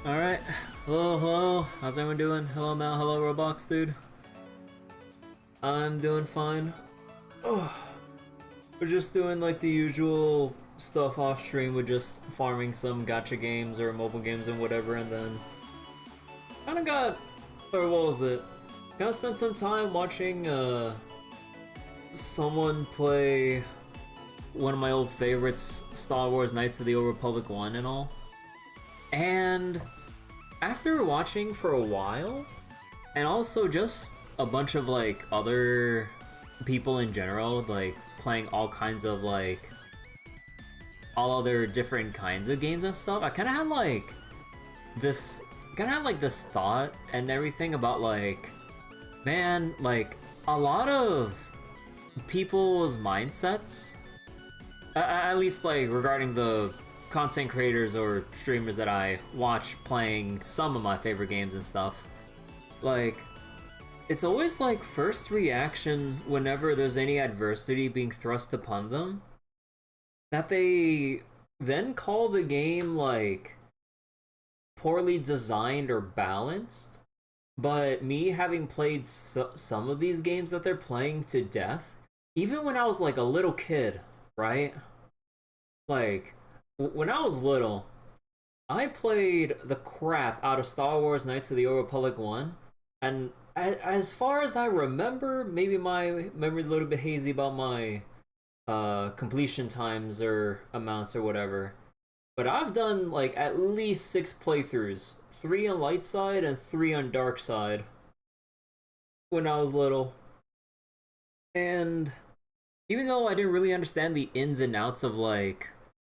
Alright. Hello. How's everyone doing? Hello, Mel. Hello, Roblox, dude. I'm doing fine. Oh, we're just doing like the usual stuff off stream with just farming some gacha games or mobile games and whatever, and then kinda got, or what was it? Kinda spent some time watching someone play one of my old favorites, Star Wars Knights of the Old Republic 1 and all. And after watching for a while, and also just a bunch of like other people in general, like playing all kinds of like all other different kinds of games and stuff, I kind of had like this this thought and everything about like, man, like a lot of people's mindsets, at least like regarding the content creators or streamers that I watch playing some of my favorite games and stuff, like it's always like first reaction whenever there's any adversity being thrust upon them, that they then call the game like poorly designed or balanced. But me having played some of these games that they're playing to death, even when I was like a little kid, right? Like when I was little, I played the crap out of Star Wars Knights of the Old Republic 1, and as far as I remember, maybe my memory's a little bit hazy about my completion times or amounts or whatever, but I've done like at least 6 playthroughs, 3 on light side and 3 on dark side when I was little. And even though I didn't really understand the ins and outs of like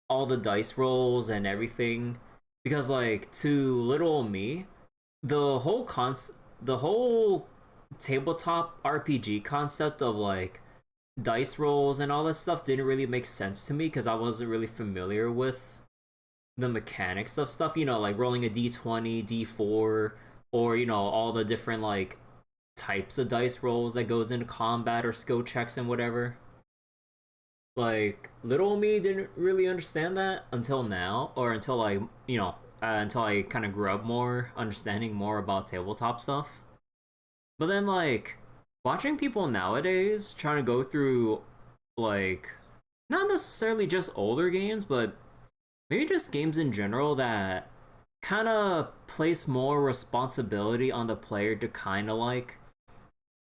all the dice rolls and everything, because like to little me, the whole tabletop RPG concept of like dice rolls and all that stuff didn't really make sense to me because I wasn't really familiar with the mechanics of stuff, you know, like rolling a d20, d4, or you know, all the different like types of dice rolls that goes into combat or skill checks and whatever. Like little me didn't really understand that until now, or until I, you know, until I kind of grew up more, understanding more about tabletop stuff. But then like watching people nowadays trying to go through like not necessarily just older games, but maybe just games in general that kind of place more responsibility on the player to kind of like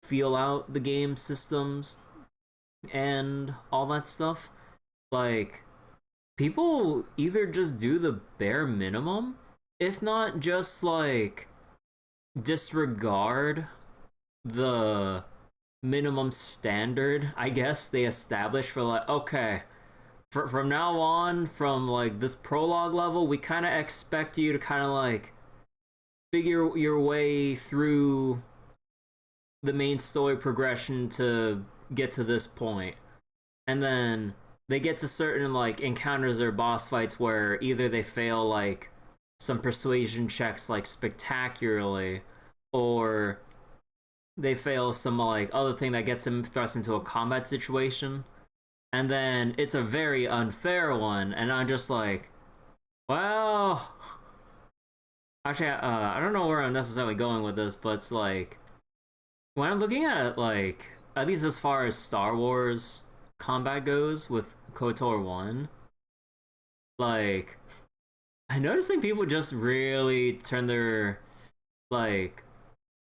feel out the game systems and all that stuff. Like people either just do the bare minimum, if not just like disregard the minimum standard, I guess, they established for like, okay, from now on, from like this prologue level, we kind of expect you to kind of like figure your way through the main story progression to get to this point. And then they get to certain like encounters or boss fights where either they fail like some persuasion checks like spectacularly, or they fail some like other thing that gets them thrust into a combat situation, and then it's a very unfair one, and I'm just like, well, actually, I don't know where I'm necessarily going with this, but it's like when I'm looking at it, like at least as far as Star Wars combat goes with KOTOR 1, like I'm noticing people just really turn their like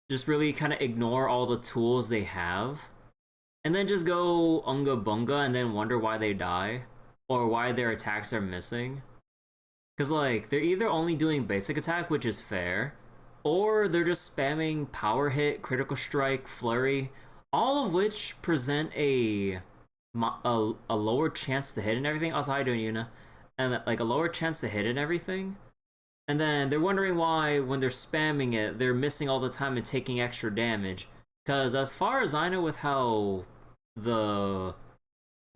just really kind of ignore all the tools they have, and then just go unga bunga and then wonder why they die or why their attacks are missing. Because like they're either only doing basic attack, which is fair, or they're just spamming power hit, critical strike, flurry, all of which present a lower chance to hit and everything. Also, how you doing, Yuna? And like a lower chance to hit and everything. And then they're wondering why, when they're spamming it, they're missing all the time and taking extra damage. Because as far as I know, with how the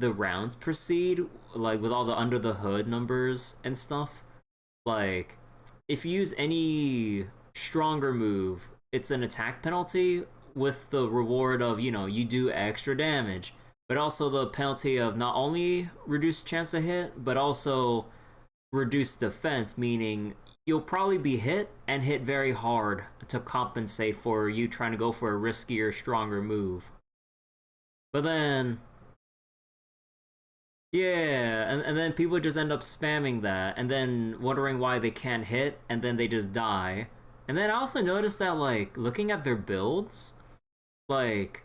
rounds proceed, like with all the under the hood numbers and stuff, like if you use any stronger move, it's an attack penalty with the reward of, you know, you do extra damage, but also the penalty of not only reduced chance to hit, but also reduced defense, meaning you'll probably be hit and hit very hard to compensate for you trying to go for a riskier, stronger move. But then, yeah, and then people just end up spamming that and then wondering why they can't hit and then they just die. And then I also noticed that, like, looking at their builds, like,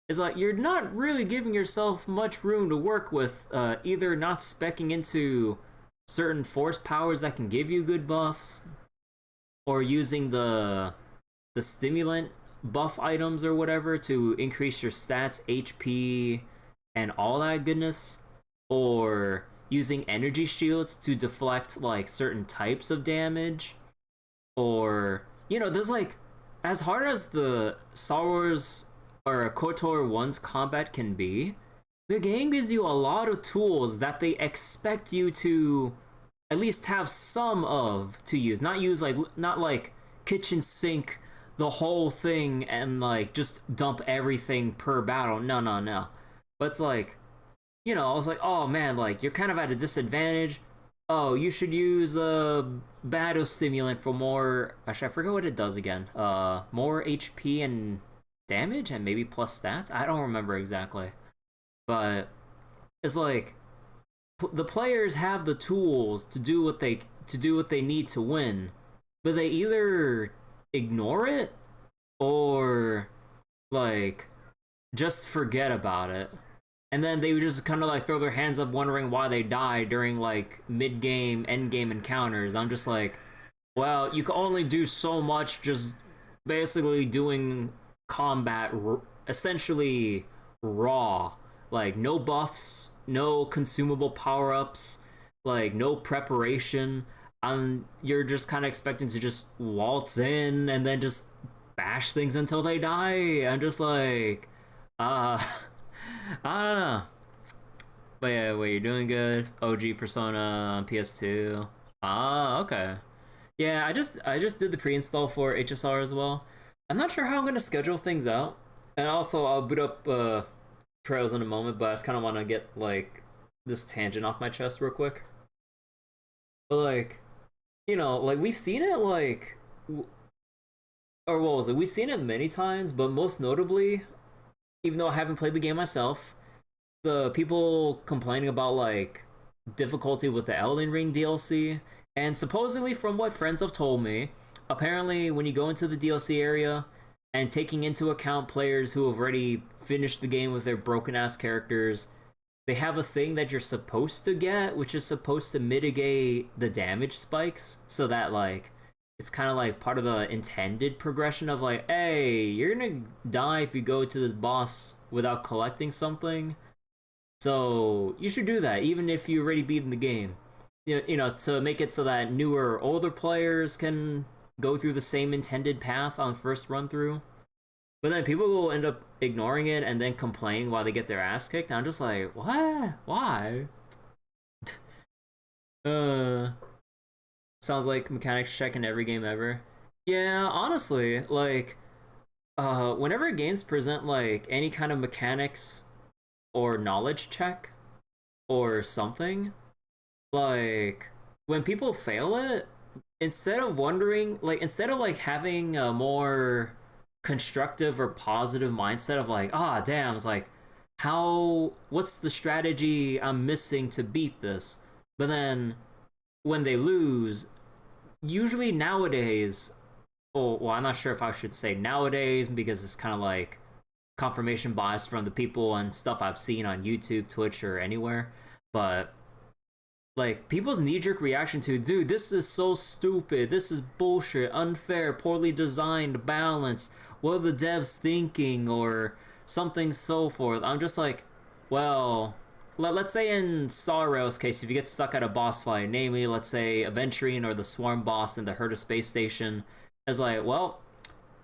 it's like you're not really giving yourself much room to work with, either not specking into certain force powers that can give you good buffs, or using the stimulant buff items or whatever to increase your stats, HP, and all that goodness, or using energy shields to deflect like certain types of damage, or there's like, as hard as the Star Wars or KOTOR 1's combat can be, the game gives you a lot of tools that they expect you to at least have some of to use. Not use like, not like kitchen sink the whole thing and like just dump everything per battle. No, no, no. But it's like, I was like, oh man, like you're kind of at a disadvantage. Oh, you should use a battle stimulant for more. Actually, I forget what it does again. More HP and damage and maybe plus stats. I don't remember exactly, but it's like the players have the tools to do what they need to win, but they either ignore it or like just forget about it. And then they would just kind of like throw their hands up wondering why they died during like mid-game, end-game encounters. I'm just like, well, you can only do so much just basically doing combat essentially raw. Like no buffs, no consumable power-ups, like no preparation. You're just kind of expecting to just waltz in and then just bash things until they die. I'm just like, I don't know. But yeah, wait, you're doing good. OG Persona on PS2. Ah, okay. Yeah, I just did the pre-install for HSR as well. I'm not sure how I'm gonna schedule things out. And also I'll boot up Trails in a moment, but I just kinda wanna get like this tangent off my chest real quick. But like, like we've seen it like, or what was it? We've seen it many times, but most notably, even though I haven't played the game myself, the people complaining about like difficulty with the Elden Ring DLC, and supposedly from what friends have told me, apparently when you go into the DLC area and taking into account players who have already finished the game with their broken ass characters, they have a thing that you're supposed to get, which is supposed to mitigate the damage spikes, so that like it's kind of like part of the intended progression of like, hey, you're gonna die if you go to this boss without collecting something, so you should do that even if you already beaten the game. To make it so that newer, older players can go through the same intended path on first run through. But then people will end up ignoring it and then complain while they get their ass kicked. I'm just like, what? Why? Sounds like mechanics check in every game ever. Yeah, honestly, like, whenever games present like any kind of mechanics or knowledge check or something, like when people fail it, instead of wondering, like instead of like having a more constructive or positive mindset of like, ah, damn, it's like, what's the strategy I'm missing to beat this? But then when they lose, usually nowadays, oh, well, I'm not sure if I should say nowadays because it's kind of like confirmation bias from the people and stuff I've seen on YouTube, Twitch, or anywhere, but like people's knee-jerk reaction to, dude, this is so stupid, this is bullshit, unfair, poorly designed, balanced, what are the devs thinking, or something so forth. I'm just like, well, let's say in Star Rail's case, if you get stuck at a boss fight, namely, let's say Aventurine or the Swarm boss in the Herta space station, it's like, well,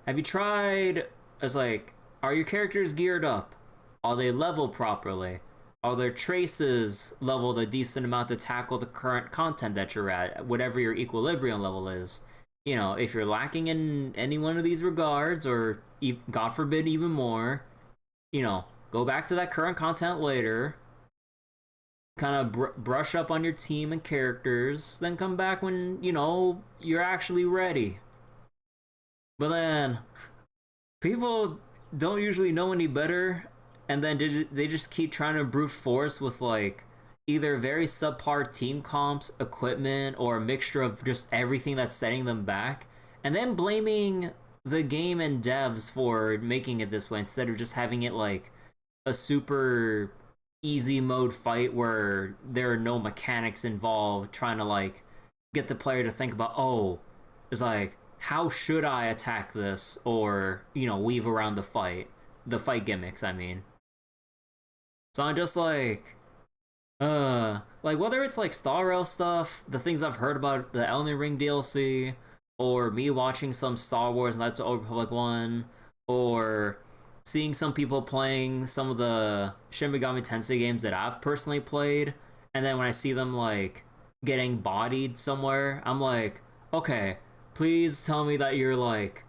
have you tried, it's like, are your characters geared up? Are they leveled properly? Are their traces leveled a decent amount to tackle the current content that you're at, whatever your equilibrium level is? If you're lacking in any one of these regards, or God forbid even more, go back to that current content later, kind of brush up on your team and characters, then come back when, you know, you're actually ready. But then people don't usually know any better, and then they just keep trying to brute force with like either very subpar team comps, equipment, or a mixture of just everything that's setting them back, and then blaming the game and devs for making it this way instead of just having it like a super easy mode fight where there are no mechanics involved, trying to like get the player to think about, oh, it's like, how should I attack this, or, you know, weave around the fight gimmicks, I mean. So I'm just like whether it's like Star Rail stuff, the things I've heard about the Elden Ring DLC, or me watching some Star Wars Knights of the Old Republic 1, or seeing some people playing some of the Shin Megami Tensei games that I've personally played, and then when I see them like getting bodied somewhere, I'm like, okay, please tell me that you're like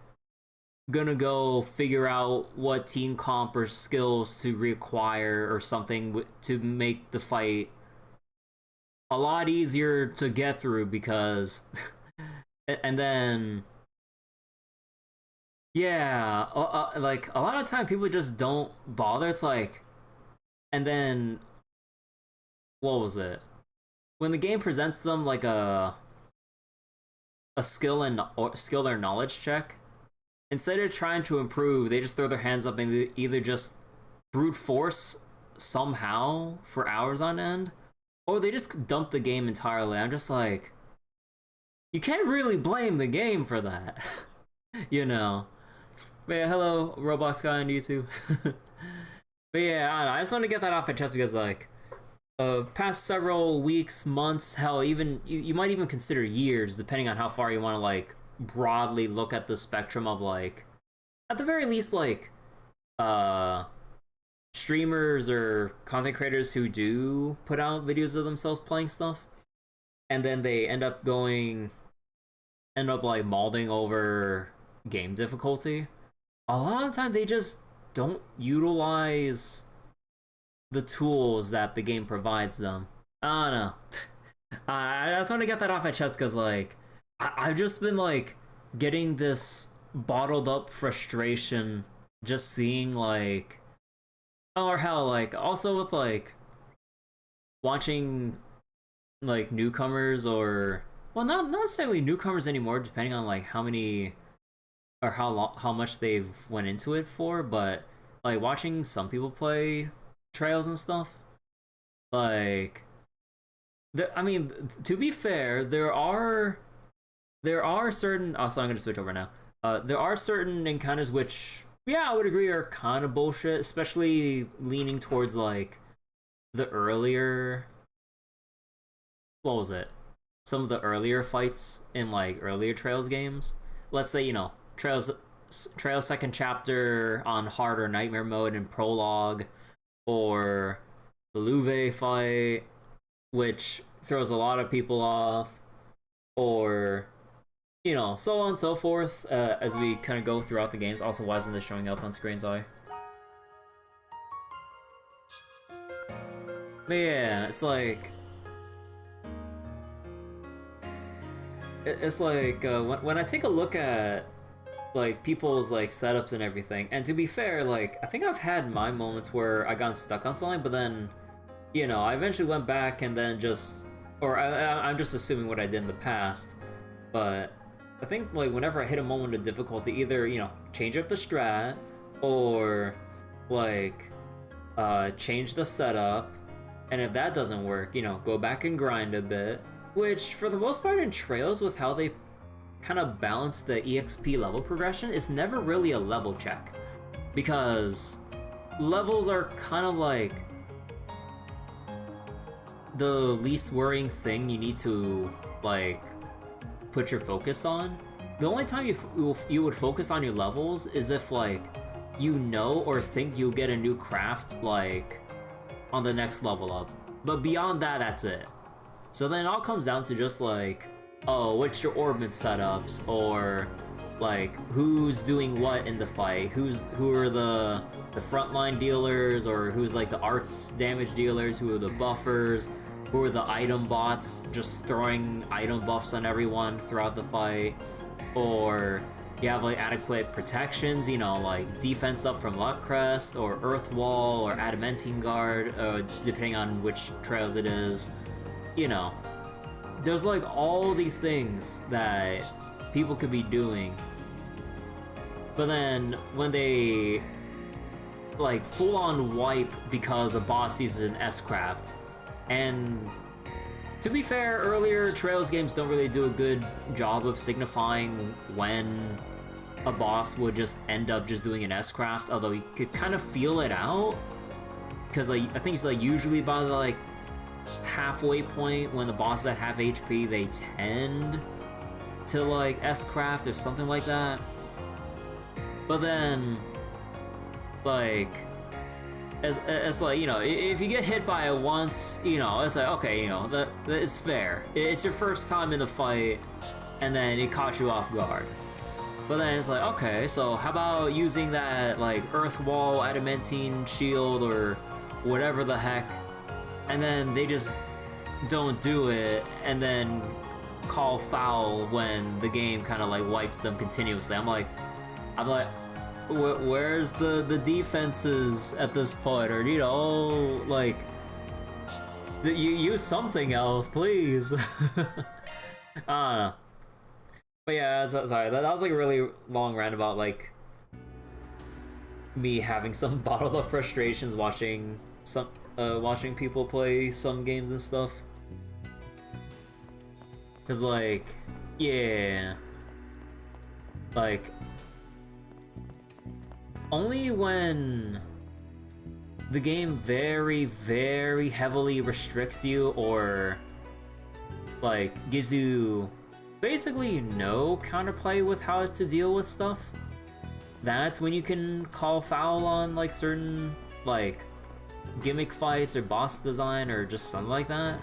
gonna go figure out what team comp or skills to reacquire or something to make the fight a lot easier to get through, because and then yeah, like a lot of time people just don't bother. It's like, and then what was it, when the game presents them like a skill or knowledge check, instead of trying to improve, they just throw their hands up and either just brute force somehow for hours on end, or they just dump the game entirely. I'm just like, you can't really blame the game for that. You know. But yeah, hello, Roblox guy on YouTube. But yeah, I don't know, I just want to get that off my chest because, like, past several weeks, months, hell, even you might even consider years, depending on how far you want to like broadly look at the spectrum of, like, at the very least, like streamers or content creators who do put out videos of themselves playing stuff, and then they end up like molding over game difficulty. A lot of the time they just don't utilize the tools that the game provides them. I don't know. I just want to get that off my chest because, like, I've just been like getting this bottled up frustration just seeing, like, or hell, like, also with like watching like newcomers, or, well, not necessarily newcomers anymore, depending on like how many or how much they've went into it for, but like watching some people play Trails and stuff, like, I mean, to be fair, there are certain, oh, so I'm gonna switch over now. There are certain encounters which, yeah, I would agree are kind of bullshit, especially leaning towards like the earlier, what was it, some of the earlier fights in like earlier Trails games. Let's say, you know, Trails second chapter on hard or nightmare mode and prologue, or the Louve fight, which throws a lot of people off, or, you know, so on and so forth, as we kind of go throughout the games. Also, why isn't this showing up on screen? Sorry. But yeah, it's like, when I take a look at like people's like setups and everything, and to be fair, like, I think I've had my moments where I got stuck on something, but then, you know, I eventually went back and then just, or I'm just assuming what I did in the past, but I think like whenever I hit a moment of difficulty, either, you know, change up the strat, or like change the setup, and if that doesn't work, you know, go back and grind a bit, which for the most part in Trails, with how they kind of balance the EXP level progression, is never really a level check, because levels are kind of like the least worrying thing you need to like put your focus on. The only time you would focus on your levels is if, like, you know or think you'll get a new craft like on the next level up, but beyond that, that's it. So then it all comes down to just like, oh, what's your orbit setups, or like who's doing what in the fight, who are the frontline dealers, or who's like the arts damage dealers, who are the buffers, who are the item bots just throwing item buffs on everyone throughout the fight, or you have like adequate protections, you know, like defense up from Luck Crest or Earth Wall or Adamantine Guard, depending on which trails it is. You know, there's like all these things that people could be doing, but then when they like full-on wipe because a boss uses an S-craft, and to be fair, earlier Trails games don't really do a good job of signifying when a boss would just end up just doing an S-craft, although you could kind of feel it out, because like I think it's like usually by the like halfway point when the boss is at half HP, they tend to like S-craft or something like that. But then like as like, you know, if you get hit by it once, you know, it's like, okay, you know, that is fair. It's your first time in the fight, and then it caught you off guard. But then it's like, okay, so how about using that like Earth Wall, Adamantine Shield, or whatever the heck, and then they just don't do it, and then call foul when the game kind of like wipes them continuously. I'm like, where's the defenses at this point? Or, you know, like, you use something else, please. I don't know. But yeah, sorry, that was like a really long rant about like me having some bottled up frustrations watching people play some games and stuff. Cause like, yeah, like only when the game very, very heavily restricts you or like gives you basically no counterplay with how to deal with stuff, that's when you can call foul on like certain like gimmick fights or boss design or just something like that.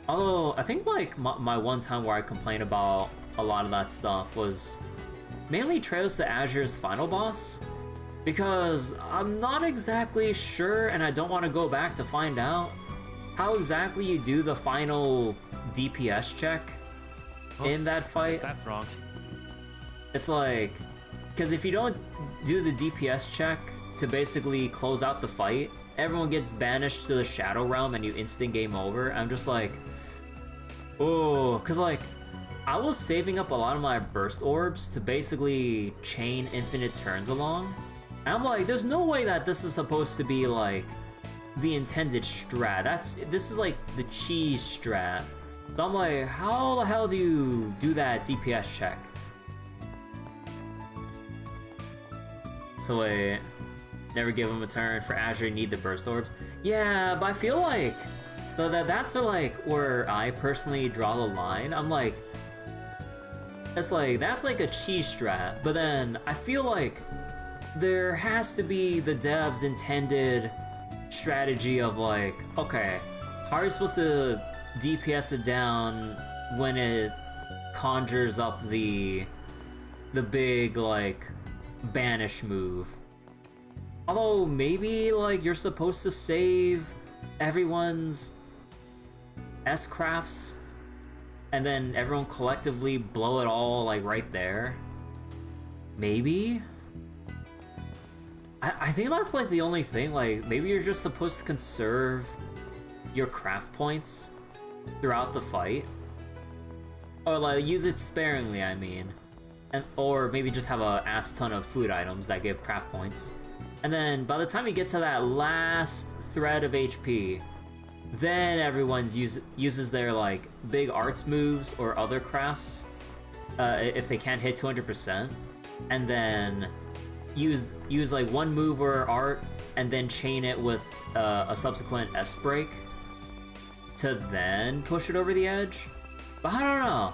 Although I think like my one time where I complained about a lot of that stuff was mainly Trails to Azure's final boss, because I'm not exactly sure, and I don't want to go back to find out how exactly you do the final DPS check. Oops, in that fight. That's wrong. It's like, because if you don't do the DPS check to basically close out the fight, everyone gets banished to the Shadow Realm and you instant game over. I'm just like, oh, because like I was saving up a lot of my burst orbs to basically chain infinite turns along. And I'm like, there's no way that this is supposed to be like the intended strat. This is like the cheese strat. So I'm like, how the hell do you do that DPS check? So wait, never give him a turn. For Azure, need the burst orbs. Yeah, but I feel like that's like where I personally draw the line. I'm like, it's like, that's like a cheese strat, but then I feel like there has to be the devs' intended strategy of like, okay, how are you supposed to DPS it down when it conjures up the big like banish move? Although maybe like you're supposed to save everyone's S-crafts and then everyone collectively blow it all like right there. Maybe? I think that's like the only thing. Like maybe you're just supposed to conserve your craft points throughout the fight, or like use it sparingly, I mean, and or maybe just have a ass ton of food items that give craft points, and then by the time you get to that last thread of HP, then everyone uses their like big arts moves or other crafts if they can't hit 200%, and then use like one move or art and then chain it with a subsequent S break to then push it over the edge. But I don't know.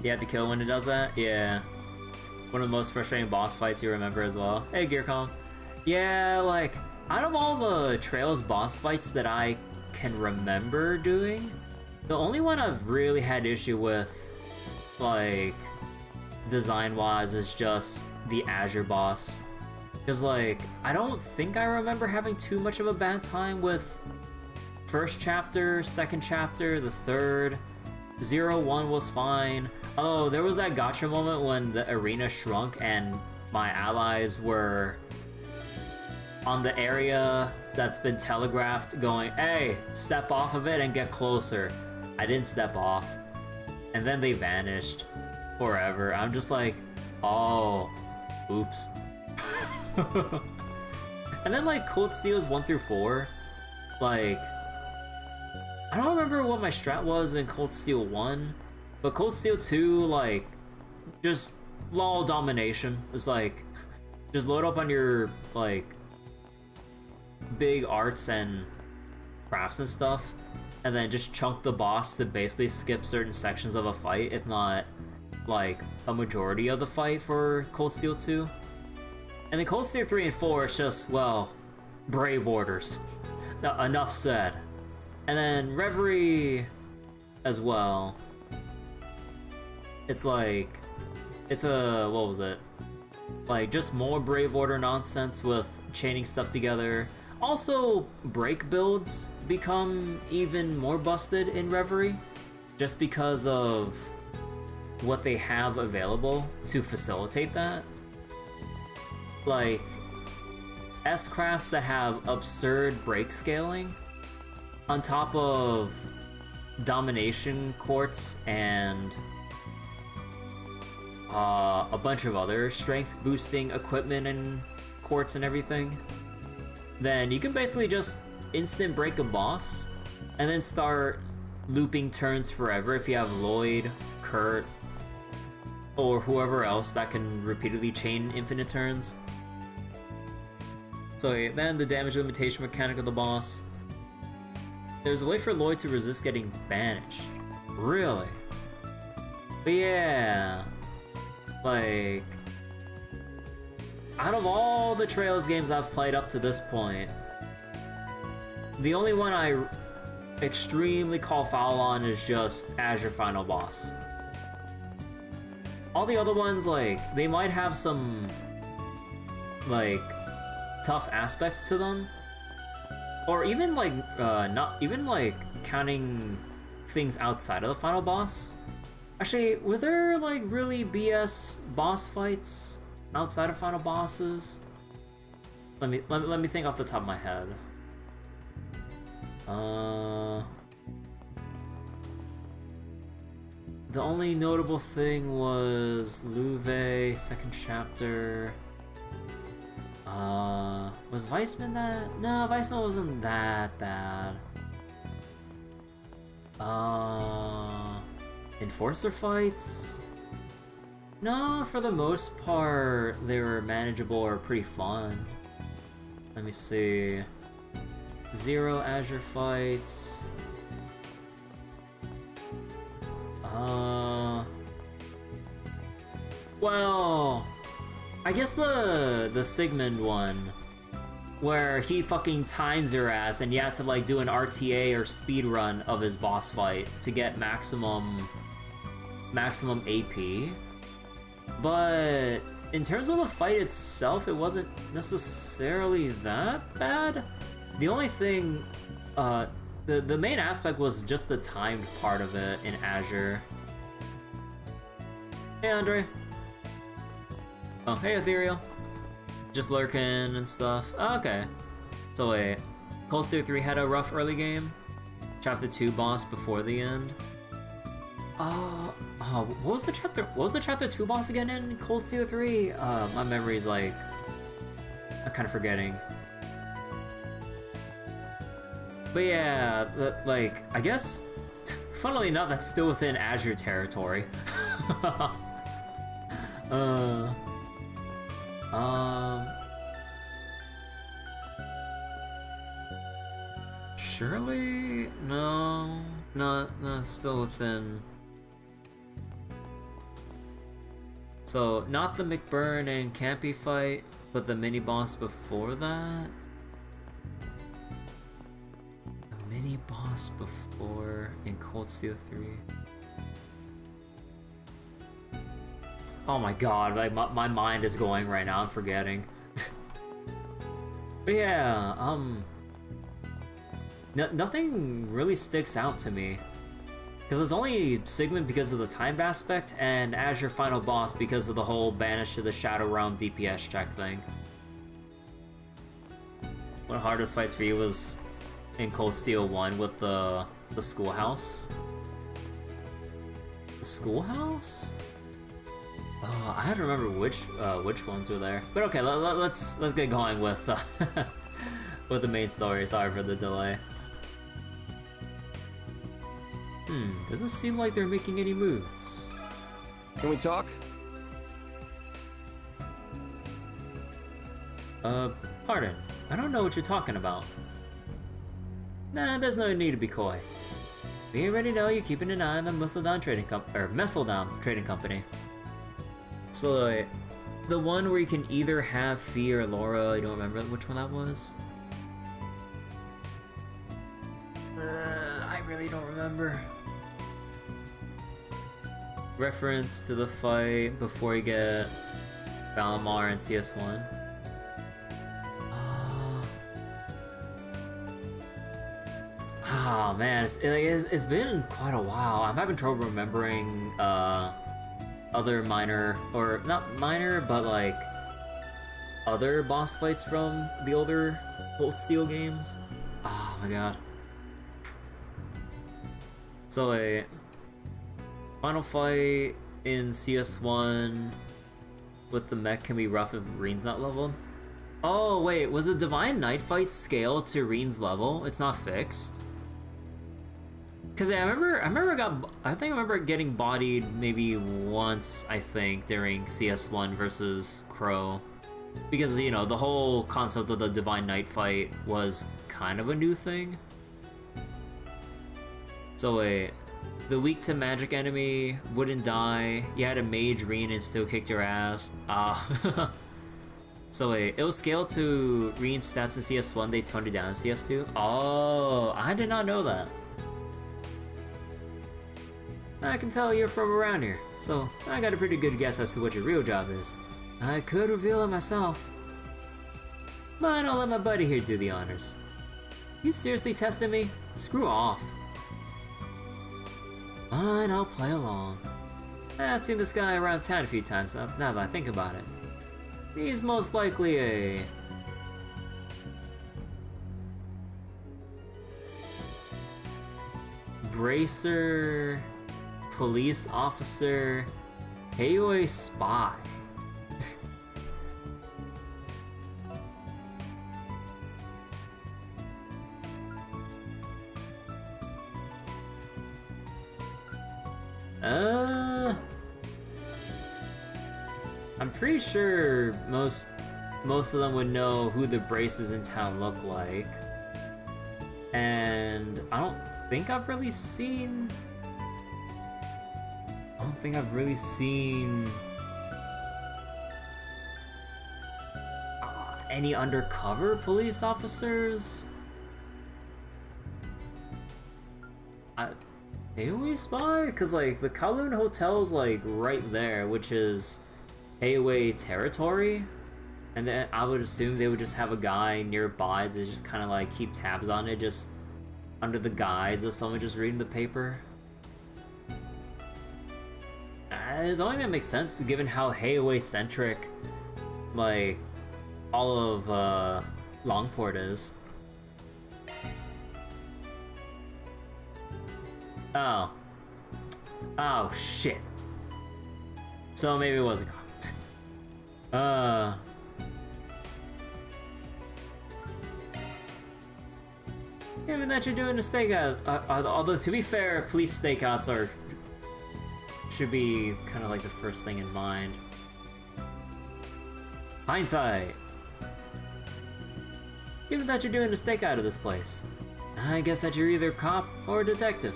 You have to kill when it does that? Yeah. One of the most frustrating boss fights you remember as well. Hey, Gearcom. Yeah, like, out of all the Trails boss fights that I can remember doing, The only one I've really had issue with, like, design-wise, is just the Azure boss. Because, like, I don't think I remember having too much of a bad time with first chapter, second chapter, the third. 0-1 was fine. Oh, there was that gotcha moment when the arena shrunk and my allies were on the area that's been telegraphed going, hey, step off of it and get closer. I didn't step off. And then they vanished forever. I'm just like, oh, oops. And then like Cold Steels 1 through 4, like, I don't remember what my strat was in Cold Steel 1, but Cold Steel 2, like, just LOL domination. It's like, just load up on your, like, big arts and crafts and stuff, and then just chunk the boss to basically skip certain sections of a fight, if not, like, a majority of the fight for Cold Steel 2. And then Cold Steel 3 and 4, it's just, well, brave orders. Now, enough said. And then Reverie as well. It's like, it's a, what was it? Like, just more Brave Order nonsense with chaining stuff together. Also, break builds become even more busted in Reverie, just because of what they have available to facilitate that. Like, S-crafts that have absurd break scaling, on top of domination quartz and a bunch of other strength boosting equipment and quartz and everything, then you can basically just instant break a boss and then start looping turns forever if you have Lloyd, Kurt, or whoever else that can repeatedly chain infinite turns. So yeah, then the damage limitation mechanic of the boss. There's a way for Lloyd to resist getting banished. Really? But yeah, like, out of all the Trails games I've played up to this point, the only one I extremely call foul on is just Azure Final Boss. All the other ones, like, they might have some, like, tough aspects to them, or even like not even like counting things outside of the final boss. Actually, were there like really BS boss fights outside of final bosses? Let me think off the top of my head. The only notable thing was Louve, second chapter. Was Weissman that? No, Weissman wasn't that bad. Enforcer fights? No, for the most part, they were manageable or pretty fun. Let me see. 0 Azure fights. Well, I guess the Sigmund one, where he fucking times your ass and you have to like do an RTA or speed run of his boss fight to get maximum AP. But in terms of the fight itself, it wasn't necessarily that bad. The only thing, the main aspect was just the timed part of it in Azure. Hey, Andre. Oh, hey, Ethereal. Just lurking and stuff. Oh, okay. So wait, Cold Steel 3 had a rough early game. Chapter 2 boss before the end. What was the chapter 2 boss again in Cold Steel 3? My memory's like, I'm kind of forgetting. But yeah, like, I guess, funnily enough, that's still within Azure territory. Surely? No, not still within. So, not the McBurn and Campy fight, but the mini boss before that? The mini boss before in Cold Steel 3? Oh my god, like my mind is going right now, I'm forgetting. But yeah, nothing really sticks out to me. Because it's only Sigmund because of the time aspect, and as your final boss because of the whole Banish to the Shadow Realm DPS check thing. One of the hardest fights for you was in Cold Steel 1 with the schoolhouse. The schoolhouse? I have to remember which ones were there. But okay, let's get going with with the main story. Sorry for the delay. Doesn't seem like they're making any moves. Can we talk? Pardon. I don't know what you're talking about. Nah, there's no need to be coy. We already know you're keeping an eye on the Messeldam Trading Company. So, the one where you can either have Fee or Laura, I don't remember which one that was. I really don't remember. Reference to the fight before you get Valimar in CS1. Oh man, it's been quite a while. I'm having trouble remembering other minor, or not minor, but like other boss fights from the older Cold Steel games. Oh my god. So a final fight in CS1 with the mech can be rough if Reen's not leveled. Oh wait, was the Divine Knight fight scaled to Reen's level? It's not fixed. Cause I remember getting bodied maybe once, I think, during CS1 versus Crow. Because, you know, the whole concept of the Divine Knight fight was kind of a new thing. So wait, the weak to magic enemy wouldn't die, you had a mage Reen and still kicked your ass. So wait, it was scaled to Reen's stats in CS1, they toned it down in CS2? Oh, I did not know that. I can tell you're from around here, so I got a pretty good guess as to what your real job is. I could reveal it myself, but I'll let my buddy here do the honors. You seriously testing me? Screw off. Fine, I'll play along. I've seen this guy around town a few times now that I think about it. He's most likely a... bracer... police officer, Heioi spy. I'm pretty sure most of them would know who the braces in town look like. And I don't think I've really seen any undercover police officers. Heioi spy? Because like the Kowloon Hotel's like right there, which is Heioi territory, and then I would assume they would just have a guy nearby to just kind of like keep tabs on it, just under the guise of someone just reading the paper. It's only that makes sense given how Heioi centric like all of Langport is. Oh shit. So maybe it was a comment. Given that you're doing a stakeout, although to be fair, police stakeouts should be kind of like the first thing in mind. Hindsight. Given that you're doing a stakeout of this place, I guess that you're either a cop or a detective.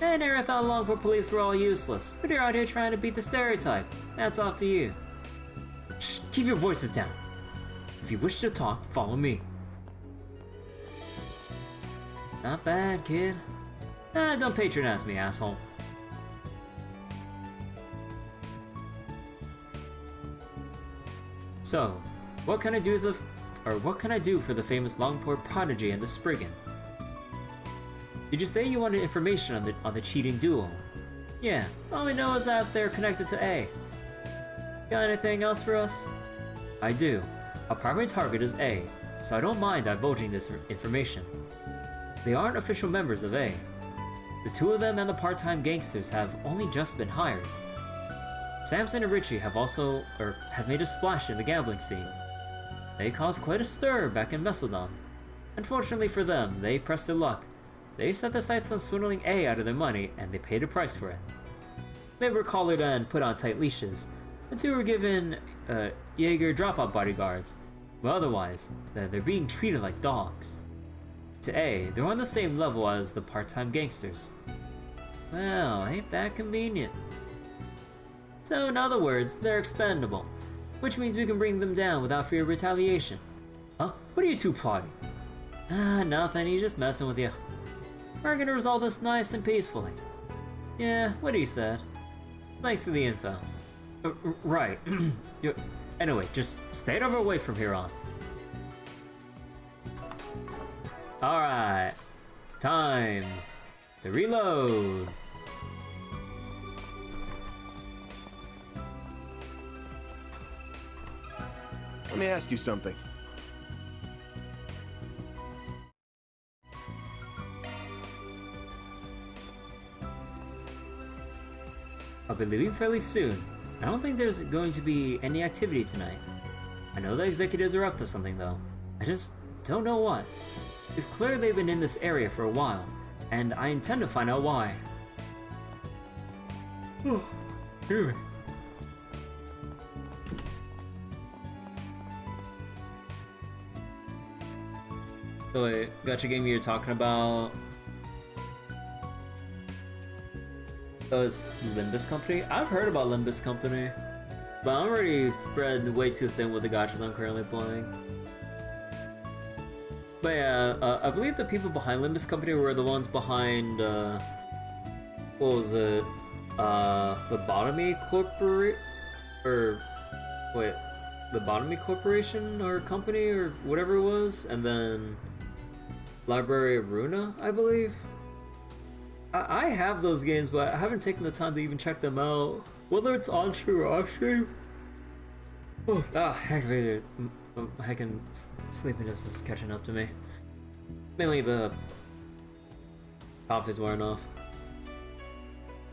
I never thought Langport police were all useless, but you're out here trying to beat the stereotype. That's off to you. Shh, keep your voices down. If you wish to talk, follow me. Not bad, kid. Don't patronize me, asshole. So, what can I do for the famous Langport prodigy and the Spriggan? Did you say you wanted information on the cheating duo? Yeah, all we know is that they're connected to A. Got anything else for us? I do. Our primary target is A, so I don't mind divulging this information. They aren't official members of A. The two of them and the part-time gangsters have only just been hired. Samson and Richie have made a splash in the gambling scene. They caused quite a stir back in Mesodon. Unfortunately for them, they pressed their luck. They set their sights on swindling A out of their money, and they paid a price for it. They were collared and put on tight leashes. The two were given Jaeger dropout bodyguards, but otherwise, they're being treated like dogs. To A, they're on the same level as the part-time gangsters. Well, ain't that convenient? So in other words, they're expendable, which means we can bring them down without fear of retaliation. Huh? What are you two plotting? Nothing, he's just messing with you. We're gonna resolve this nice and peacefully. Yeah, what he said. Thanks for the info. Right. Anyway, just stay out of our way from here on. Alright. Time to reload. Let me ask you something. I'll be leaving fairly soon. I don't think there's going to be any activity tonight. I know the executives are up to something though. I just don't know what. It's clear they've been in this area for a while, and I intend to find out why. Here. So wait, gotcha game you're talking about? Limbus Company? I've heard about Limbus Company, but I'm already spread way too thin with the gachas I'm currently playing. But yeah, I believe the people behind Limbus Company were the ones behind, what was it? Lobotomy Corporation? Or, wait, Lobotomy Corporation or company or whatever it was? And then Library of Runa, I believe? I have those games, but I haven't taken the time to even check them out. Whether it's on stream or off stream. Heck, dude. Heckin' sleepiness is catching up to me. Mainly the coffee's wearing off.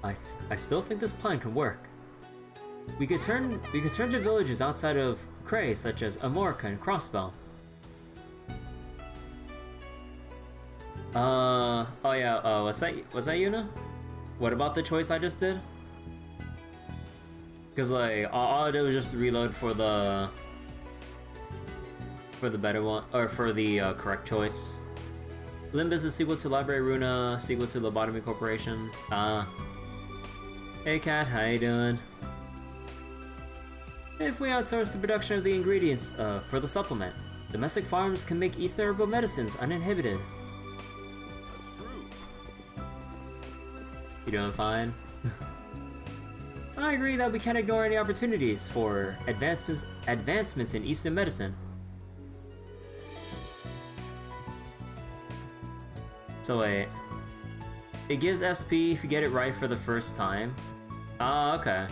I still think this plan can work. We could turn to villages outside of Cray, such as Amorca and Crossbell. Oh yeah, was that Yuna? What about the choice I just did? Cause like, all I did was just reload for the better one, or for the correct choice. Limbus is a sequel to Library Runa, sequel to Lobotomy Corporation. Hey Cat, how you doing? If we outsource the production of the ingredients for the supplement, domestic farms can make Eastern herbal medicines uninhibited. You doing fine? I agree that we can't ignore any opportunities for advancements in Eastern medicine. So wait, it gives SP if you get it right for the first time. Okay.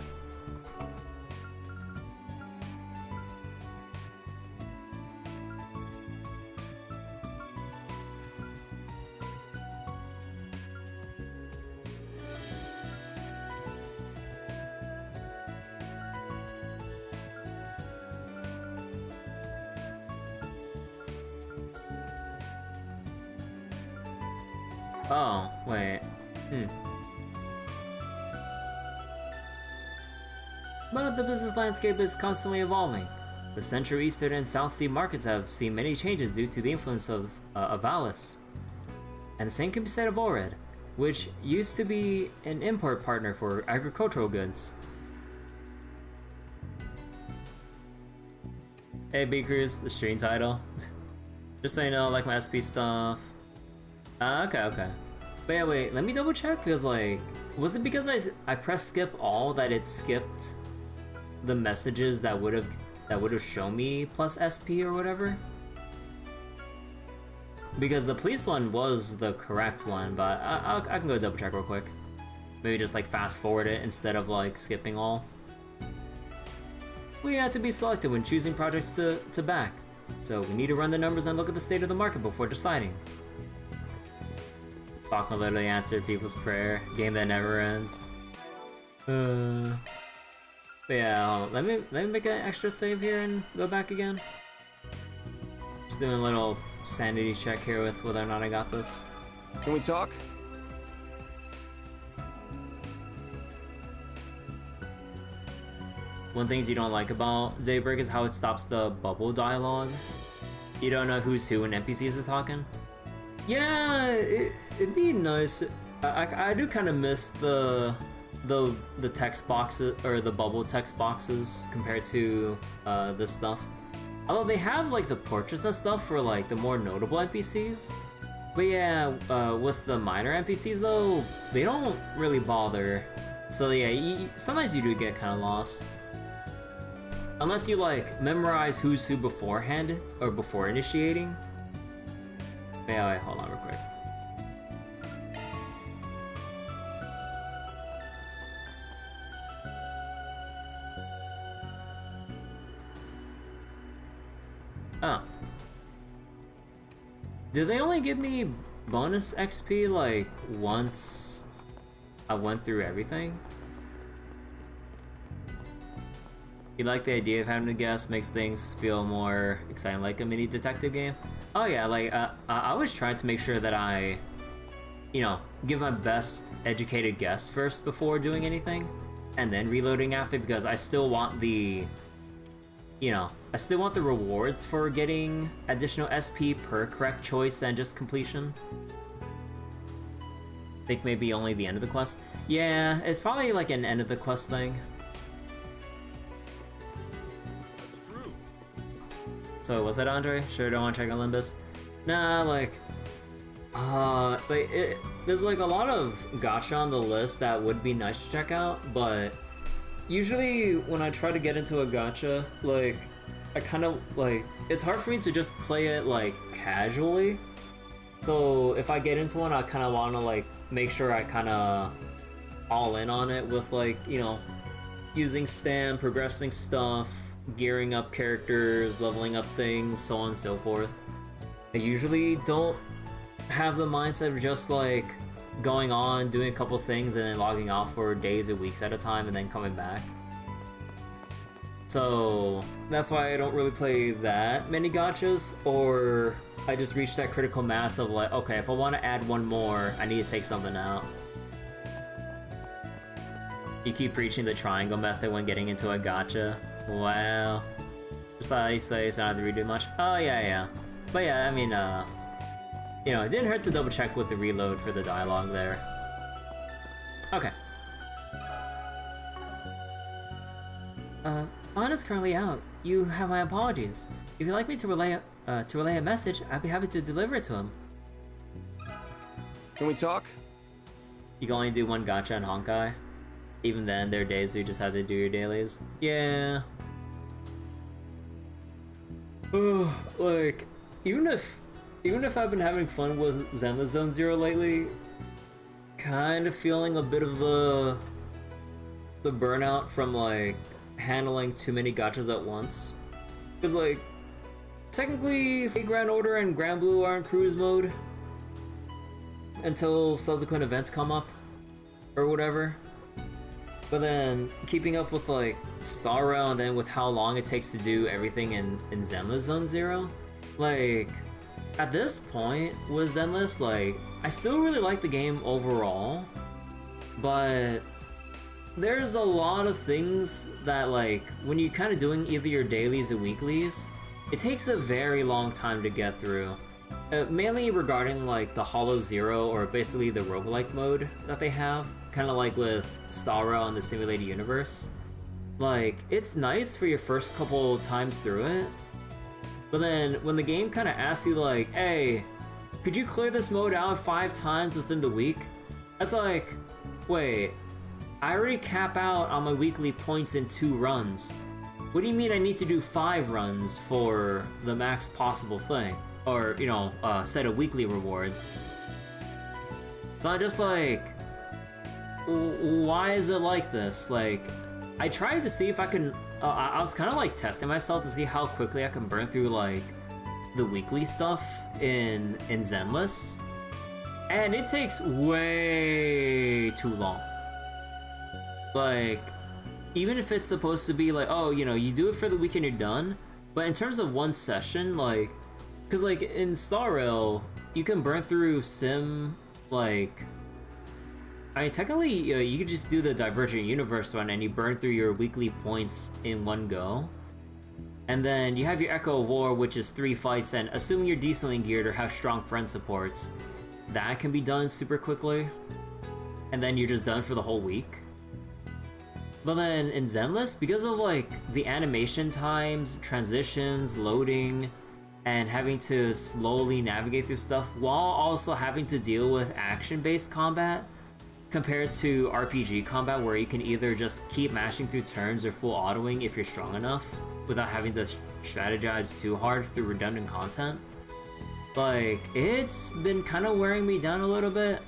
Oh, wait. But the business landscape is constantly evolving. The Central Eastern and South Sea markets have seen many changes due to the influence of Alice. And the same can be said of Ored, which used to be an import partner for agricultural goods. Hey Beakers, the stream title. Just so you know, I like my SP stuff. Okay, okay. But yeah, wait, let me double check, because, like, was it because I pressed skip all that it skipped the messages that would have shown me plus SP or whatever? Because the police one was the correct one, but I can go double check real quick. Maybe just like fast forward it instead of like skipping all. We had to be selective when choosing projects to back, so we need to run the numbers and look at the state of the market before deciding. Bachman literally answered people's prayer, game that never ends. But yeah, let me make an extra save here and go back again. Just doing a little sanity check here with whether or not I got this. Can we talk? One thing you don't like about Daybreak is how it stops the bubble dialogue. You don't know who's who when NPCs are talking. Yeah, it'd be nice. I do kind of miss the text boxes, or the bubble text boxes, compared to this stuff. Although they have like the portraits and stuff for like the more notable NPCs. But yeah, with the minor NPCs though, they don't really bother. So yeah, sometimes you do get kind of lost. Unless you like memorize who's who beforehand, or before initiating. Yeah, wait, hold on real quick. Oh. Did they only give me bonus XP like once I went through everything? You like the idea of having to guess, makes things feel more exciting, like a mini detective game? Oh yeah, like I was trying to make sure that I, you know, give my best educated guess first before doing anything, and then reloading after, because I still want the, you know, I still want the rewards for getting additional SP per correct choice and just completion. I think maybe only the end of the quest. Yeah, it's probably like an end of the quest thing. So was that Andre? Sure, don't want to check on Limbus. Nah, there's like a lot of gacha on the list that would be nice to check out, but usually when I try to get into a gacha, like, I kind of like, it's hard for me to just play it like casually. So if I get into one, I kind of want to like make sure I kind of all in on it with like, you know, using stam, progressing stuff, gearing up characters, leveling up things, so on and so forth. I usually don't have the mindset of just like going on, doing a couple things, and then logging off for days or weeks at a time and then coming back. So that's why I don't really play that many gachas, or I just reach that critical mass of like, okay, if I want to add one more, I need to take something out. You keep preaching the triangle method when getting into a gacha. Wow. Just thought I say it's not to redo much. Oh yeah. But yeah, I mean, you know, it didn't hurt to double check with the reload for the dialogue there. Okay. Mine is currently out. You have my apologies. If you'd like me to relay a message, I'd be happy to deliver it to him. Can we talk? You can only do one gacha in Honkai. Even then, there are days where you just have to do your dailies. Yeah. Like, even if I've been having fun with Zenless Zone Zero lately, kind of feeling a bit of the burnout from like handling too many gachas at once. Cause like, technically, Grand Order and Grand Blue are in cruise mode until subsequent events come up or whatever. But then keeping up with like Star Rail, and then with how long it takes to do everything in Zenless Zone Zero, like at this point with Zenless, like I still really like the game overall, but there's a lot of things that like when you're kind of doing either your dailies or weeklies, it takes a very long time to get through. Mainly regarding like the Hollow Zero, or basically the roguelike mode that they have, kind of like with Star Rail and the Simulated Universe. Like, it's nice for your first couple times through it, but then when the game kind of asks you like, hey, could you clear this mode out 5 times within the week? That's like, wait, I already cap out on my weekly points in 2 runs. What do you mean I need to do 5 runs for the max possible thing? Or, you know, set of weekly rewards. So I'm just like, why is it like this? Like, I tried to see if I can, I was kind of like testing myself to see how quickly I can burn through like the weekly stuff in Zenless. And it takes way too long. Like, even if it's supposed to be like, oh, you know, you do it for the week and you're done. But in terms of one session, like, because like in Star Rail, you can burn through Sim, like, I mean, technically, you could just do the Divergent Universe one and you burn through your weekly points in one go. And then you have your Echo of War, which is 3 fights, and assuming you're decently geared or have strong friend supports, that can be done super quickly. And then you're just done for the whole week. But then in Zenless, because of like the animation times, transitions, loading, and having to slowly navigate through stuff while also having to deal with action-based combat, compared to RPG combat where you can either just keep mashing through turns or full autoing if you're strong enough without having to strategize too hard through redundant content. Like, it's been kind of wearing me down a little bit.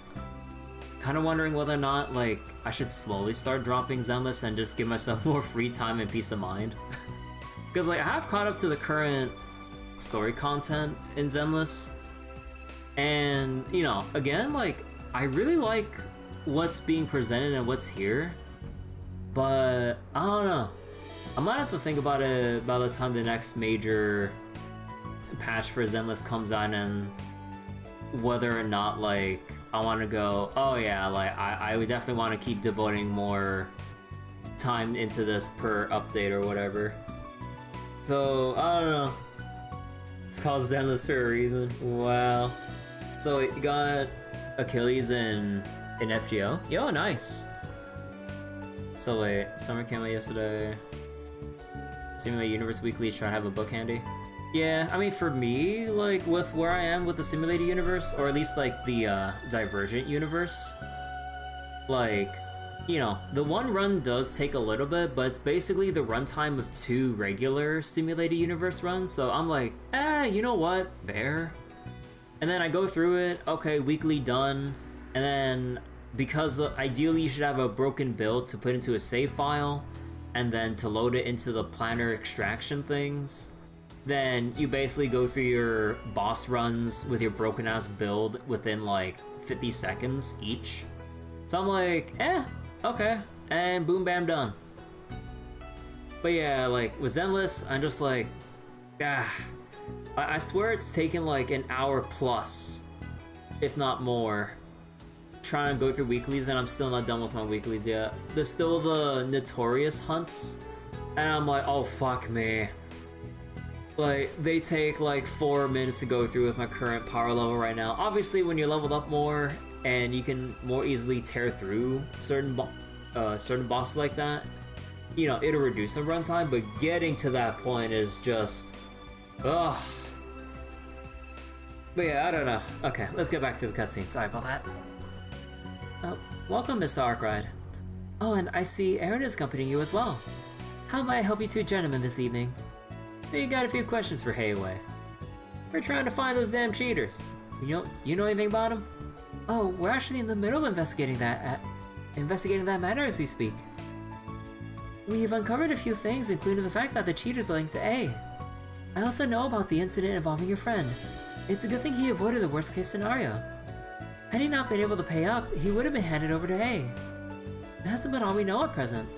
Kind of wondering whether or not, like, I should slowly start dropping Zenless and just give myself more free time and peace of mind. Because, like, I have caught up to the current story content in Zenless. And, you know, again, like, I really like what's being presented and what's here. But, I don't know. I might have to think about it by the time the next major patch for Zenless comes on and whether or not, like, I want to go, oh yeah, like, I would definitely want to keep devoting more time into this per update or whatever. So, I don't know. It's called Zenless for a reason. Wow. So, you got Achilles in FGO? Yo, nice. So wait, Summer came out yesterday. Simulate Universe Weekly, try to have a book handy. Yeah, I mean, for me, like, with where I am with the Simulated Universe, or at least, like, the, Divergent Universe, like, you know, the one run does take a little bit, but it's basically the runtime of 2 regular Simulated Universe runs, so I'm like, you know what, fair. And then I go through it, okay, weekly done, and then, because ideally you should have a broken build to put into a save file, and then to load it into the planner extraction things, then you basically go through your boss runs with your broken ass build within like 50 seconds each. So I'm like, okay, and boom bam done. But yeah, like with Zenless, I'm just like, I swear it's taken like an hour plus, if not more, trying to go through weeklies, and I'm still not done with my weeklies yet. There's still the notorious hunts, and I'm like, oh fuck me. Like, they take like 4 minutes to go through with my current power level right now. Obviously, when you're leveled up more and you can more easily tear through certain bosses like that, you know, it'll reduce some runtime, but getting to that point is just, ugh. But yeah, I don't know. Okay, let's get back to the cutscene. Sorry about that. Welcome, Mr. Arkride. Oh, and I see Aaron is accompanying you as well. How may I help you two gentlemen this evening? We got a few questions for Hayway. We're trying to find those damn cheaters. You know anything about them? Oh, we're actually in the middle of investigating that matter as we speak. We've uncovered a few things, including the fact that the cheaters are linked to A. I also know about the incident involving your friend. It's a good thing he avoided the worst case scenario. Had he not been able to pay up, he would have been handed over to A. That's about all we know at present.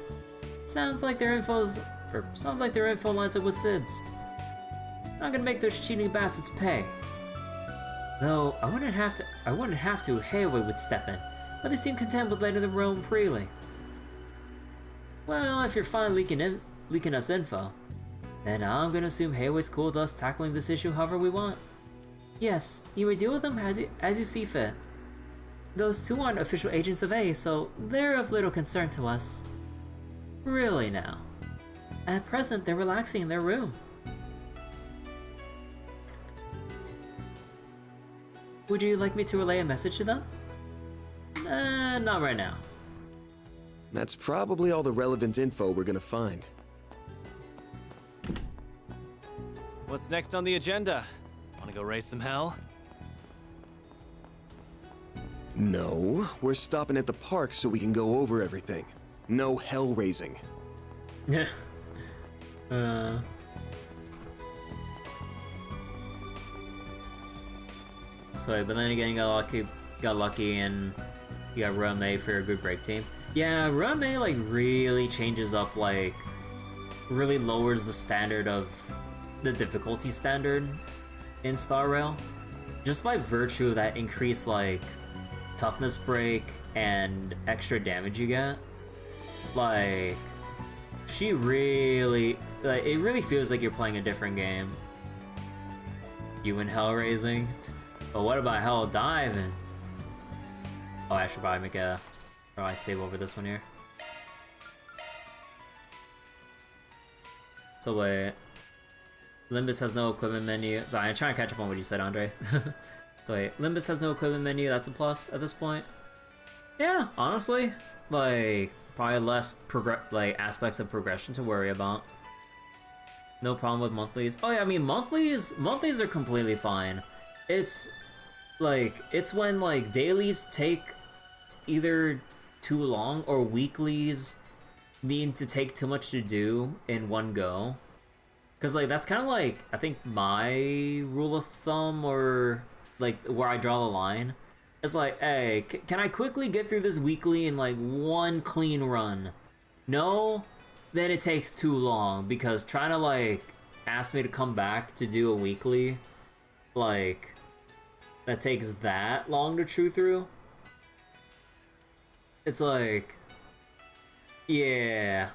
Sounds like their info lines up with Sid's. Not gonna make those cheating bastards pay. Though I wouldn't have to. Hayway would step in, but they seem content with letting them roam freely. Well, if you're fine leaking us info, then I'm gonna assume Hayway's cool with us tackling this issue however we want. Yes, you may deal with them as you see fit. Those two aren't official agents of A, so they're of little concern to us. Really now. At present, they're relaxing in their room. Would you like me to relay a message to them? Not right now. That's probably all the relevant info we're gonna find. What's next on the agenda? Wanna go raise some hell? No, we're stopping at the park so we can go over everything. No hell raising. Yeah. So, but then again, you got lucky, and you got Rome for a good break team. Yeah, Rome like really changes up, like really lowers the standard of the difficulty standard in Star Rail, just by virtue of that increased like toughness break and extra damage you get. Like, she really, like, it really feels like you're playing a different game. You in hell raising? But what about hell diving? Oh, I should probably make a... Or I save over this one here. So wait. Limbus has no equipment menu. Sorry, I'm trying to catch up on what you said, Andre. So wait, Limbus has no equipment menu. That's a plus at this point. Yeah, honestly, like probably less aspects of progression to worry about. No problem with monthlies. Oh yeah, I mean monthlies are completely fine. It's like it's when like dailies take either too long or weeklies need to take too much to do in one go. Cause like that's kind of like I think my rule of thumb, or like where I draw the line. It's like, hey, can I quickly get through this weekly in like one clean run? No, then it takes too long, because trying to like ask me to come back to do a weekly, like that takes that long to chew through. It's like, yeah,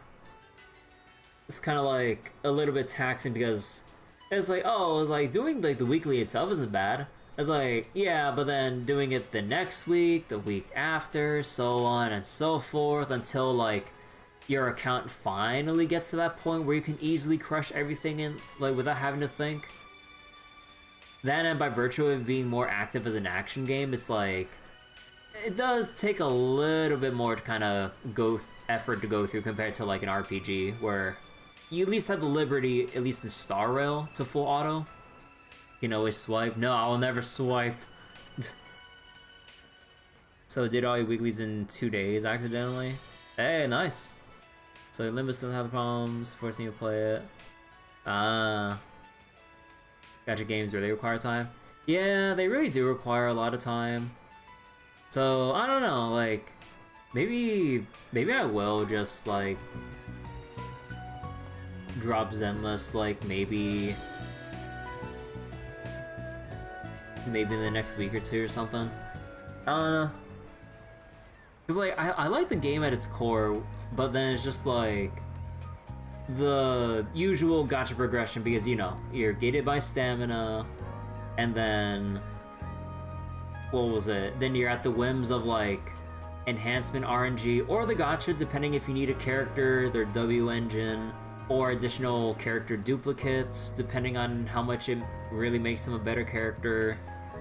it's kind of like a little bit taxing, because it's like, oh, it's like doing like the weekly itself isn't bad. It's like, yeah, but then doing it the next week, the week after, so on and so forth, until like your account finally gets to that point where you can easily crush everything in, like, without having to think. Then, and by virtue of being more active as an action game, it's like it does take a little bit more to kind of effort to go through compared to like an RPG, where you at least have the liberty, at least in Star Rail, to full auto. You can always swipe. No, I will never swipe. So did all your weeklies in 2 days accidentally. Hey, nice. So Limbus doesn't have problems forcing you to play it. Gacha games really require time. Yeah, they really do require a lot of time. So I don't know, like maybe I will just like drop Zenless like maybe in the next week or two or something. Cause like I like the game at its core, but then it's just like the usual gacha progression, because you know you're gated by stamina, and then what was it? Then you're at the whims of like enhancement RNG or the gacha, depending if you need a character, their W engine, or additional character duplicates, depending on how much it really makes them a better character.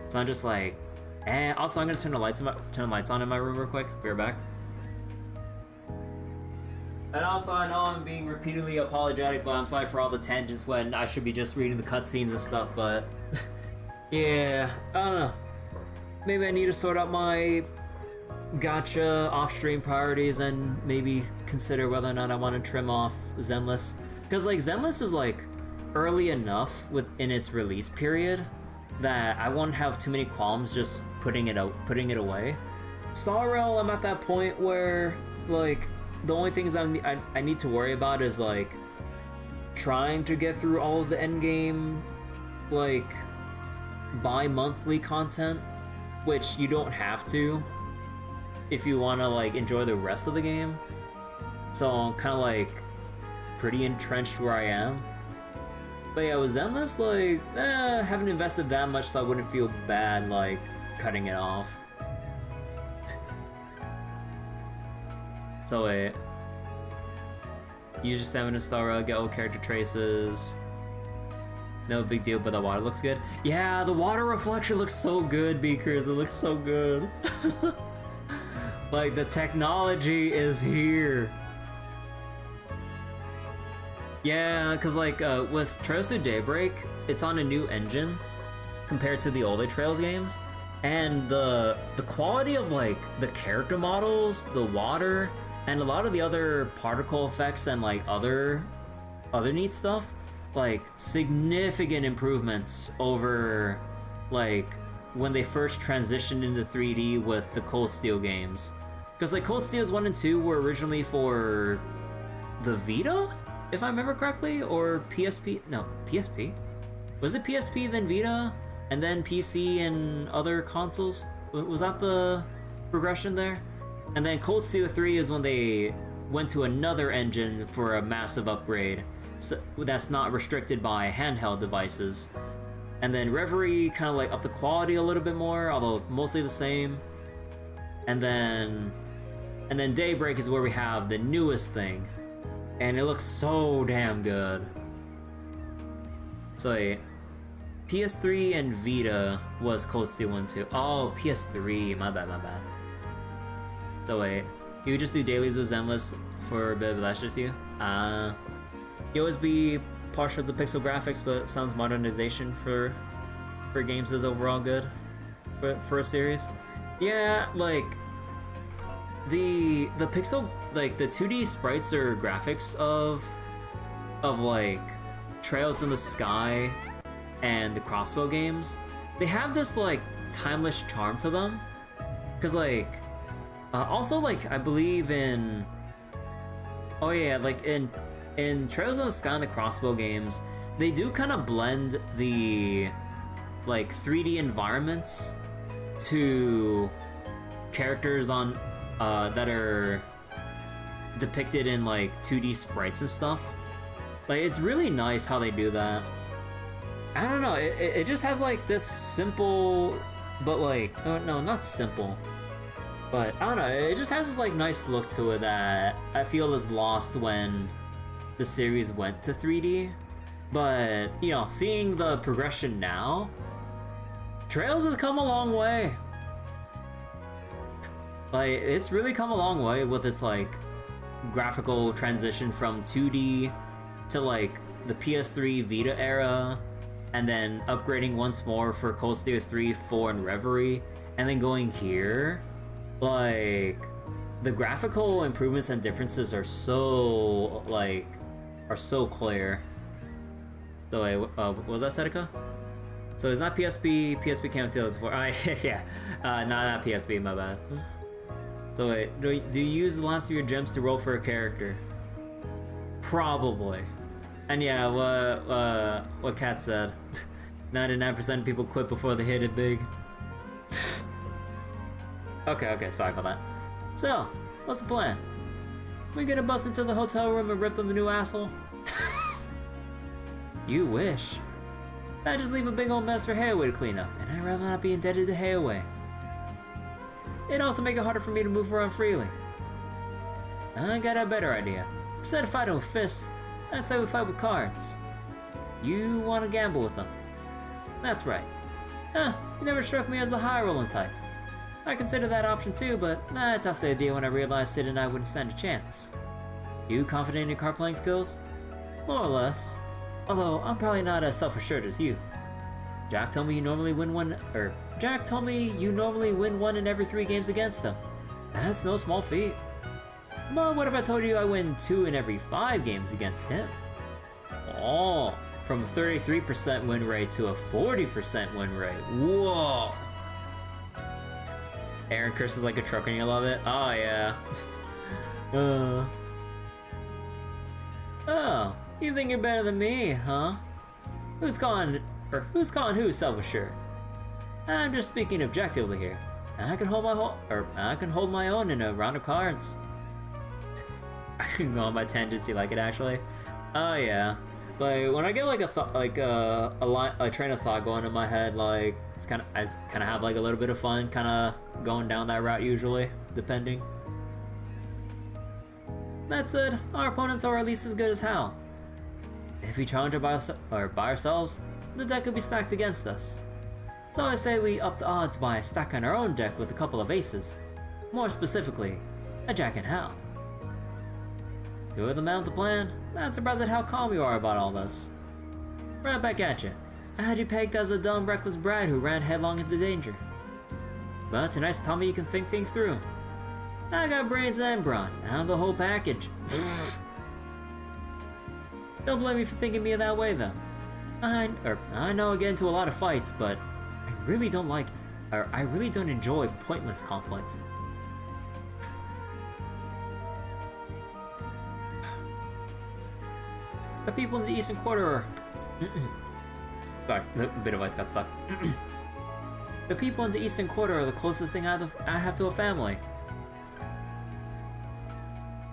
So I'm just like, also I'm gonna turn the lights on in my room real quick. Be right back. And also I know I'm being repeatedly apologetic, but I'm sorry for all the tangents when I should be just reading the cutscenes and stuff. But yeah, I don't know. Maybe I need to sort out my gacha off-stream priorities and maybe consider whether or not I want to trim off Zenless, because like Zenless is like early enough within its release period that I won't have too many qualms just putting it away. Star Rail, I'm at that point where like the only things I need to worry about is like trying to get through all of the endgame like bi-monthly content, which you don't have to if you want to like enjoy the rest of the game. So I'm kind of like pretty entrenched where I am. But yeah, with Zenless, like, haven't invested that much, so I wouldn't feel bad, like, cutting it off. So wait. Use your stamina Star Rail, get old character traces. No big deal, but the water looks good. Yeah, the water reflection looks so good, Beakers. It looks so good. Like, the technology is here. Yeah, because, like, with Trails Through Daybreak, it's on a new engine compared to the older Trails games. And the quality of, like, the character models, the water, and a lot of the other particle effects and, like, other neat stuff, like, significant improvements over, like, when they first transitioned into 3D with the Cold Steel games. Because, like, Cold Steel's 1 and 2 were originally for the Vita, if I remember correctly, or PSP? No, PSP? Was it PSP, then Vita, and then PC and other consoles? Was that the progression there? And then Cold Steel 3 is when they went to another engine for a massive upgrade. So that's not restricted by handheld devices. And then Reverie kind of like upped the quality a little bit more, although mostly the same. And then Daybreak is where we have the newest thing, and it looks so damn good. So wait, PS3 and Vita was Cold Steel 1 2. Oh, PS3, my bad. So wait, you just do dailies with Zenless for a bit of that's just you? You always be partial to pixel graphics, but sounds modernization for games is overall good for a series. Yeah, like the pixel, like the 2D sprites or graphics of like Trails in the Sky and the Crossbow games, they have this like timeless charm to them. Cause like also like I believe in like in Trails in the Sky and the Crossbow games, they do kind of blend the like 3D environments to characters on that are depicted in like 2D sprites and stuff. Like, it's really nice how they do that. I don't know, it just has like this simple, but like, no, not simple, but I don't know, it just has this like nice look to it that I feel is lost when the series went to 3D. But, you know, seeing the progression now, Trails has come a long way. Like, it's really come a long way with its like graphical transition from 2D to like the PS3 Vita era, and then upgrading once more for Cold Steel 3, 4, and Reverie, and then going here. Like, the graphical improvements and differences are so clear. So wait, was that Seneca? So it's not PSP came out 2004. Yeah, not PSP, my bad. So wait, do you use the last of your gems to roll for a character? Probably. And yeah, what Kat said. 99% of people quit before they hit it big. Okay, sorry about that. So, what's the plan? We gonna bust into the hotel room and rip them a new asshole? You wish. I just leave a big old mess for Hayaway to clean up, and I'd rather not be indebted to Hayaway. It'd also make it harder for me to move around freely. I got a better idea. Instead of fighting with fists, I'd say we fight with cards. You want to gamble with them? That's right. You never struck me as the high-rolling type. I considered that option too, but I tossed the idea when I realized Sid and I wouldn't stand a chance. You confident in your card playing skills? More or less. Although I'm probably not as self-assured as you. Jack told me you normally win one in every 3 games against him. That's no small feat. But what if I told you I win 2 in every 5 games against him? Oh, from a 33% win rate to a 40% win rate. Whoa! Aaron curses like a truck and you love it? Oh, yeah. Oh, you think you're better than me, huh? Who's calling who self-assured? I'm just speaking objectively here. I can hold my own in a round of cards. I can go on my tangents. You like it actually? Oh yeah. Like when I get like a train of thought going in my head, like I kind of have like a little bit of fun, kind of going down that route usually, depending. That said, our opponents are at least as good as Hal. If we challenge by ourselves, the deck could be stacked against us. So I say we up the odds by stacking our own deck with a couple of aces. More specifically, a Jack and Halle. You're the man with the plan? Not surprised at how calm you are about all this. Right back at you. I had you pegged as a dumb, reckless brat who ran headlong into danger. But tonight's taught me you can think things through. I got brains and brawn. I'm the whole package. Don't blame me for thinking me that way, though. I know I get into a lot of fights, but I really don't enjoy pointless conflict. The people in the Eastern Quarter are... Sorry, the bit of voice got stuck. The people in the Eastern Quarter are the closest thing I have to a family.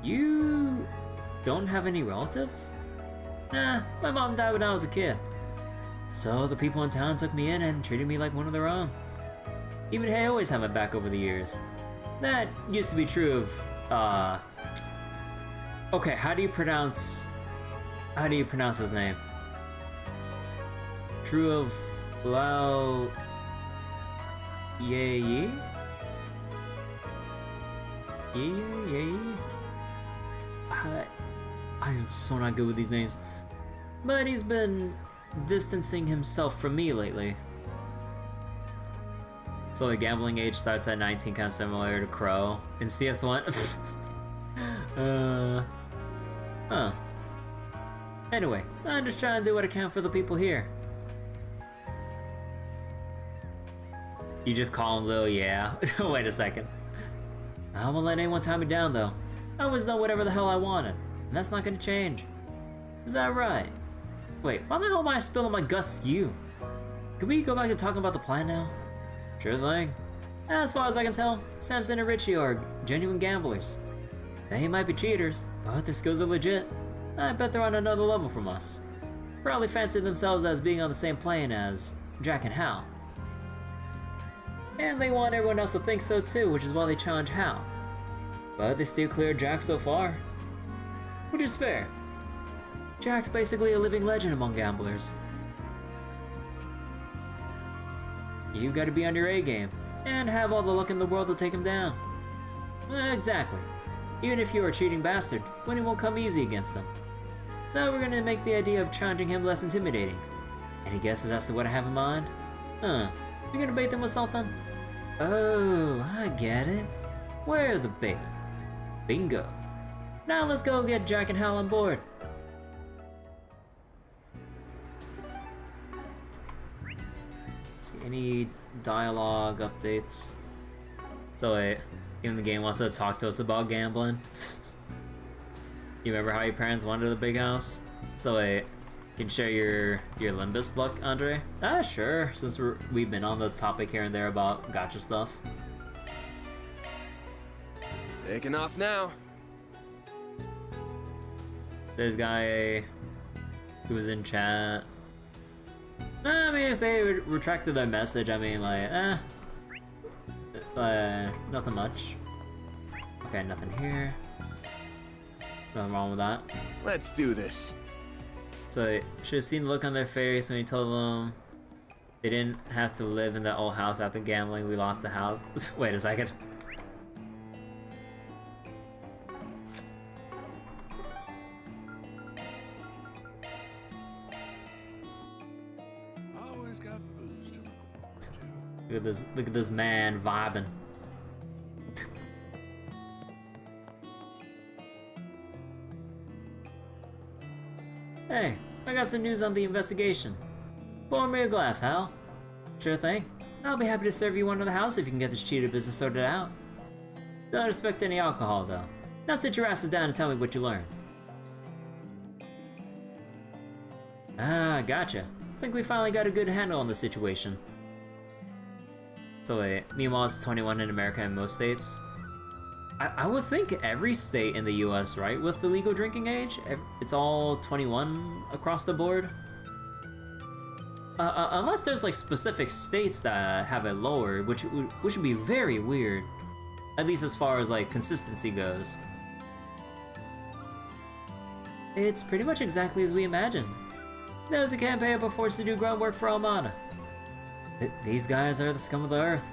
You don't have any relatives? Nah, my mom died when I was a kid. So the people in town took me in and treated me like one of their own. Even Hay always had my back over the years. That used to be true of, okay, how do you pronounce his name? True of Lao Ye? I am so not good with these names. But he's been distancing himself from me lately. So the gambling age starts at 19, kind of similar to Crow in CS1. Huh. Anyway, I'm just trying to do what I can for the people here. You just call him Lil, yeah? Wait a second. I won't let anyone tie me down, though. I always done whatever the hell I wanted, and that's not gonna change. Is that right? Wait, why the hell am I spilling my guts to you? Can we go back to talking about the plan now? Sure thing. As far as I can tell, Samson and Richie are genuine gamblers. They might be cheaters, but their skills are legit. I bet they're on another level from us. Probably fancy themselves as being on the same plane as Jack and Halle. And they want everyone else to think so too, which is why they challenge Halle. But they steer clear of Jack so far. Which is fair. Jack's basically a living legend among gamblers. You've got to be on your A game, and have all the luck in the world to take him down. Exactly. Even if you're a cheating bastard, winning won't come easy against them. Now we're gonna make the idea of challenging him less intimidating. Any guesses as to what I have in mind? You're gonna bait them with something? Oh, I get it. Where the bait? Bingo. Now let's go get Jack and Halle on board. See any dialogue updates? So wait, even the game wants to talk to us about gambling. You remember how your parents wanted a big house? So wait, can you share your Limbus luck, Andre? Sure, since we've been on the topic here and there about gacha stuff. Taking off now. There's a guy who was in chat. I mean, if they retracted their message, I mean, like, nothing much. Okay, nothing here. Nothing wrong with that. Let's do this. So, you should have seen the look on their face when he told them they didn't have to live in that old house after gambling. We lost the house. Wait a second. Always got booze to look forward to. Look at this man vibing. Hey, I got some news on the investigation. Pour me a glass, Hal. Sure thing. I'll be happy to serve you one to the house if you can get this cheater business sorted out. Don't expect any alcohol, though. Now sit your asses down and tell me what you learned. Gotcha. Think we finally got a good handle on the situation. So wait, meanwhile it's 21 in America and most states. I would think every state in the US, right, with the legal drinking age, it's all 21 across the board. Unless there's like specific states that have it lower, which would be very weird. At least as far as like consistency goes. It's pretty much exactly as we imagined. Those who can't pay up are forced to do grunt work for Almana. These guys are the scum of the earth.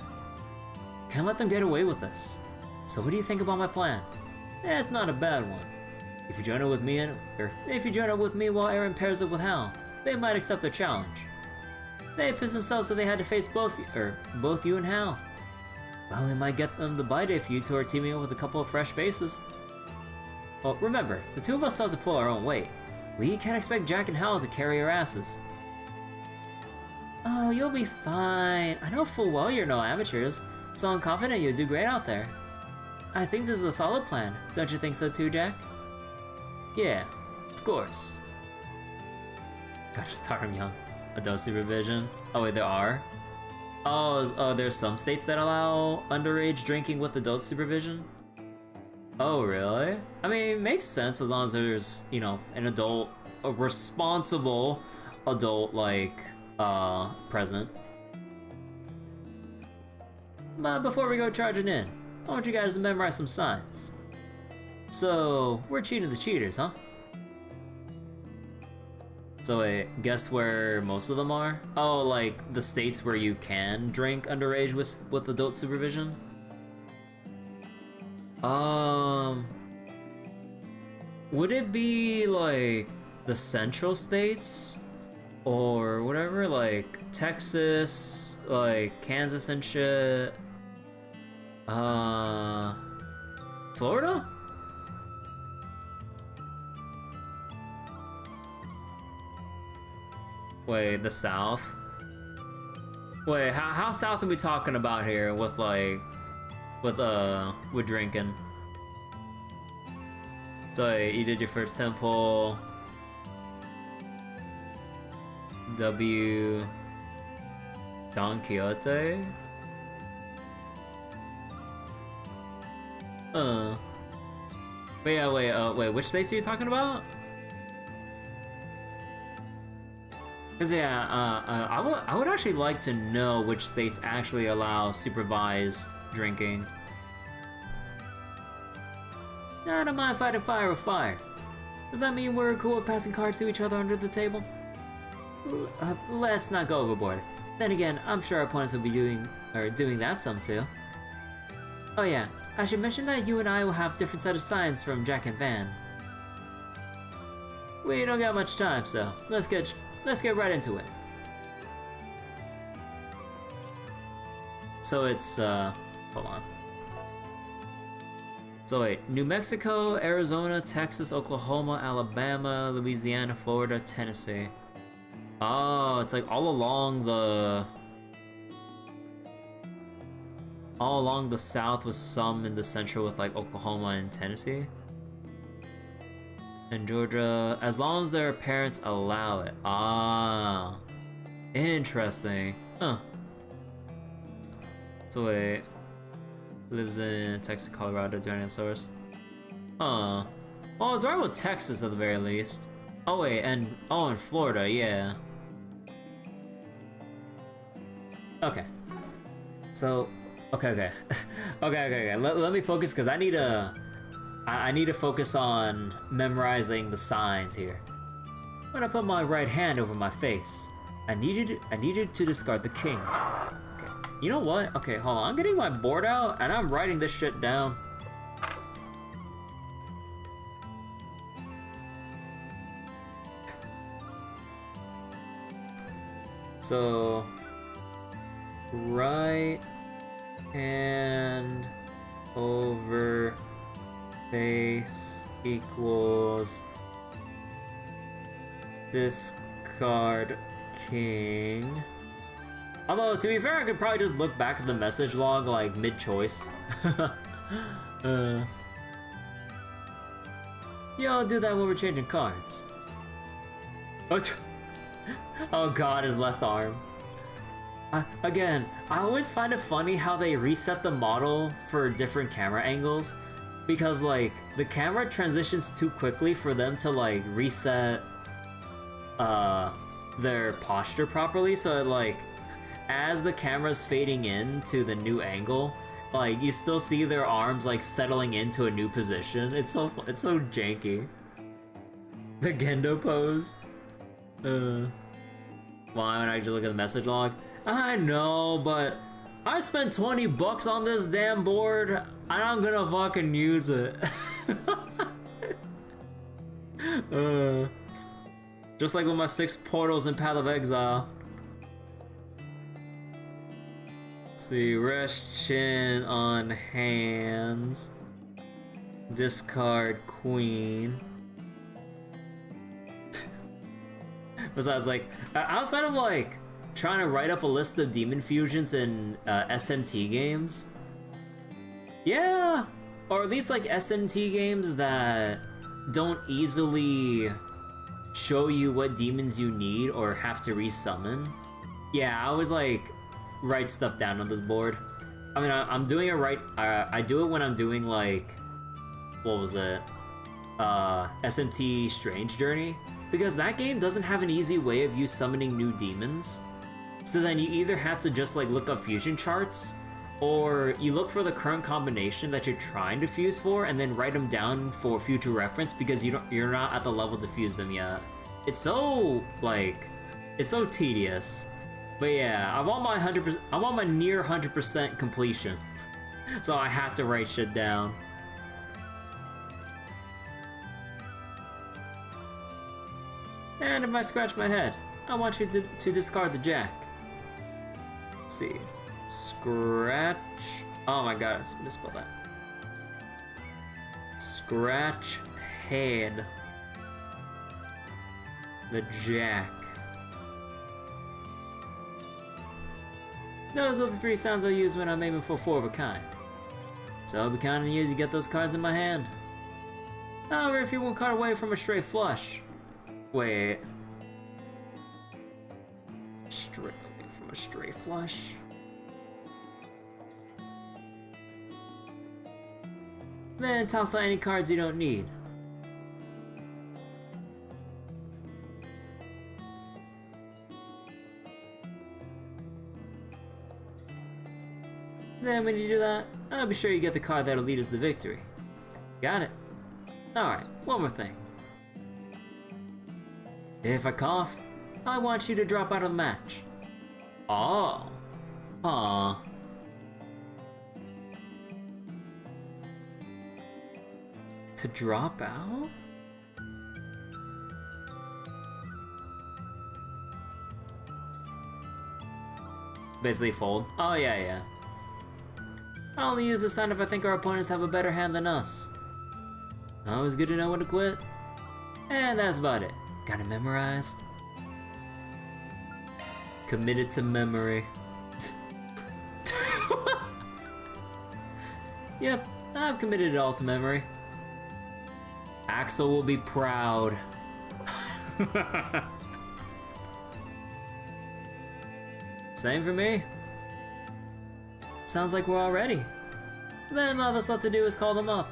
Can't let them get away with this. So what do you think about my plan? It's not a bad one. If you join up with me while Aaron pairs up with Hal, they might accept the challenge. They pissed themselves so they had to face both you and Hal. Well, we might get them to bite if you two are teaming up with a couple of fresh faces. Well, remember, the two of us still have to pull our own weight. We can't expect Jack and Halle to carry our asses. Oh, you'll be fine. I know full well you're no amateurs, so I'm confident you'll do great out there. I think this is a solid plan. Don't you think so too, Jack? Yeah, of course. Gotta start him young. Adult supervision. Oh wait, there are? Oh, there's some states that allow underage drinking with adult supervision? Oh, really? I mean, it makes sense as long as there's, you know, an adult, a responsible adult, like, present. But before we go charging in, I want you guys to memorize some signs. So, we're cheating the cheaters, huh? So wait, guess where most of them are? Oh, like, the states where you can drink underage with adult supervision? Would it be like the central states or whatever, like Texas, like Kansas and shit? Florida? Wait, the South? Wait, how South are we talking about here with like, with drinking? So you did your first temple. W. Don Quixote? Wait, which states are you talking about? Cause yeah, I would actually like to know which states actually allow supervised drinking. I don't mind fighting fire with fire. Does that mean we're cool with passing cards to each other under the table? Let's not go overboard. Then again, I'm sure our opponents will be doing that some too. Oh yeah, I should mention that you and I will have different set of signs from Jack and Van. We don't got much time, so let's get right into it. So it's hold on. So wait, New Mexico, Arizona, Texas, Oklahoma, Alabama, Louisiana, Florida, Tennessee. Oh, it's like all along the south with some in the central with like Oklahoma and Tennessee. And Georgia, as long as their parents allow it. Ah, interesting. Huh. So wait, lives in Texas, Colorado, Tyrannosaurus. Huh. Well, it's right with Texas at the very least. Oh wait, and in Florida, yeah. Okay. So, okay. okay. Let me focus because I need to focus on memorizing the signs here. When I put my right hand over my face, I needed to discard the king. Okay. You know what? Okay, hold on. I'm getting my board out and I'm writing this shit down. So, right hand over face equals discard king. Although, to be fair, I could probably just look back at the message log like mid-choice. Yeah, I'll do that when we're changing cards. Oh god, his left arm. Again, I always find it funny how they reset the model for different camera angles, because like the camera transitions too quickly for them to like reset their posture properly, so it, like as the camera's fading in to the new angle, like you still see their arms like settling into a new position. It's so janky. The Gendo pose. Why would I just look at the message log? I know, but I spent 20 bucks on this damn board, and I'm gonna fucking use it. Just like with my 6 portals in Path of Exile. Let's see, rest chin on hands. Discard queen. Besides, like, outside of like trying to write up a list of demon fusions in SMT games, yeah, or at least like SMT games that don't easily show you what demons you need or have to resummon. Yeah, I always like write stuff down on this board. I mean, I'm doing it right. I do it when I'm doing like, what was it? SMT Strange Journey. Because that game doesn't have an easy way of you summoning new demons. So then you either have to just like look up fusion charts, or you look for the current combination that you're trying to fuse for and then write them down for future reference because you're not at the level to fuse them yet. It's so tedious. But yeah, I want my near 100% completion. So I have to write shit down. And if I scratch my head, I want you to discard the jack. Let's see. Scratch. Oh my god, I misspelled that. Scratch head. The jack. Those are the 3 sounds I use when I'm aiming for 4 of a kind. So I'll be counting you to get those cards in my hand. However, if you're 1 card away from a straight flush. Wait. Straight away from a straight flush. Then toss out any cards you don't need. Then when you do that, I'll be sure you get the card that'll lead us to victory. Got it? Alright, one more thing. If I cough, I want you to drop out of the match. Oh. Aw. To drop out? Basically fold. Oh yeah. I only use this sign if I think our opponents have a better hand than us. Always good to know when to quit. And that's about it. Got it memorized? Committed to memory. Yep, I've committed it all to memory. Axel will be proud. Same for me. Sounds like we're all ready. Then all that's left to do is call them up.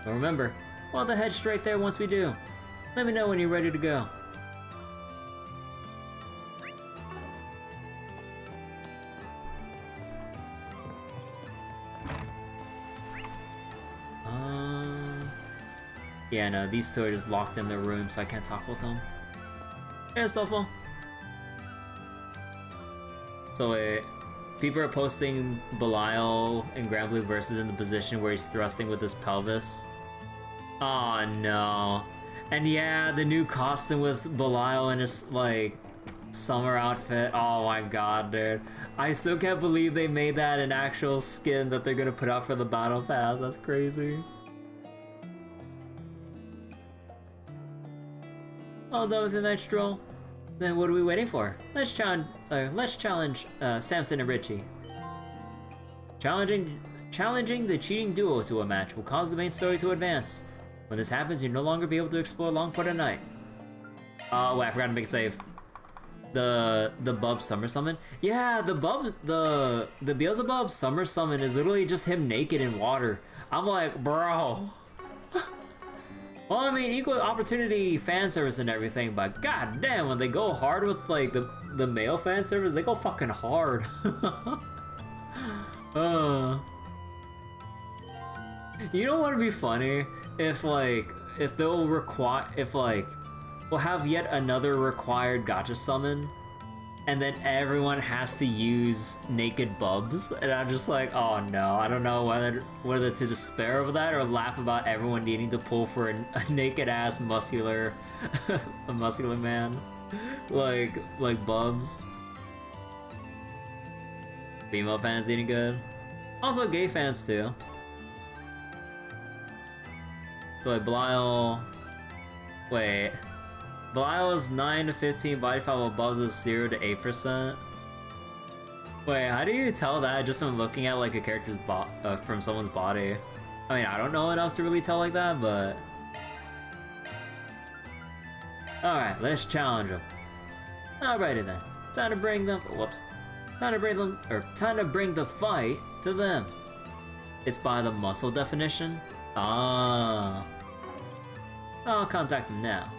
But remember, we'll have to head straight there once we do. Let me know when you're ready to go. Yeah, no, these 2 are just locked in their room, so I can't talk with them. Yeah, Stoffel. So wait, people are posting Belial and Grand Blue versus in the position where he's thrusting with his pelvis. Oh no. And yeah, the new costume with Belial in his, like, summer outfit. Oh my god, dude. I still can't believe they made that an actual skin that they're gonna put out for the Battle Pass. That's crazy. All done with the night stroll? Then what are we waiting for? Let's challenge Samson and Richie. Challenging the cheating duo to a match will cause the main story to advance. When this happens, you'll no longer be able to explore Langport at night. Oh wait, I forgot to make a save. The Bub Summer Summon? Yeah, the Beelzebub Summer Summon is literally just him naked in water. I'm like, bro. Well, I mean, equal opportunity fan service and everything, but god damn, when they go hard with like the male fan service, they go fucking hard. You know what would be funny? If they'll require, if like we'll have yet another required gacha summon, and then everyone has to use naked bubs, and I'm just like, oh no, I don't know whether to despair over that or laugh about everyone needing to pull for a naked ass muscular a muscular man like bubs. Female fans eating good, also gay fans too. So like Belial, wait, Belial's 9 to 15, body fat while Bubs is 0 to 8%. Wait, how do you tell that just from looking at like a character's from someone's body? I mean, I don't know enough to really tell like that, but... Alright, let's challenge them. Alrighty then, time to bring them, whoops. Time to bring the fight to them. It's by the muscle definition? Ah. I'll contact them now.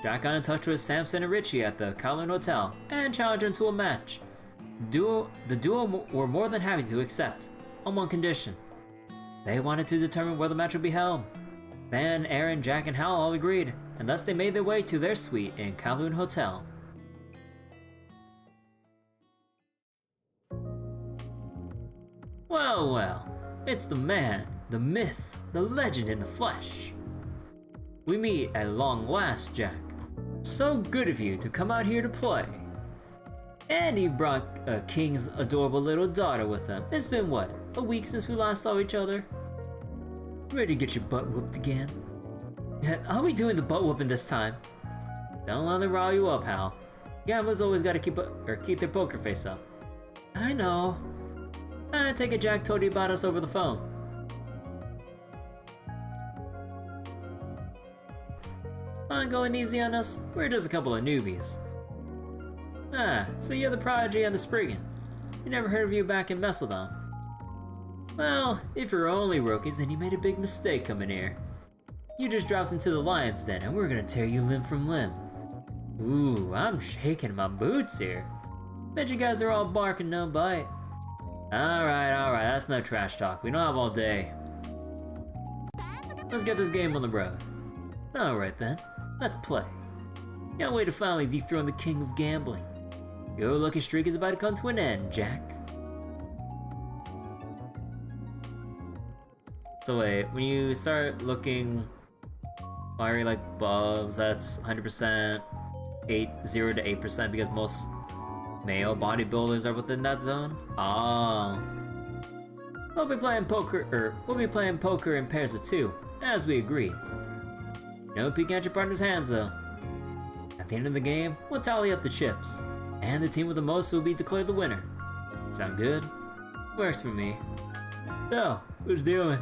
Jack got in touch with Samson and Richie at the Kowloon Hotel and challenged them to a match. The duo were more than happy to accept, on one condition. They wanted to determine where the match would be held. Van, Aaron, Jack, and Halle all agreed, and thus they made their way to their suite in Kowloon Hotel. Well, well, it's the man, the myth, the legend in the flesh. We meet at long last, Jack. So good of you to come out here to play. And he brought King's adorable little daughter with him. It's been what, a week since we last saw each other? Ready to get your butt whooped again? How are we doing the butt whooping this time? Don't let them rile you up, Hal. Gamblers always gotta keep their poker face up. I know. I take it Jack told you about us over the phone. Mind going easy on us? We're just a couple of newbies. Ah, so you're the prodigy and the Spriggan. We never heard of you back in Messeldon. Well, if you're only rookies, then you made a big mistake coming here. You just dropped into the lion's den and we're gonna tear you limb from limb. Ooh, I'm shaking my boots here. Bet you guys are all bark and no bite. Alright, that's no trash talk. We don't have all day. Let's get this game on the road. Alright then, let's play. Can't wait to finally dethrone the king of gambling. Your lucky streak is about to come to an end, Jack. So wait, when you start looking fiery like Bubs, that's 100% 0 to 8% because most male bodybuilders are within that zone? Ah. We'll be playing poker in pairs of 2, as we agreed. No peeking at your partner's hands though. At the end of the game, we'll tally up the chips, and the team with the most will be declared the winner. Sound good? Works for me. So, who's dealing?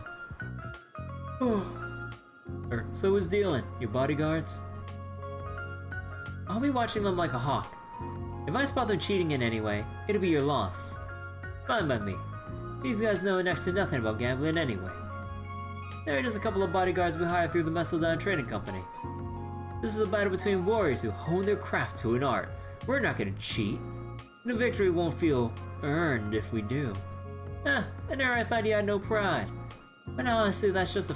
So who's dealing? Your bodyguards? I'll be watching them like a hawk. If I spot them cheating in any way, it'll be your loss. Fine by me. These guys know next to nothing about gambling anyway. They're just a couple of bodyguards we hired through the Messeldon Trading Company. This is a battle between warriors who hone their craft to an art. We're not gonna cheat. The victory won't feel earned if we do. An error I thought you had no pride. But honestly, that's just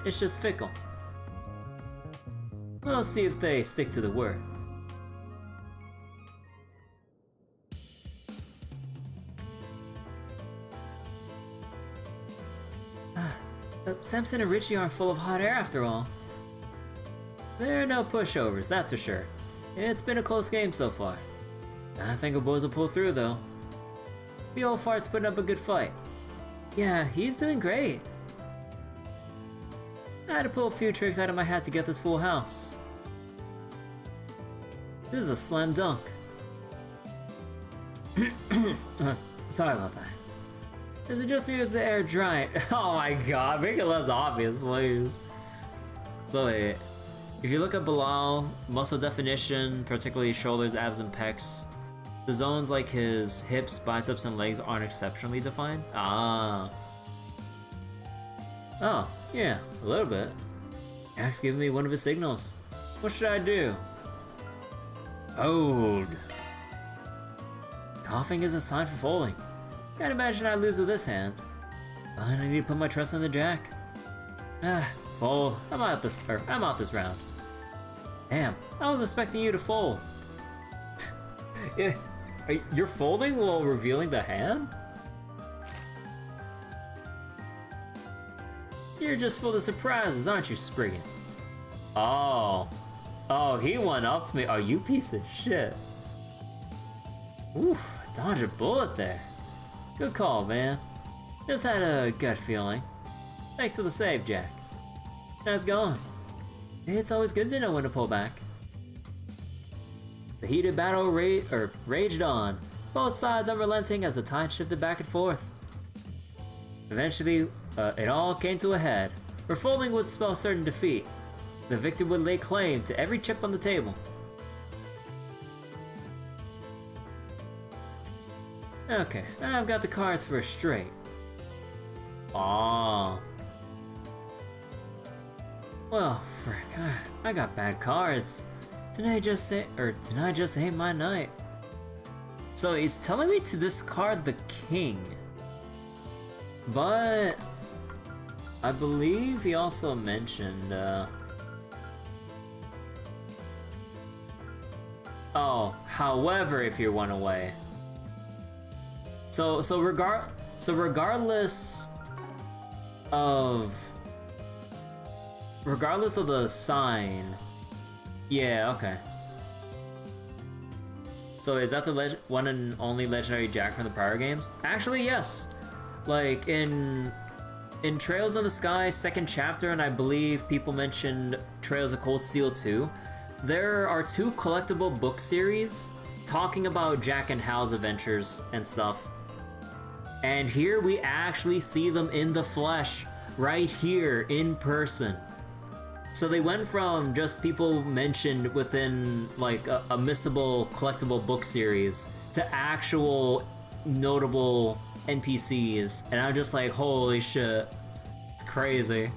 it's just fickle. We'll see if they stick to the word. Samson and Richie aren't full of hot air after all. There are no pushovers, that's for sure. It's been a close game so far. I think our boys will pull through though. The old fart's putting up a good fight. Yeah, he's doing great. I had to pull a few tricks out of my hat to get this full house. This is a slam dunk. Sorry about that. Is it just me or is the air dry? Oh my god, make it less obvious, please. So wait, if you look at below, muscle definition, particularly shoulders, abs, and pecs, the zones like his hips, biceps, and legs aren't exceptionally defined. Ah. Oh, yeah, a little bit. Jack's giving me one of his signals. What should I do? Hold. Coughing is a sign for folding. Can't imagine I'd lose with this hand. But I need to put my trust in the Jack. Fold. I'm out this round. Damn, I was expecting you to fold. Yeah, you're folding while revealing the hand? You're just full of surprises, aren't you, Spriggan? Oh. Oh, he went up to me. Oh, you piece of shit. Oof, dodge a bullet there. Good call, man. Just had a gut feeling. Thanks for the save, Jack. How's it going? It's always good to know when to pull back. The heated battle raged on, both sides unrelenting as the tide shifted back and forth. Eventually, it all came to a head, where folding would spell certain defeat. The victor would lay claim to every chip on the table. Okay, I've got the cards for a straight. Aww. Well, frick, I got bad cards. Tonight just ain't my night. So he's telling me to discard the king. But I believe he also mentioned oh, however, if you're one away. So regardless of the sign. Yeah, okay. So is that the one and only legendary Jack from the prior games? Actually, yes. Like in Trails in the Sky 2nd chapter, and I believe people mentioned Trails of Cold Steel 2, there are 2 collectible book series talking about Jack and Hal's adventures and stuff. And here we actually see them in the flesh, right here in person. So they went from just people mentioned within like a missable collectible book series to actual notable NPCs, and I'm just like, holy shit, it's crazy.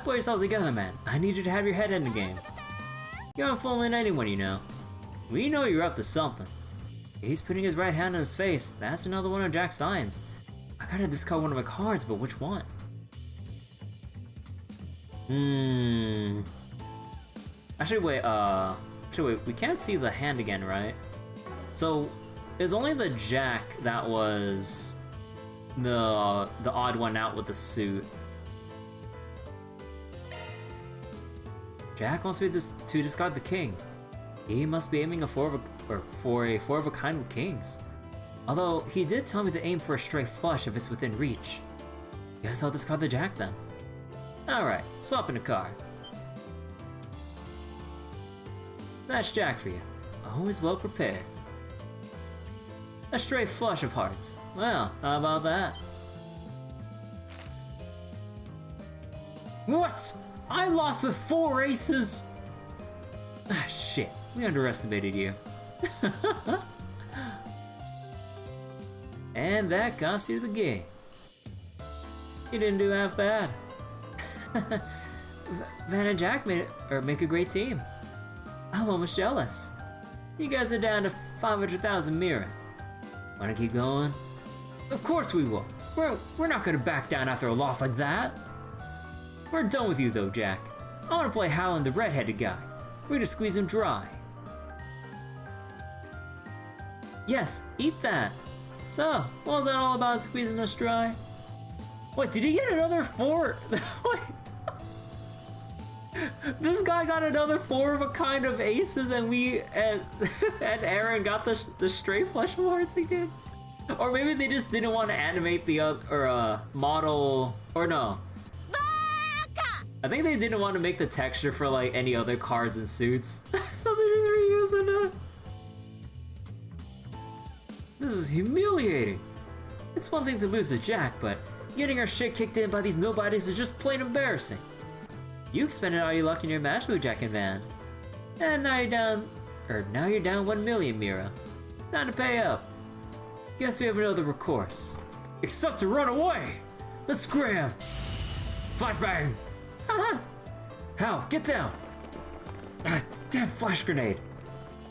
Put yourself together, man. I need you to have your head in the game. You aren't fooling anyone, you know. We know you're up to something. He's putting his right hand on his face. That's another one of Jack's signs. I gotta discard one of my cards, but which one? Actually, wait, we can't see the hand again, right? So, it's only the Jack that was the odd one out with the suit. Jack wants me to discard the king. He must be aiming for a four of a kind with kings. Although, he did tell me to aim for a stray flush if it's within reach. Guess I'll discard the Jack then. Alright, swapping a card. That's Jack for you. Always well prepared. A stray flush of hearts. Well, how about that? What? I lost with 4 aces? Ah, shit. We underestimated you. And that cost you the game. You didn't do half bad. Van and Jack make a great team. I'm almost jealous. You guys are down to 500,000 Mira. Wanna keep going? Of course we will. We're not gonna back down after a loss like that. We're done with you though, Jack. I wanna play Howland the red-headed guy. We're gonna squeeze him dry. Yes, eat that. So, what was that all about, squeezing us dry? Wait, did he get another 4? Wait. This guy got another 4 of a kind of aces, and and Aaron got the straight flush awards again? Or maybe they just didn't want to animate the other, model, or no. I think they didn't want to make the texture for like any other cards and suits. So they're just reusing it. This is humiliating. It's one thing to lose to Jack, but getting our shit kicked in by these nobodies is just plain embarrassing. You expended all your luck in your match with Jack and Van. And now you're down 1 million, Mira. Time to pay up. Guess we have no other recourse. Except to run away! Let's scram! Flashbang! Haha! Hal, get down! Ah, damn flash grenade!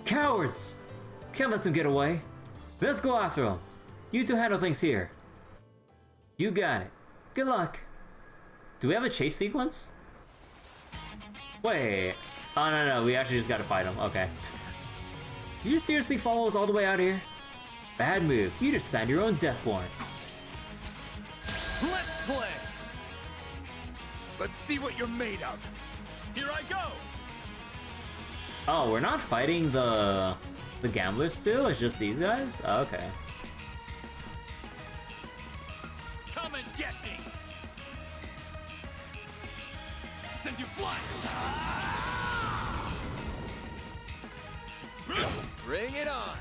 Cowards! Can't let them get away. Let's go after them. You two handle things here. You got it. Good luck. Do we have a chase sequence? Wait. Oh, no, we actually just gotta fight him. Okay. Did you seriously follow us all the way out here? Bad move. You just signed your own death warrants. Let's play! Let's see what you're made of. Here I go! Oh, we're not fighting the gamblers too? It's just these guys? Oh, okay. Come and get me! Send you flying! Bring it on!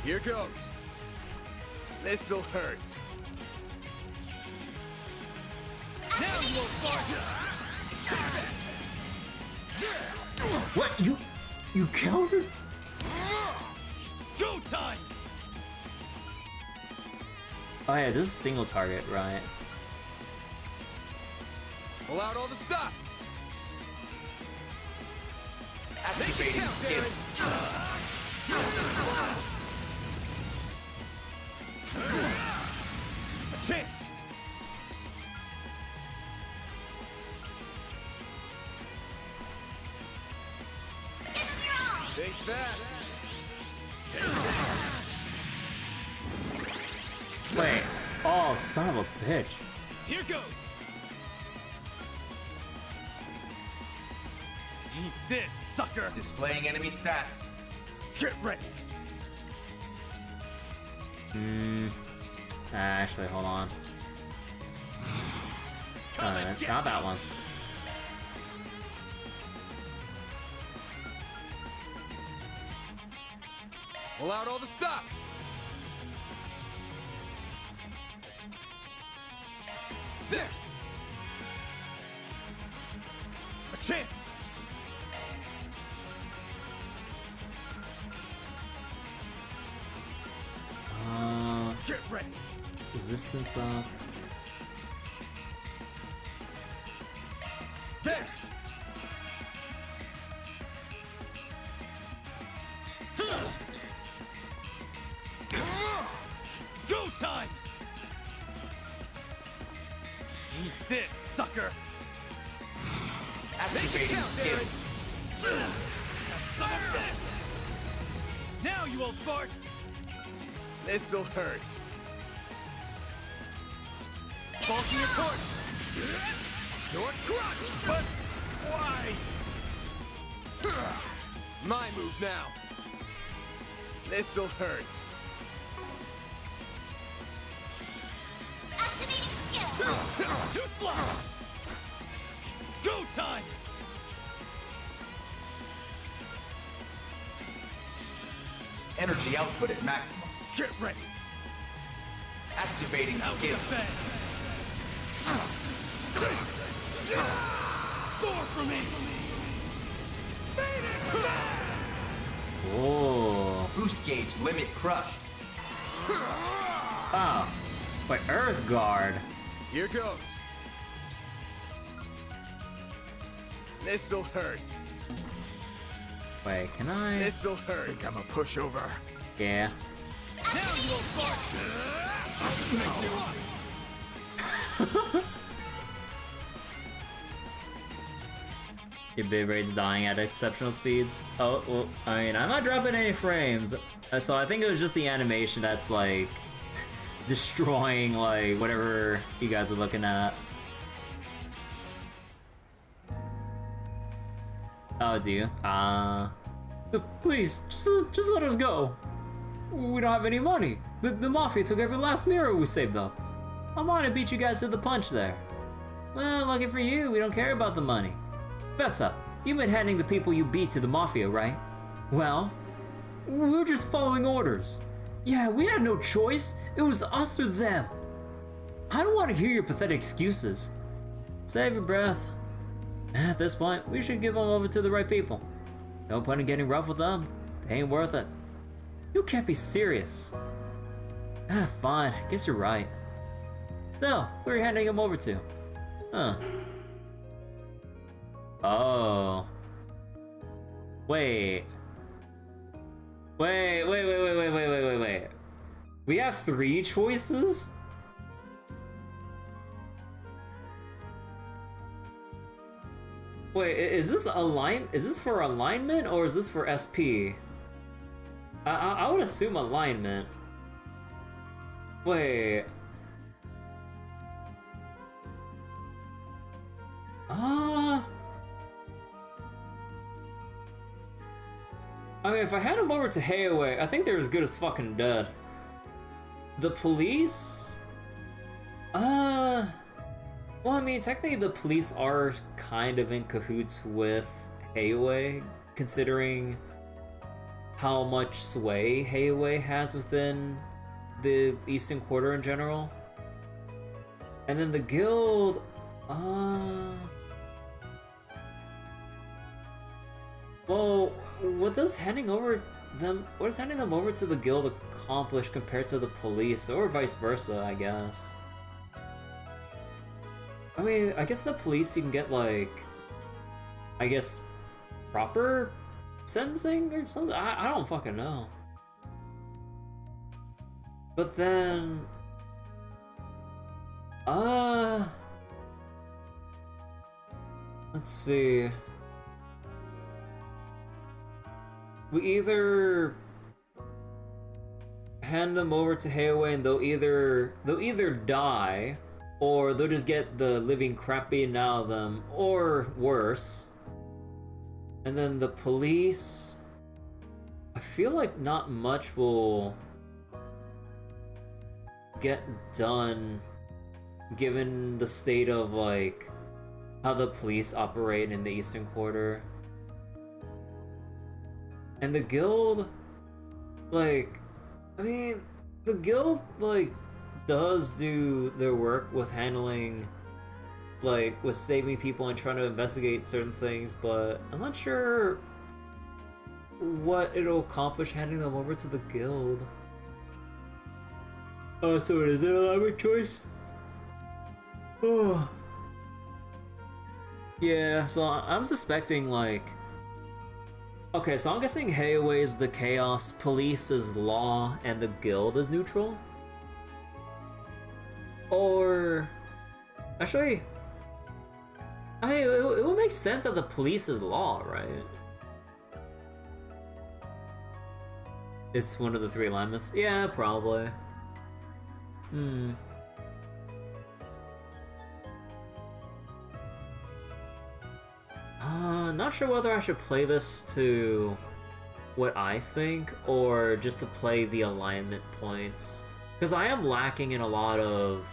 Here goes. This'll hurt. Now you will start! What? You killed her? It's go time! Oh yeah, this is single target, right? Pull out all the stops. Activating skill. A chance. Think fast. Wait. Oh, son of a bitch. Here goes! Eat this, sucker! Displaying enemy stats. Get ready. Actually, hold on. Get Not that one. Pull out all the stops. there! A chance. Get ready. Resistance up. There. It's go time! Eat this, sucker! Activating skill. Son of a bitch! Now you old fart! This'll hurt. Bulk in your court! Your crunch, but why? My move now. This'll hurt. Activating skill. Too slow! It's go time! Energy output at maximum. Get ready. Activating skill. Bang! Soar for me! Whoa. Boost gauge limit crushed. Oh. Wait, Earth Guard. Here goes. This'll hurt. Wait, can I? This'll hurt. Think I'm a pushover. Yeah. Now you will fart! Your Beyblade's dying at exceptional speeds. Oh, well, I mean, I'm not dropping any frames. So I think it was just the animation that's like destroying like whatever you guys are looking at. Oh, do you? Please, just let us go. We don't have any money. The Mafia took every last mirror we saved up. I'm on to beat you guys to the punch there. Well, lucky for you, we don't care about the money. Fess up, you've been handing the people you beat to the Mafia, right? Well, we're just following orders. Yeah, we had no choice. It was us or them. I don't want to hear your pathetic excuses. Save your breath. At this point, we should give them over to the right people. No point in getting rough with them. They ain't worth it. You can't be serious. Fine, guess you're right. So, who are you handing him over to? Huh. Oh. Wait. Wait. We have 3 choices? Wait, is this for alignment or is this for SP? I would assume alignment. Wait. I mean, if I hand him over to Hayaway, I think they're as good as fucking dead. The police? Well, I mean, technically the police are kind of in cahoots with Hayaway, considering how much sway Hayaway has within the Eastern Quarter in general. And then the guild, well, what does handing them over to the guild accomplish compared to the police, or vice versa, I guess? I mean, I guess the police you can get, like, I guess, proper sentencing or something? I don't fucking know. But then... let's see. We either hand them over to Hayaway and they'll either die, or they'll just get the living crap beaten out of them, or worse. And then the police, I feel like not much will get done given the state of, like, how the police operate in the Eastern Quarter. And the guild, like, I mean, the guild, like, does do their work with handling, like, with saving people and trying to investigate certain things, but I'm not sure what it'll accomplish handing them over to the guild. Oh, so is it a library choice? Oh. Yeah, so I'm suspecting, like... Okay, so I'm guessing Hayaway is the chaos, police is law, and the guild is neutral? Or... Actually... I mean, it would make sense that the police is law, right? It's one of the 3 alignments? Yeah, probably. Not sure whether I should play this to what I think, or just to play the alignment points. Because I am lacking in a lot of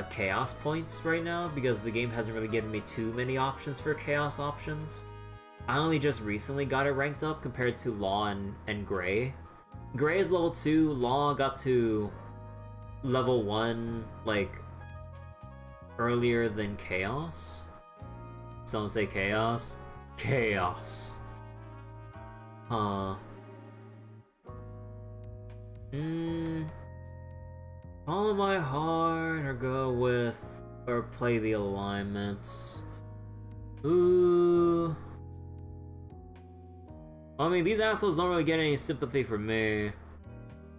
chaos points right now, because the game hasn't really given me too many options for chaos options. I only just recently got it ranked up compared to Law and Gray. Gray is level 2, Law got to level 1, like, earlier than Chaos. Someone say Chaos? Chaos. Huh. Follow my heart, or play the alignments. Ooh. I mean, these assholes don't really get any sympathy from me.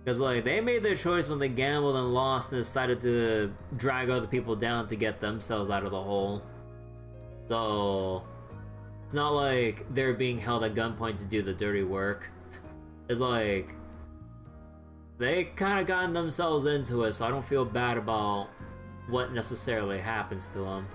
Because, like, they made their choice when they gambled and lost and decided to drag other people down to get themselves out of the hole. So, it's not like they're being held at gunpoint to do the dirty work. It's like, they kind of gotten themselves into it, so I don't feel bad about what necessarily happens to them.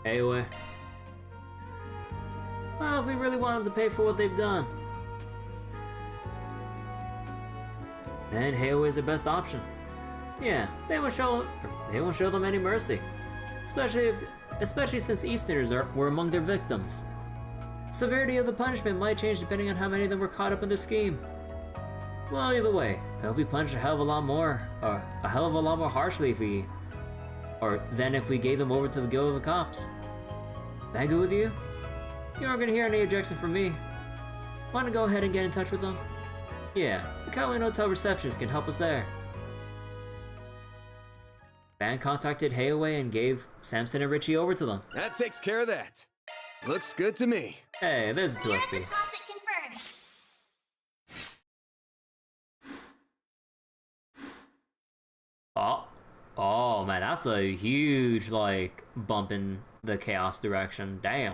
Anyway. Well, if we really want them to pay for what they've done, then Hayaway's the best option. Yeah, they won't show them any mercy, especially since Easterners were among their victims. Severity of the punishment might change depending on how many of them were caught up in the scheme. Well, either way, they'll be punished a hell of a lot more harshly than if we gave them over to the Guild of the Cops. That good with you? You aren't gonna hear any objection from me. Want to go ahead and get in touch with them? Yeah, the Kawaii Hotel receptionist can help us there. Band contacted Hayaway and gave Samson and Richie over to them. That takes care of that. Looks good to me. Hey, there's a Clearance 2SP. deposit confirmed. Oh man, that's a huge like bump in the chaos direction. Damn.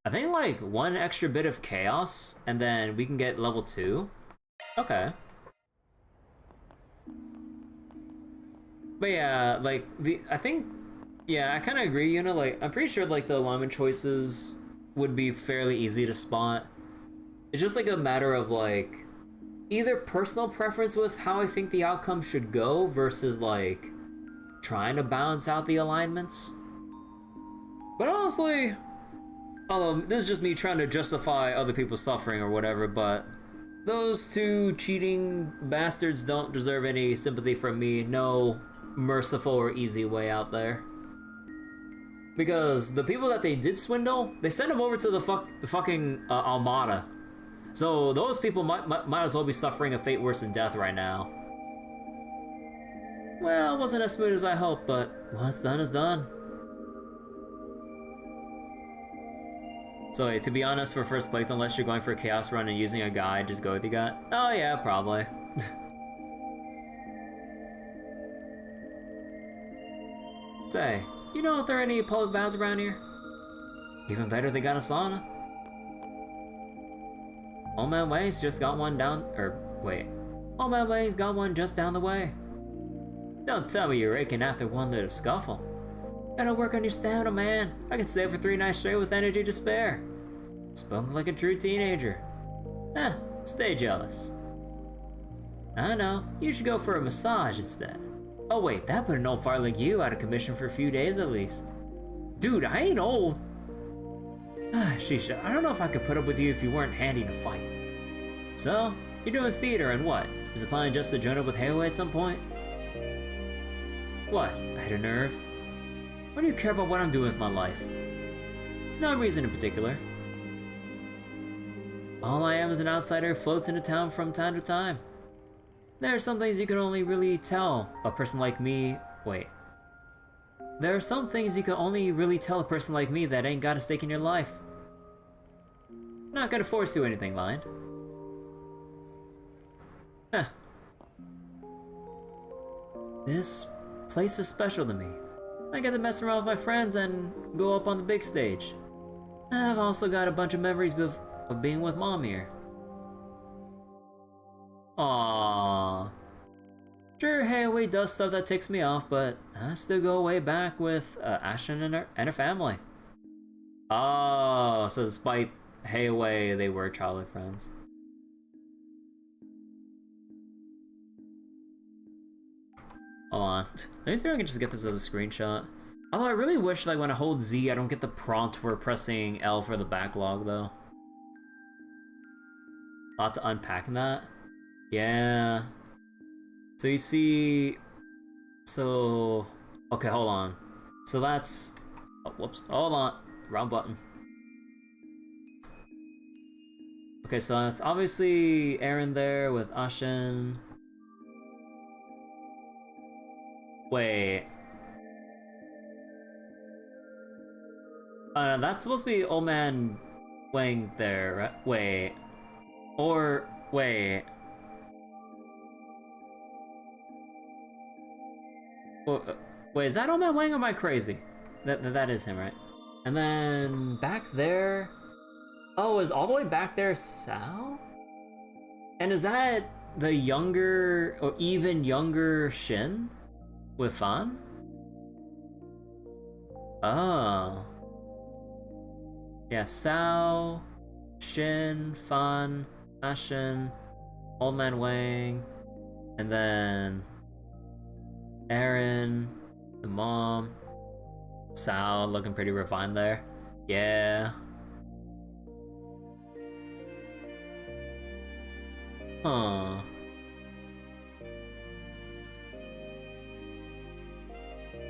I think like one extra bit of chaos and then we can get level 2. Okay. But yeah, like I think I kind of agree, you know, like I'm pretty sure like the alignment choices would be fairly easy to spot. It's just like a matter of like either personal preference with how I think the outcome should go versus like trying to balance out the alignments. But honestly, although this is just me trying to justify other people's suffering or whatever, but those two cheating bastards don't deserve any sympathy from me. No merciful or easy way out there. Because the people that they did swindle, they sent them over to the fucking Almada. So those people might as well be suffering a fate worse than death right now. Well, it wasn't as smooth as I hoped, but what's done is done. So hey, to be honest, for first playthrough, unless you're going for a chaos run and using a guide, just go with your gut. Oh yeah, probably. Say, you know if there are any public baths around here? Even better, they got a sauna. Old Man Way's just got one down, Old Man Way's got one just down the way. Don't tell me you're raking after one little scuffle. Gotta work on your stamina, man. I can stay for 3 nights straight with energy to spare. Spoken like a true teenager. Stay jealous. I know, you should go for a massage instead. Oh wait, that put an old fart like you out of commission for a few days at least. Dude, I ain't old. Shisha, I don't know if I could put up with you if you weren't handy to fight. So, you're doing theater and what? Is the plan just to join up with Hayaway at some point? What? I had a nerve. Why do you care about what I'm doing with my life? No reason in particular. All I am is an outsider who floats into town from time to time. There are some things you can only really tell a person like me. There are some things you can only really tell a person like me that ain't got a stake in your life. Not gonna force you anything, mind. This place is special to me. I get to mess around with my friends and go up on the big stage. I've also got a bunch of memories of being with Mom here. Aww. Sure, Hayaway does stuff that ticks me off, but I still go way back with Ashton and her family. Oh, so despite Hayaway, they were childhood friends. Hold on. Let me see if I can just get this as a screenshot. Although I really wish, like, when I hold Z, I don't get the prompt for pressing L for the backlog, though. A lot to unpack in that. Yeah. So you see... So... Okay, hold on. So that's... Oh, whoops. Hold on. Wrong button. Okay, so it's obviously Aaron there with Ashen. Wait. That's supposed to be Old Man Wang there, right? Wait. Or... Wait. Wait, is that Old Man Wang or am I crazy? That is him, right? And then back there... Oh, is all the way back there Sal? And is that the younger, or even younger Shin? With Fan? Oh. Yeah, Sal, Shin, Fan, Ashen, Old Man Wang, and then Aaron, the mom, Sal looking pretty refined there. Yeah. Huh.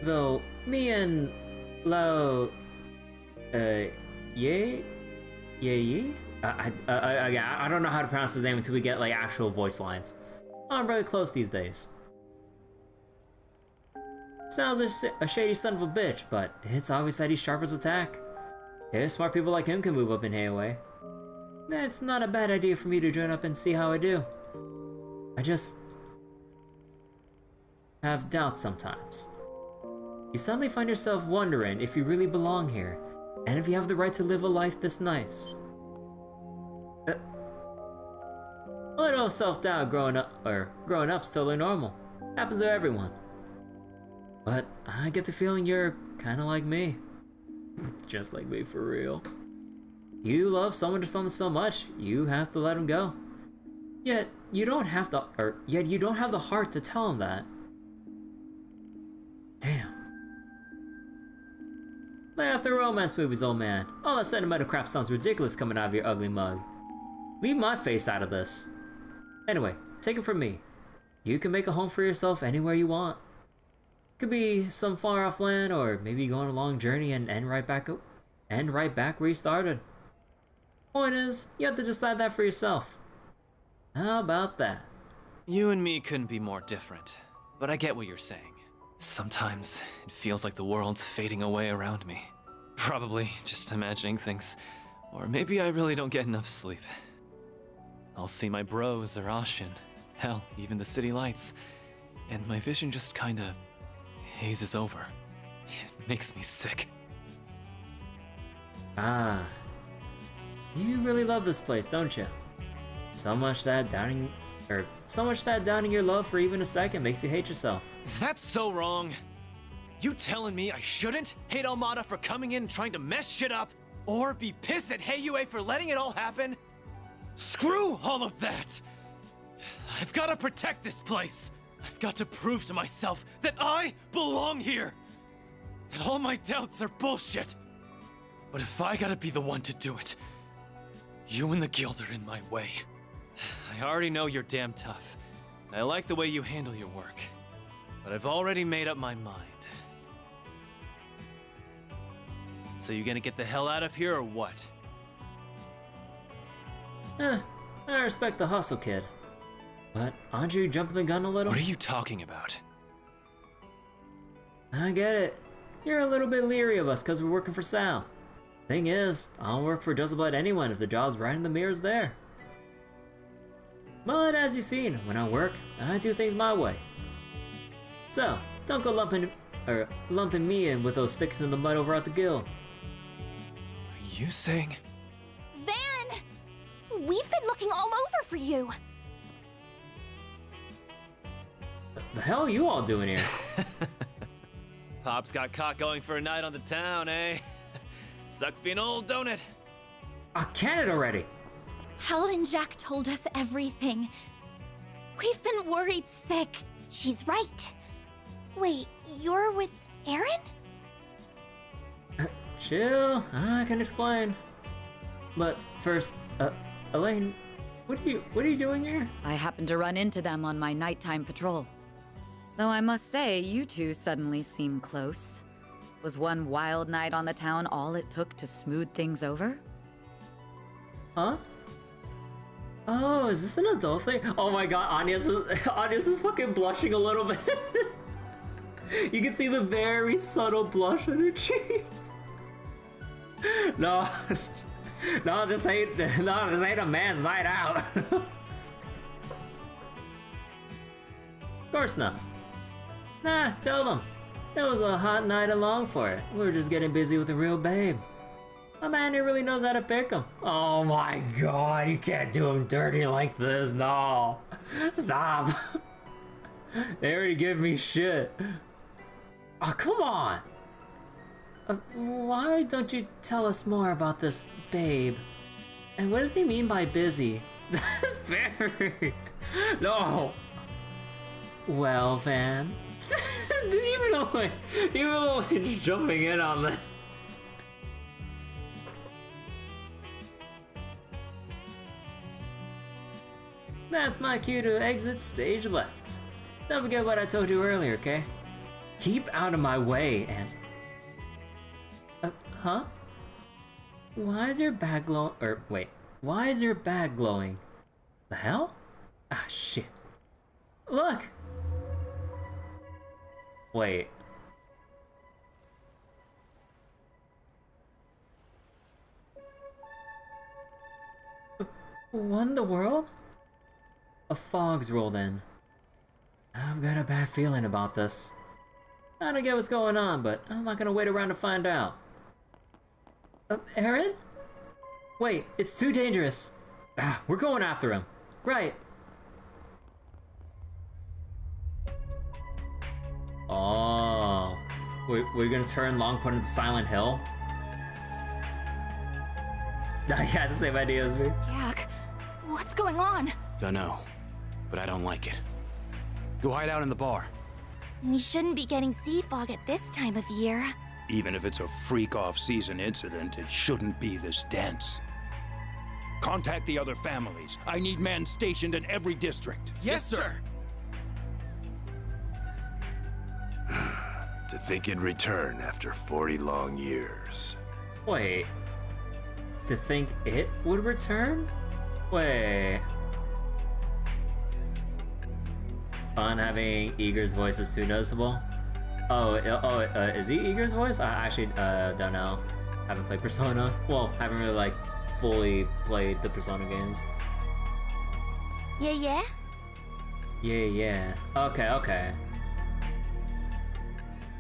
Though, me and Lao, Ye? I don't know how to pronounce his name until we get like actual voice lines. I'm really close these days. Sounds like a shady son of a bitch, but it's obvious that he's sharp as a tack. If smart people like him can move up in Hayway, then it's not a bad idea for me to join up and see how I do. I just have doubts sometimes. You suddenly find yourself wondering if you really belong here, and if you have the right to live a life this nice. A little self-doubt growing up's totally normal. Happens to everyone. But I get the feeling you're kinda like me. Just like me for real. You love someone or something so much, you have to let him go. Yet you don't have the heart to tell him that. Damn. Lay off the romance movies, old man. All that sentimental crap sounds ridiculous coming out of your ugly mug. Leave my face out of this. Anyway, take it from me. You can make a home for yourself anywhere you want. Could be some far off land, or maybe go on a long journey and end right back where you started. Point is, you have to decide that for yourself. How about that? You and me couldn't be more different, but I get what you're saying. Sometimes it feels like the world's fading away around me. Probably just imagining things, or maybe I really don't get enough sleep. I'll see my bros or Ashin, hell, even the city lights, and my vision just kinda hazes over. It makes me sick. Ah. You really love this place, don't you? So much that doubting your love for even a second makes you hate yourself. Is that so wrong? You telling me I shouldn't hate Almada for coming in and trying to mess shit up? Or be pissed at Heiyue for letting it all happen? Screw all of that! I've got to protect this place. I've got to prove to myself that I belong here. That all my doubts are bullshit. But if I gotta be the one to do it, you and the guild are in my way. I already know you're damn tough. I like the way you handle your work. But I've already made up my mind. So you gonna get the hell out of here or what? I respect the hustle, kid. But aren't you jumping the gun a little? What are you talking about? I get it. You're a little bit leery of us because we're working for Sal. Thing is, I'll work for just about anyone if the job's right and the mirror's there. But as you've seen, when I work, I do things my way. So, don't go lumping me in with those sticks in the mud over at the guild. Are you saying? Van! We've been looking all over for you. The hell are you all doing here? Pop's got caught going for a night on the town, eh? Sucks being old, don't it? I can it already. Hal and Jack told us everything. We've been worried sick. She's right. Wait, you're with Aaron? Chill, I can explain. But first, Elaine, what are you doing here? I happened to run into them on my nighttime patrol. Though I must say, you two suddenly seem close. Was one wild night on the town all it took to smooth things over? Huh? Oh, is this an adult thing? Oh my god, Anya's is fucking blushing a little bit. You can see the very subtle blush on her cheeks. No, this ain't a man's night out. Of course not. Nah, tell them. It was a hot night in Langport. We were just getting busy with a real babe. My man here really knows how to pick them. Oh my god, you can't do him dirty like this, no. Stop. They already give me shit. Oh, come on. Why don't you tell us more about this babe? And what does he mean by busy? Very. No. Well, Van. even though he's jumping in on this. That's my cue to exit stage left. Don't forget what I told you earlier, okay? Keep out of my way and... huh? Why is your back glowing? Or wait, Why is your bag glowing? The hell? Ah, shit. Look! Wait. What in the world? A fog's rolled in. I've got a bad feeling about this. I don't get what's going on, but I'm not gonna wait around to find out. Aaron? Wait, it's too dangerous. Ah, we're going after him. Right. Oh. We're gonna turn Langport into Silent Hill? I had the same idea as me. Jack, what's going on? Dunno, but I don't like it. Go hide out in the bar. We shouldn't be getting sea fog at this time of year. Even if it's a freak off-season incident, it shouldn't be this dense. Contact the other families. I need men stationed in every district. Yes, sir. To think it'd return after 40 long years. Wait. To think it would return? Wait. Fun having Eager's voice is too noticeable. Is he Eager's voice? I actually don't know. Haven't played Persona. Well, haven't really like fully played the Persona games. Yeah? Yeah. Okay.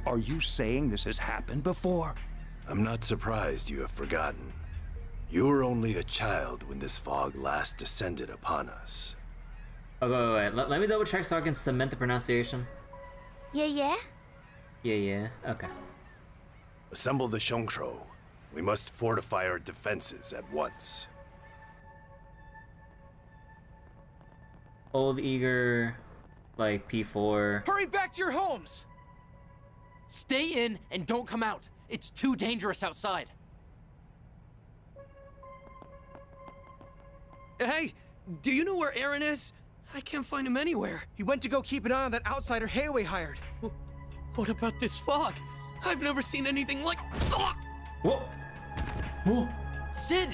Are you saying this has happened before? I'm not surprised you have forgotten. You were only a child when this fog last descended upon us. Oh, wait. Let me double check so I can cement the pronunciation. Yeah? Yeah. Okay. Assemble the Shongtro. We must fortify our defenses at once. Old Eager, like P4. Hurry back to your homes! Stay in and don't come out. It's too dangerous outside. Hey, do you know where Aaron is? I can't find him anywhere. He went to go keep an eye on that outsider Hayway hired. What about this fog? I've never seen anything like... Whoa! Whoa! Sid,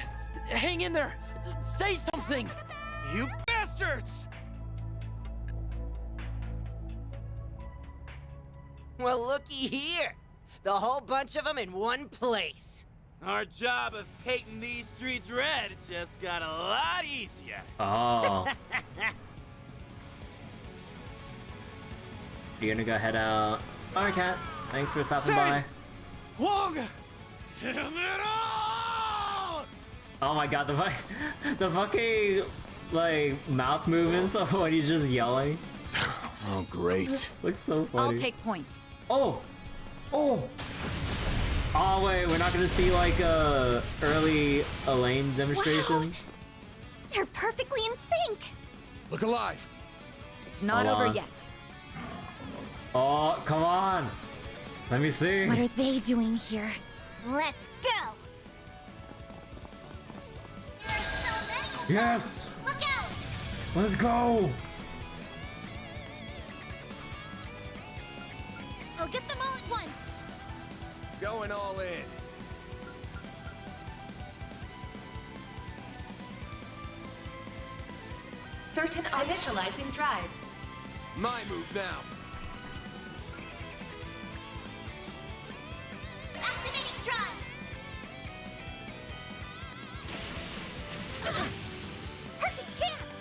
hang in there. Say something. You bastards! Well, looky here. The whole bunch of them in one place. Our job of painting these streets red just got a lot easier. Oh. You're gonna go head out. Alright, Cat. Thanks for stopping by. Wong! Damn it all! Oh my god, the fucking, like, mouth movements when he's just yelling. Oh, great. Looks so funny. I'll take point. Oh! Oh, wait, we're not gonna see, like, a early Elaine demonstration? Wow. They're perfectly in sync. Look alive. It's not Hold over on. yet. Oh, come on! Let me see. What are they doing here? Let's go! There are so many of them. Yes! Look out! Let's go! I'll get them all at once. Going all in. Certain initializing drive. My move now. Activating drive. Perfect chance.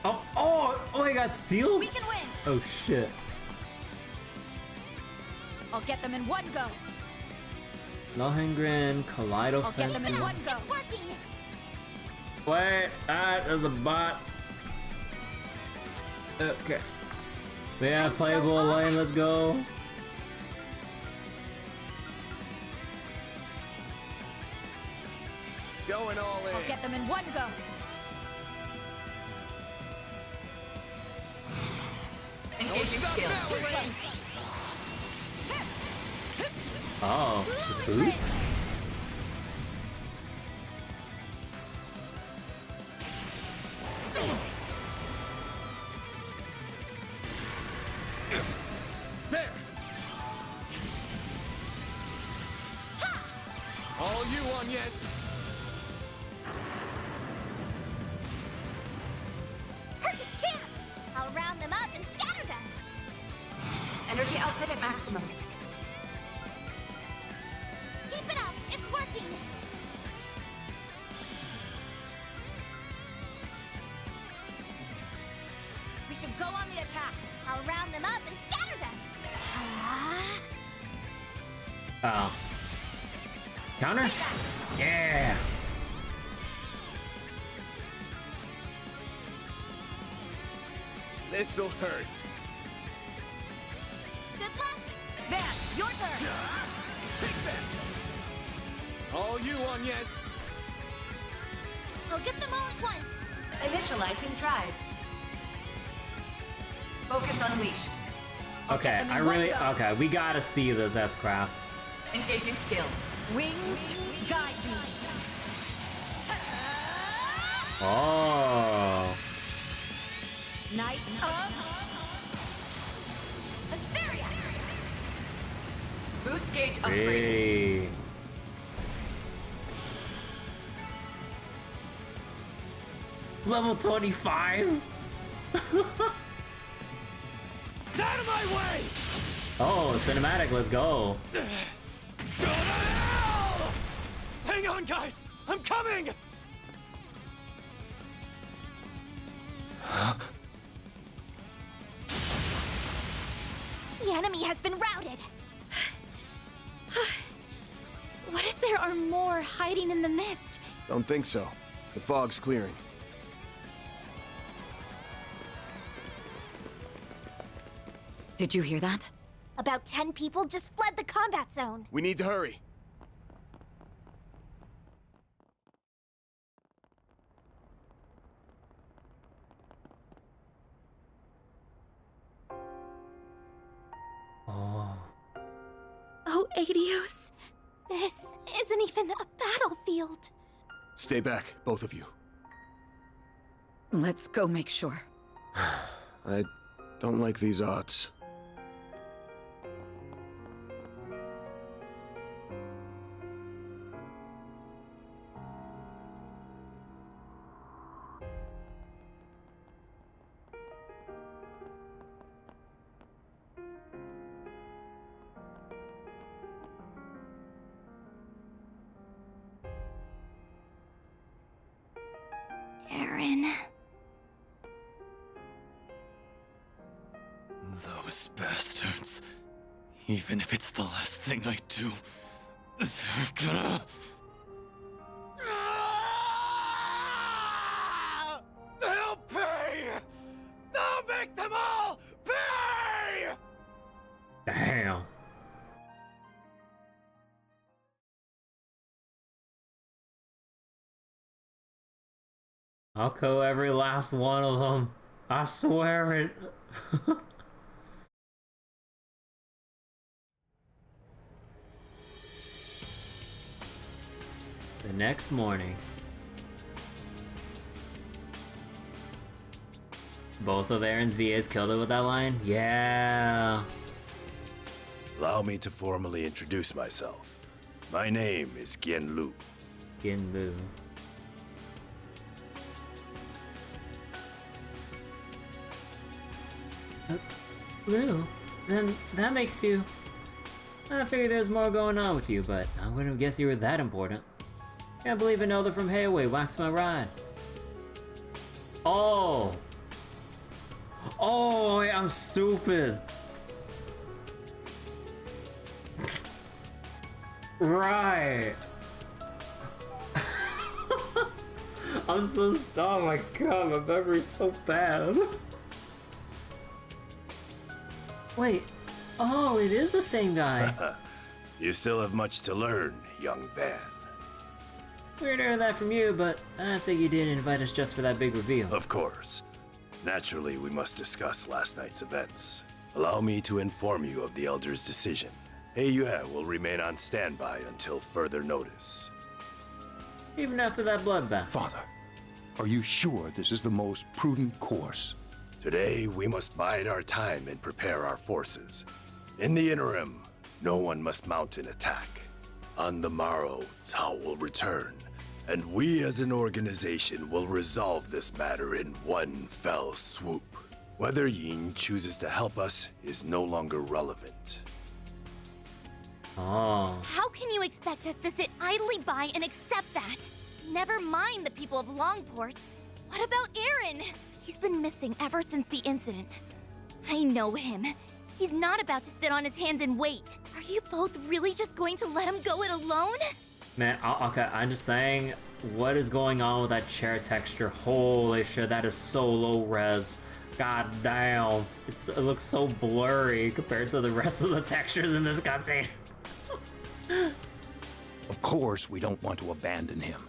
Oh, he got sealed? We can win. Oh, shit. I'll get them in one go. Lohengrin, Kaleido I'll get them in Fencing. one go. It's working. Wait, there's a bot. Okay. We have playable Elaine, let's go. Going all in. I'll get them in one go. Engaging skill. Oh, the boots? There. All you on, yes. maximum. Keep it up! It's working! We should go on the attack. I'll round them up and scatter them! Oh. Counter? Yeah! This'll hurt. Good luck! Van, your turn. Take that! All you, Agnes! I'll get them all at once! Initializing drive. Focus unleashed. Okay, them in I one really... go. Okay, we gotta see this S-Craft. Engaging skill. Wings, guide me. Oh. Knight of Hysteria. Boost gauge upgrade. Hey. Level 25? Out of my way! Oh, cinematic, let's go. Go to hell! Hang on, guys! I'm coming! The enemy has been routed! What if there are more hiding in the mist? Don't think so. The fog's clearing. Did you hear that? About 10 people just fled the combat zone. We need to hurry. Oh. Oh, Adios. This isn't even a battlefield. Stay back, both of you. Let's go make sure. I don't like these odds. Aaron. Those bastards. Even if it's the last thing I do, they're gonna... They'll pay! I'll make them all pay! Damn. I'll kill every last one of them. I swear it. The next morning, both of Aaron's VAs killed it with that line? Yeah. Allow me to formally introduce myself. My name is Gien Lu. Gien Lu. Lu, then that makes you... I figured there's more going on with you, but I wouldn't have guessed you were that important. Can't believe an elder from Hayway waxed my ride. Oh! Oh, I'm stupid! Right! I'm so... Oh my god, my memory's so bad. Wait, oh, it is the same guy. You still have much to learn, young Van. Weird to hear that from you, but I take you didn't invite us just for that big reveal. Of course. Naturally, we must discuss last night's events. Allow me to inform you of the Elder's decision. Yue will remain on standby until further notice. Even after that bloodbath. Father, are you sure this is the most prudent course? Today, we must bide our time and prepare our forces. In the interim, no one must mount an attack. On the morrow, Cao will return, and we as an organization will resolve this matter in one fell swoop. Whether Ying chooses to help us is no longer relevant. Oh. How can you expect us to sit idly by and accept that? Never mind the people of Langport. What about Aaron? He's been missing ever since the incident. I know him. He's not about to sit on his hands and wait. Are you both really just going to let him go it alone? Man, okay, I'm just saying, what is going on with that chair texture? Holy shit, that is so low res. God damn. It looks so blurry compared to the rest of the textures in this cutscene. Of course, we don't want to abandon him.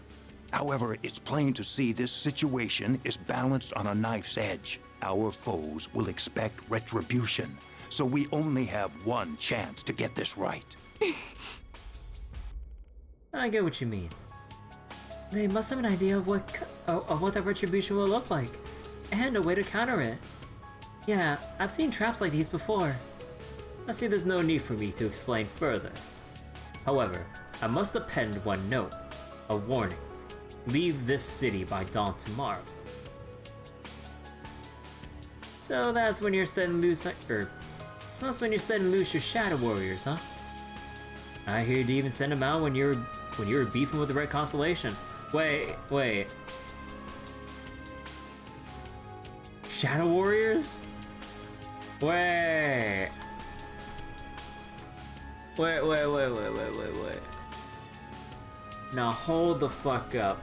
However, it's plain to see this situation is balanced on a knife's edge. Our foes will expect retribution, so we only have one chance to get this right. I get what you mean. They must have an idea of what that retribution will look like, and a way to counter it. Yeah, I've seen traps like these before. I see there's no need for me to explain further. However, I must append one note, a warning. Leave this city by dawn tomorrow. So that's when you're setting loose, so that's when you're setting loose your Shadow Warriors, huh? I hear you even send them out when you were beefing with the Red Constellation. Wait. Shadow Warriors? Wait. Now hold the fuck up.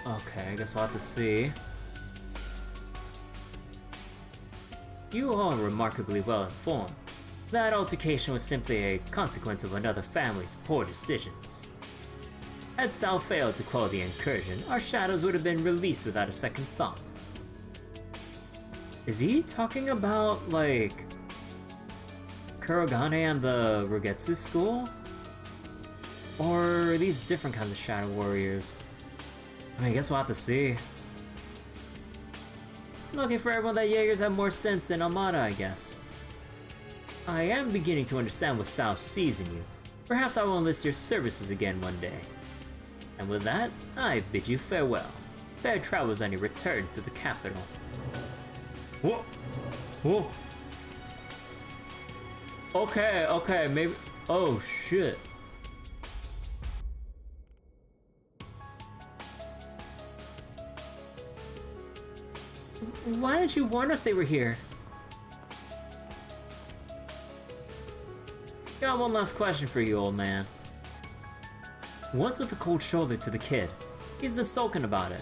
Okay, I guess we'll have to see. You all are remarkably well informed. That altercation was simply a consequence of another family's poor decisions. Had Sal failed to quell the incursion, our shadows would have been released without a second thought. Is he talking about, like, Kurogane and the Rugetsu school? Or are these different kinds of Shadow Warriors? I mean, I guess we'll have to see. Looking for everyone that Jaegers have more sense than Armada, I guess. I am beginning to understand what Sal sees in you. Perhaps I will enlist your services again one day. And with that, I bid you farewell. Fair travels on your return to the capital. Whoa! Whoa! Okay, maybe... Oh, shit. Why didn't you warn us they were here? Got one last question for you, old man. What's with the cold shoulder to the kid? He's been sulking about it.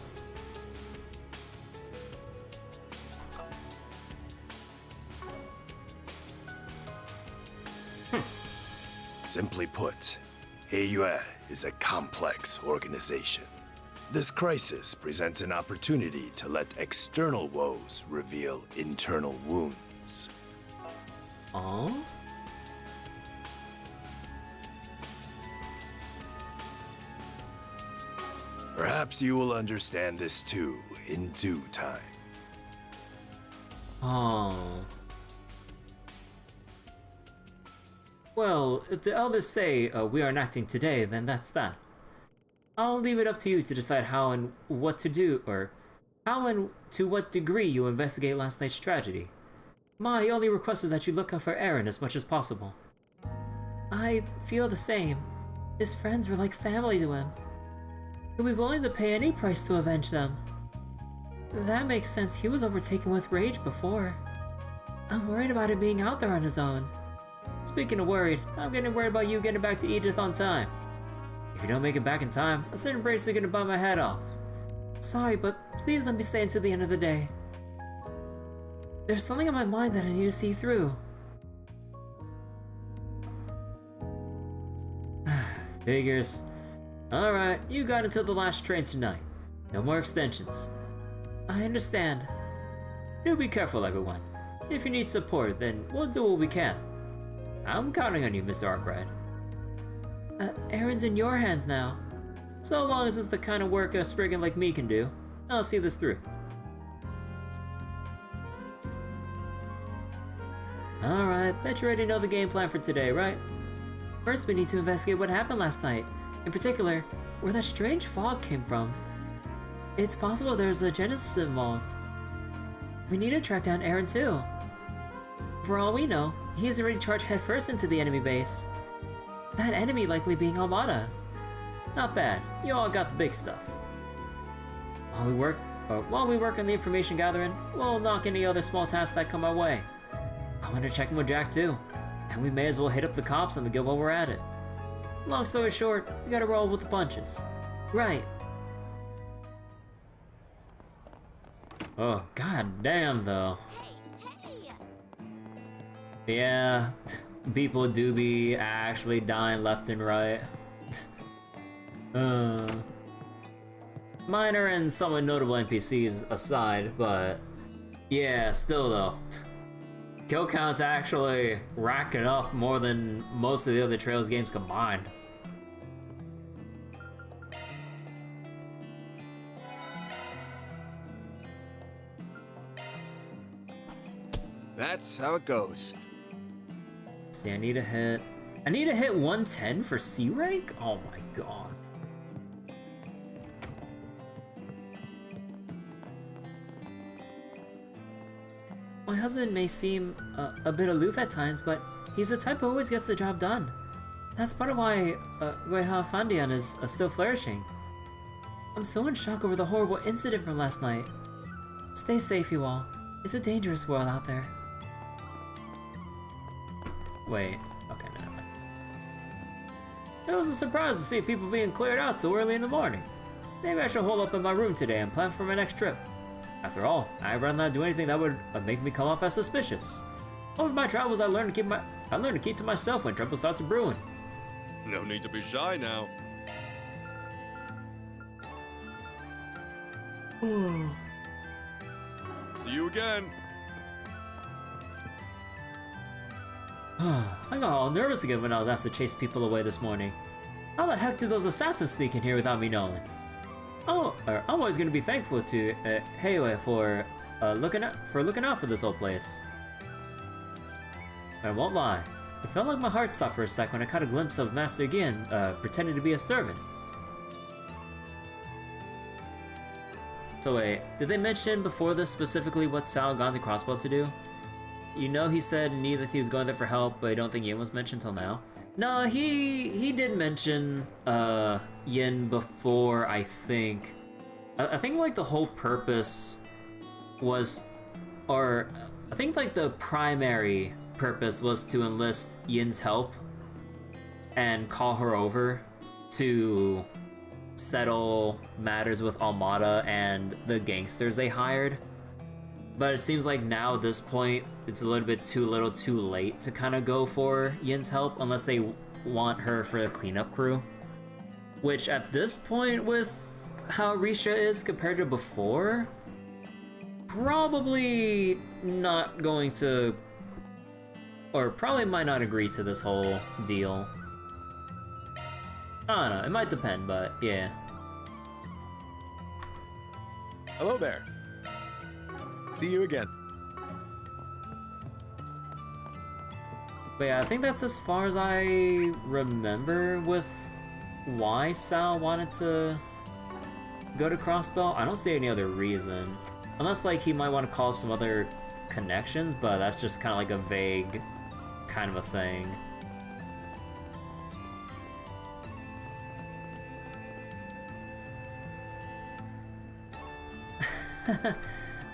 Simply put, Heiyue is a complex organization. This crisis presents an opportunity to let external woes reveal internal wounds. Oh? Perhaps you will understand this too in due time. Oh. Well, if the elders say we are enacting today, then that's that. I'll leave it up to you to decide how and what to do, or how and to what degree you investigate last night's tragedy. My only request is that you look out for Aaron as much as possible. I feel the same. His friends were like family to him. He'll be willing to pay any price to avenge them. That makes sense. He was overtaken with rage before. I'm worried about him being out there on his own. Speaking of worried, I'm getting worried about you getting back to Edith on time. If you don't make it back in time, a certain brace is gonna bite my head off. Sorry, but please let me stay until the end of the day. There's something on my mind that I need to see through. Figures. Alright, you got until the last train tonight. No more extensions. I understand. Do be careful, everyone. If you need support, then we'll do what we can. I'm counting on you, Mr. Arkwright. Aaron's in your hands now. So long as it's the kind of work a Spriggan like me can do, I'll see this through. Alright, bet you already know the game plan for today, right? First, we need to investigate what happened last night. In particular, where that strange fog came from. It's possible there's a genesis involved. We need to track down Aaron too. For all we know, he's already charged headfirst into the enemy base. That enemy likely being Armada. Not bad, you all got the big stuff. While we work on the information gathering, we'll knock any other small tasks that come our way. I want to check in with Jack too, and we may as well hit up the cops on the guild while we're at it. Long story short, we gotta roll with the punches. Right. Oh, god damn though. Yeah, people do be actually dying left and right. Minor and somewhat notable NPCs aside, but yeah, still though. Kill count's actually racking up more than most of the other Trails games combined. That's how it goes. See, I need to hit 110 for C rank? Oh my god. My husband may seem a bit aloof at times, but he's the type who always gets the job done. That's part of why Fandian is still flourishing. I'm so in shock over the horrible incident from last night. Stay safe, you all. It's a dangerous world out there. Wait, okay, never mind. It was a surprise to see people being cleared out so early in the morning. Maybe I should hole up in my room today and plan for my next trip. After all, I'd rather not do anything that would make me come off as suspicious. Over my travels, I learned to keep to myself when trouble starts brewing. No need to be shy now. See you again. I got all nervous again when I was asked to chase people away this morning. How the heck did those assassins sneak in here without me knowing? Oh, I'm always gonna be thankful to Heiwe for looking out for this old place. But I won't lie, it felt like my heart stopped for a sec when I caught a glimpse of Master Gien pretending to be a servant. So wait, did they mention before this specifically what Sao got the crossbow to do? You know he said neither he was going there for help, but I don't think Yin was mentioned till now. No, he did mention Yin before, I think. I think like the whole purpose was, or I think like the primary purpose was to enlist Yin's help and call her over to settle matters with Almada and the gangsters they hired. But it seems like now at this point, it's a little bit too little too late to kind of go for Yin's help unless they want her for the cleanup crew. Which at this point with how Risha is compared to before, probably not going to, or probably might not agree to this whole deal. I don't know, it might depend, but yeah. Hello there. See you again. But yeah, I think that's as far as I remember with why Sal wanted to go to Crossbell. I don't see any other reason. Unless like he might want to call up some other connections, but that's just kind of like a vague kind of a thing.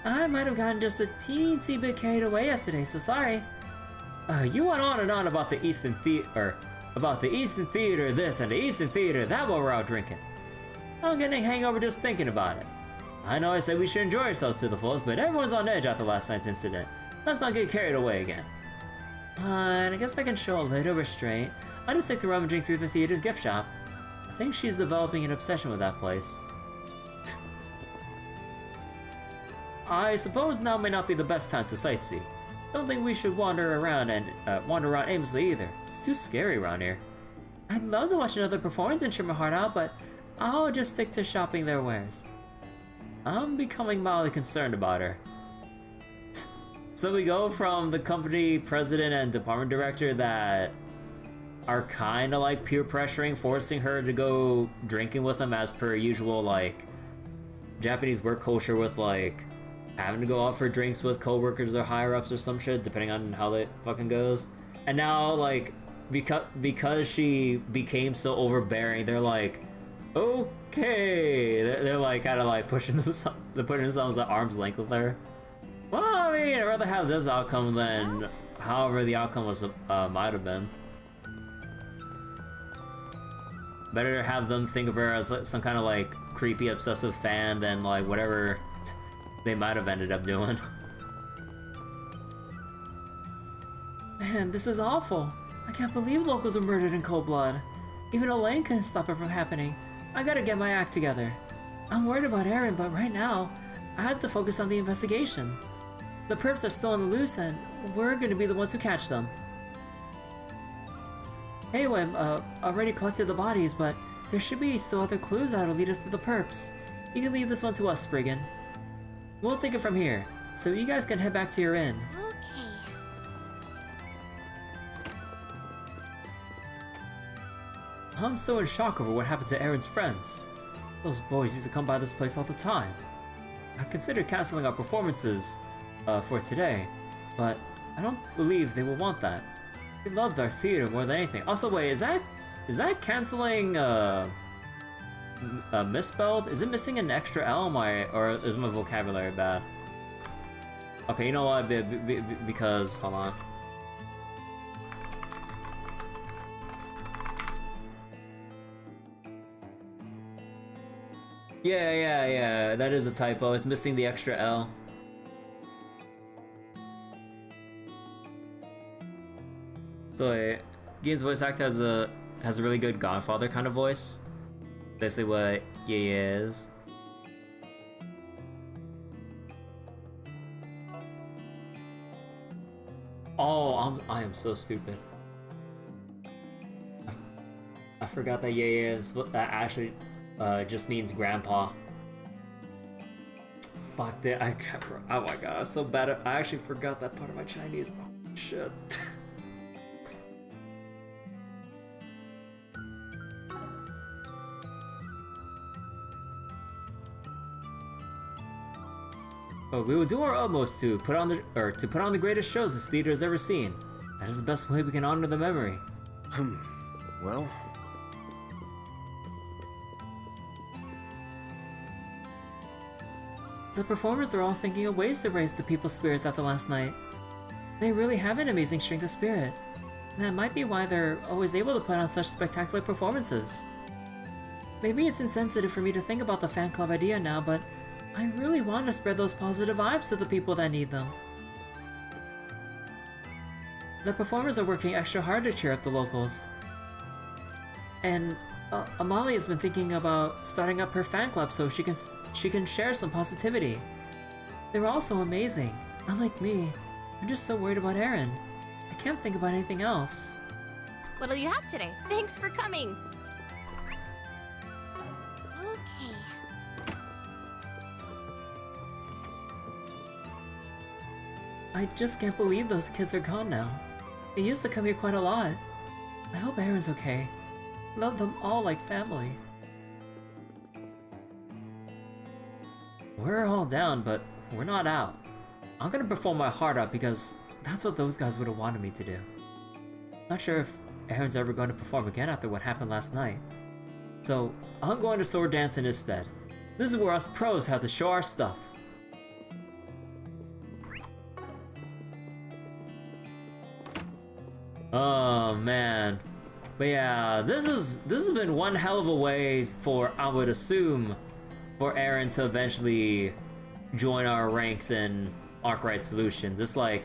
I might have gotten just a teensy bit carried away yesterday, so sorry. You went on and on about the Eastern Theater, this and the Eastern Theater that while we're out drinking. I'm getting a hangover just thinking about it. I know I said we should enjoy ourselves to the fullest, but everyone's on edge after last night's incident. Let's not get carried away again. And I guess I can show a little restraint. I'll just take the rummaging through the theater's gift shop. I think she's developing an obsession with that place. I suppose now may not be the best time to sightsee. Don't think we should wander around aimlessly either. It's too scary around here. I'd love to watch another performance and cheer my heart out, but I'll just stick to shopping their wares. I'm becoming mildly concerned about her. So we go from the company president and department director that are kind of like peer pressuring, forcing her to go drinking with them as per usual, like Japanese work culture with like having to go out for drinks with coworkers or higher ups or some shit, depending on how it fucking goes. And now like because she became so overbearing, they're like, okay, they're like kind of like pushing themselves at arm's length with her. Well, I mean, I'd rather have this outcome than however the outcome was might have been. Better to have them think of her as like, some kind of like creepy obsessive fan than like whatever they might have ended up doing. Man, this is awful. I can't believe locals were murdered in cold blood. Even Elaine couldn't stop it from happening. I gotta get my act together. I'm worried about Aaron, but right now, I have to focus on the investigation. The perps are still on the loose and we're gonna be the ones who catch them. Hey, Wim, already collected the bodies, but there should be still other clues that'll lead us to the perps. You can leave this one to us, Spriggan. We'll take it from here, so you guys can head back to your inn. Okay. I'm still in shock over what happened to Aaron's friends. Those boys used to come by this place all the time. I considered canceling our performances for today, but I don't believe they will want that. They loved our theater more than anything. Also, wait, is that canceling misspelled? Is it missing an extra L? Or is my vocabulary bad? Okay, you know what? Because hold on. Yeah, that is a typo. It's missing the extra L. So Gien's voice actor has a really good Godfather kind of voice. Basically what Yaya is. Oh, I am so stupid. I forgot that Yaya is that actually just means grandpa. Fuck it, oh my god, I'm so bad at, I actually forgot that part of my Chinese. Oh shit. But we will do our utmost to put on the greatest shows this theater has ever seen. That is the best way we can honor the memory. Well, the performers are all thinking of ways to raise the people's spirits after last night. They really have an amazing strength of spirit. And that might be why they're always able to put on such spectacular performances. Maybe it's insensitive for me to think about the fan club idea now, but I really want to spread those positive vibes to the people that need them. The performers are working extra hard to cheer up the locals. And Amalia has been thinking about starting up her fan club so she can share some positivity. They're all so amazing. Unlike me, I'm just so worried about Aaron. I can't think about anything else. What'll you have today? Thanks for coming. Okay. I just can't believe those kids are gone now. They used to come here quite a lot. I hope Aaron's okay. Love them all like family. We're all down, but we're not out. I'm gonna perform my heart out because that's what those guys would have wanted me to do. Not sure if Aaron's ever going to perform again after what happened last night. So I'm going to sword dancing instead. This is where us pros have to show our stuff. Oh man. But yeah, this has been one hell of a way for, I would assume, for Aaron to eventually join our ranks in Arkwright Solutions. It's like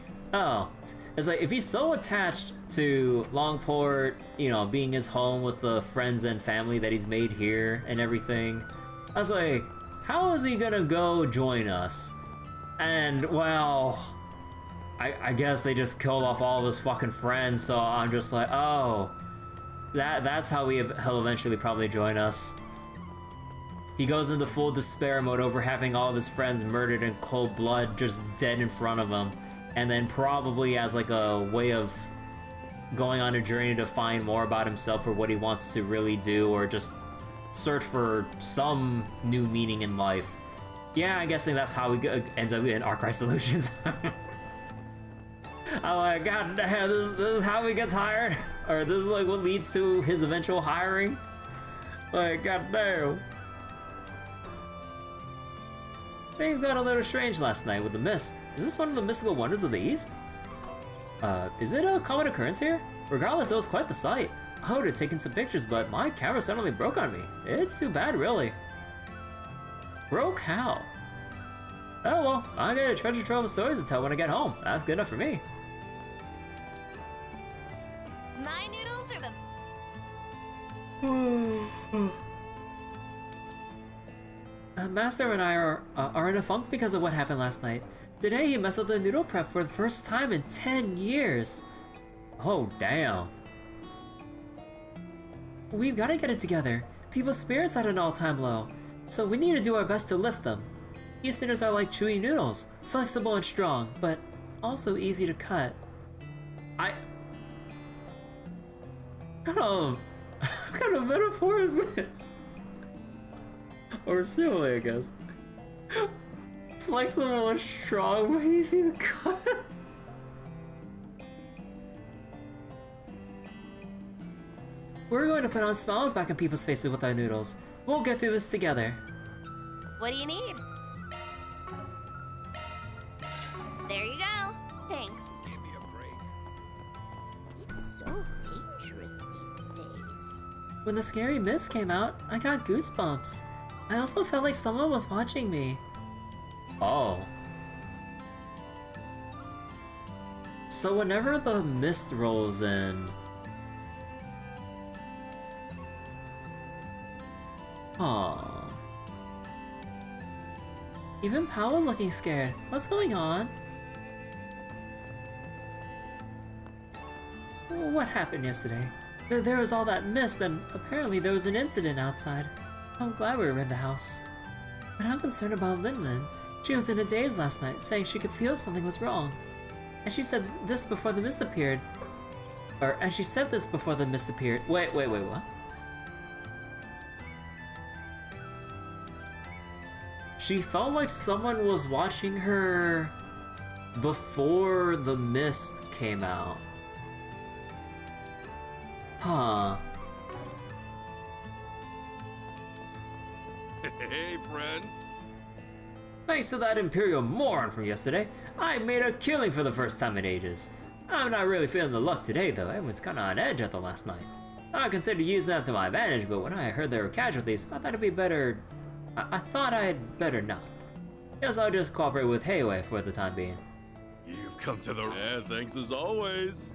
if he's so attached to Langport, you know, being his home with the friends and family that he's made here and everything, I was like, how is he gonna go join us? And well, I guess they just killed off all of his fucking friends, so I'm just like, oh, that's how he'll eventually probably join us. He goes into full despair mode over having all of his friends murdered in cold blood, just dead in front of him, and then probably as like a way of going on a journey to find more about himself or what he wants to really do, or just search for some new meaning in life. Yeah, I'm guessing that's how he ends up in Archive Solutions. I'm like, god damn, this is how he gets hired? Or this is like what leads to his eventual hiring? Like, god damn. Things got a little strange last night with the mist. Is this one of the mystical wonders of the East? Is it a common occurrence here? Regardless, it was quite the sight. I would have taken some pictures, but my camera suddenly broke on me. It's too bad, really. Broke how? Oh well, I got a treasure trove of stories to tell when I get home. That's good enough for me. My noodles are the... Master and I are in a funk because of what happened last night. Today he messed up the noodle prep for the first time in 10 years. Oh damn. We've got to get it together. People's spirits are at an all-time low, so we need to do our best to lift them. Easterners are like chewy noodles, flexible and strong, but also easy to cut. What kind of metaphor is this? Or simile, I guess. Flexible and strong, but easy to cut. We're going to put on smiles back in people's faces with our noodles. We'll get through this together. What do you need? There you go. Thanks. Give me a break. It's so dangerous these days. When the scary mist came out, I got goosebumps. I also felt like someone was watching me. Oh. So whenever the mist rolls in... Aww. Even Pao was looking scared. What's going on? What happened yesterday? There was all that mist, and apparently there was an incident outside. I'm glad we were in the house. But I'm concerned about Lin Lin. She was in a daze last night, saying she could feel something was wrong. And she said this before the mist appeared. And she said this before the mist appeared. Wait, what? She felt like someone was watching her before the mist came out. Huh. Hey, friend. Thanks to that Imperial moron from yesterday, I made a killing for the first time in ages. I'm not really feeling the luck today though, everyone's kinda on edge after last night. I considered using that to my advantage, but when I heard there were casualties, I thought it'd be better... I thought I'd better not. Guess I'll just cooperate with Heiwei for the time being. You've come to the... Yeah, thanks as always.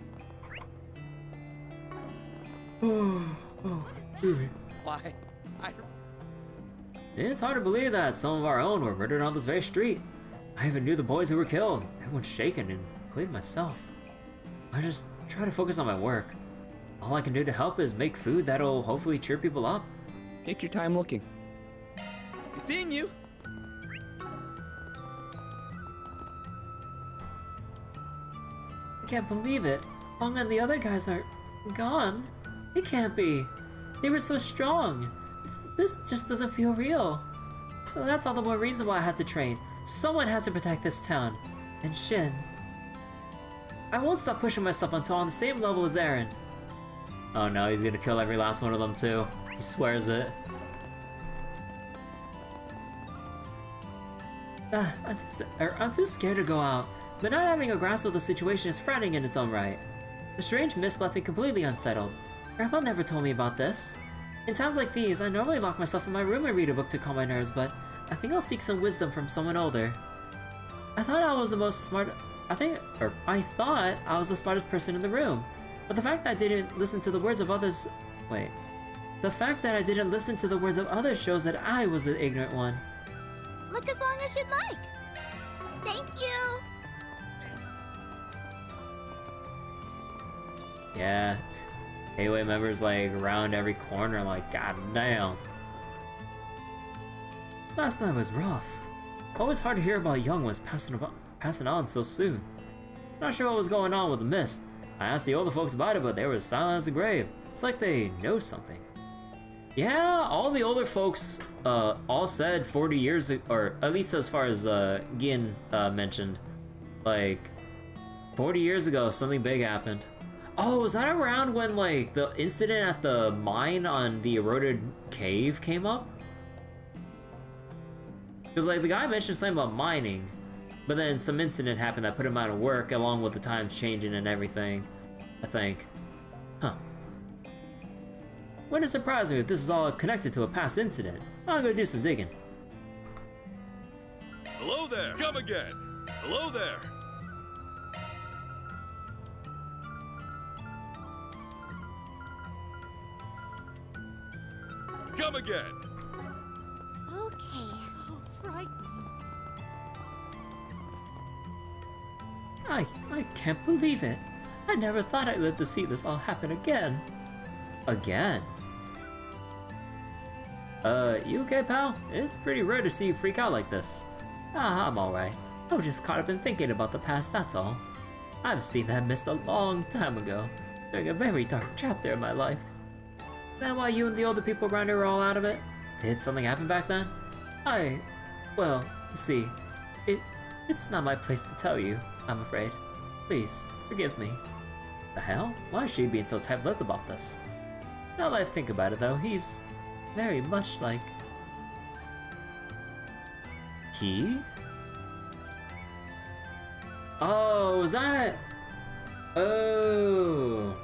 Why? It's hard to believe that some of our own were murdered on this very street. I even knew the boys who were killed. Everyone's shaken, including myself. I just try to focus on my work. All I can do to help is make food that'll hopefully cheer people up. Take your time looking. Seeing you. I can't believe it. Bong and the other guys are gone. It can't be. They were so strong. This just doesn't feel real. Well, that's all the more reason why I had to train. Someone has to protect this town. And Shin. I won't stop pushing myself until I'm on the same level as Eren. Oh no, he's gonna kill every last one of them too. He swears it. I'm too scared to go out, but not having a grasp of the situation is frightening in its own right. The strange mist left me completely unsettled. Grandpa never told me about this. In times like these, I normally lock myself in my room and read a book to calm my nerves, but I think I'll seek some wisdom from someone older. I thought I was the smartest person in the room, but the fact that I didn't listen to the words of others... The fact that I didn't listen to the words of others shows that I was the ignorant one. Look as long as you'd like. Thank you. Yeah, Heiwei members like around every corner, like goddamn. Last night was rough. Always hard to hear about young ones passing on so soon. Not sure what was going on with the mist, I asked the older folks about it, but they were silent as the grave. It's like they know something. Yeah, all the older folks all said 40 years ago, or at least as far as Gien mentioned, like 40 years ago something big happened. Oh, was that around when like the incident at the mine on the eroded cave came up? Because like the guy mentioned something about mining, but then some incident happened that put him out of work along with the times changing and everything, I think. Huh. Wouldn't it surprise me if this is all connected to a past incident. I'll go do some digging. Hello there! Come again! Hello there! Come again! Okay, how frightening. I can't believe it. I never thought I'd live to see this all happen again. Again? You okay, pal? It's pretty rare to see you freak out like this. Ah, I'm alright. I was just caught up in thinking about the past, that's all. I've seen that mist a long time ago, during a very dark chapter in my life. Is that why you and the older people around here are all out of it? Did something happen back then? Well, you see, it's not my place to tell you, I'm afraid. Please, forgive me. The hell? Why is she being so tight-lipped about this? Now that I think about it though, he's very much like... He? Oh, is that... Oh...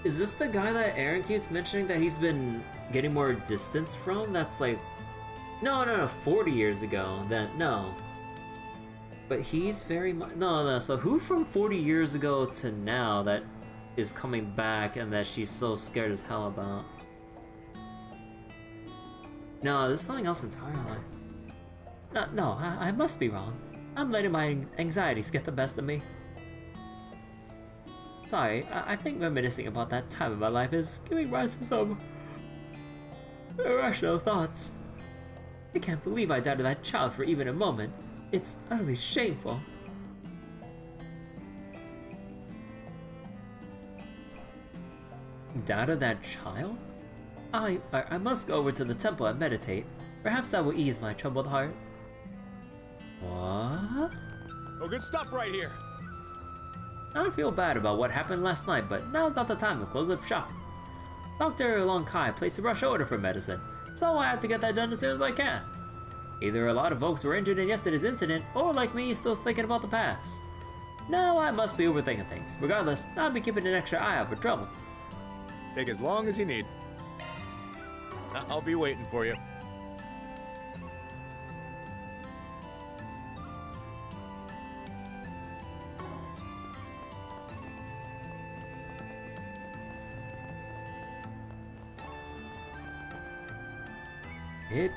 Is this the guy that Aaron keeps mentioning that he's been getting more distance from? That's like... No, 40 years ago, then, no. But he's very much... No, so who from 40 years ago to now that is coming back and that she's so scared as hell about? No, this is something else entirely. No, I must be wrong. I'm letting my anxieties get the best of me. Sorry, I think reminiscing about that time in my life is giving rise to some irrational thoughts. I can't believe I doubted that child for even a moment. It's utterly shameful. Doubted that child? I must go over to the temple and meditate. Perhaps that will ease my troubled heart. What? Oh, good stuff right here! I feel bad about what happened last night, but now's not the time to close up shop. Dr. Long Kai placed a rush order for medicine, so I have to get that done as soon as I can. Either a lot of folks were injured in yesterday's incident, or like me, still thinking about the past. No, I must be overthinking things. Regardless, I'll be keeping an extra eye out for trouble. Take as long as you need. I'll be waiting for you. It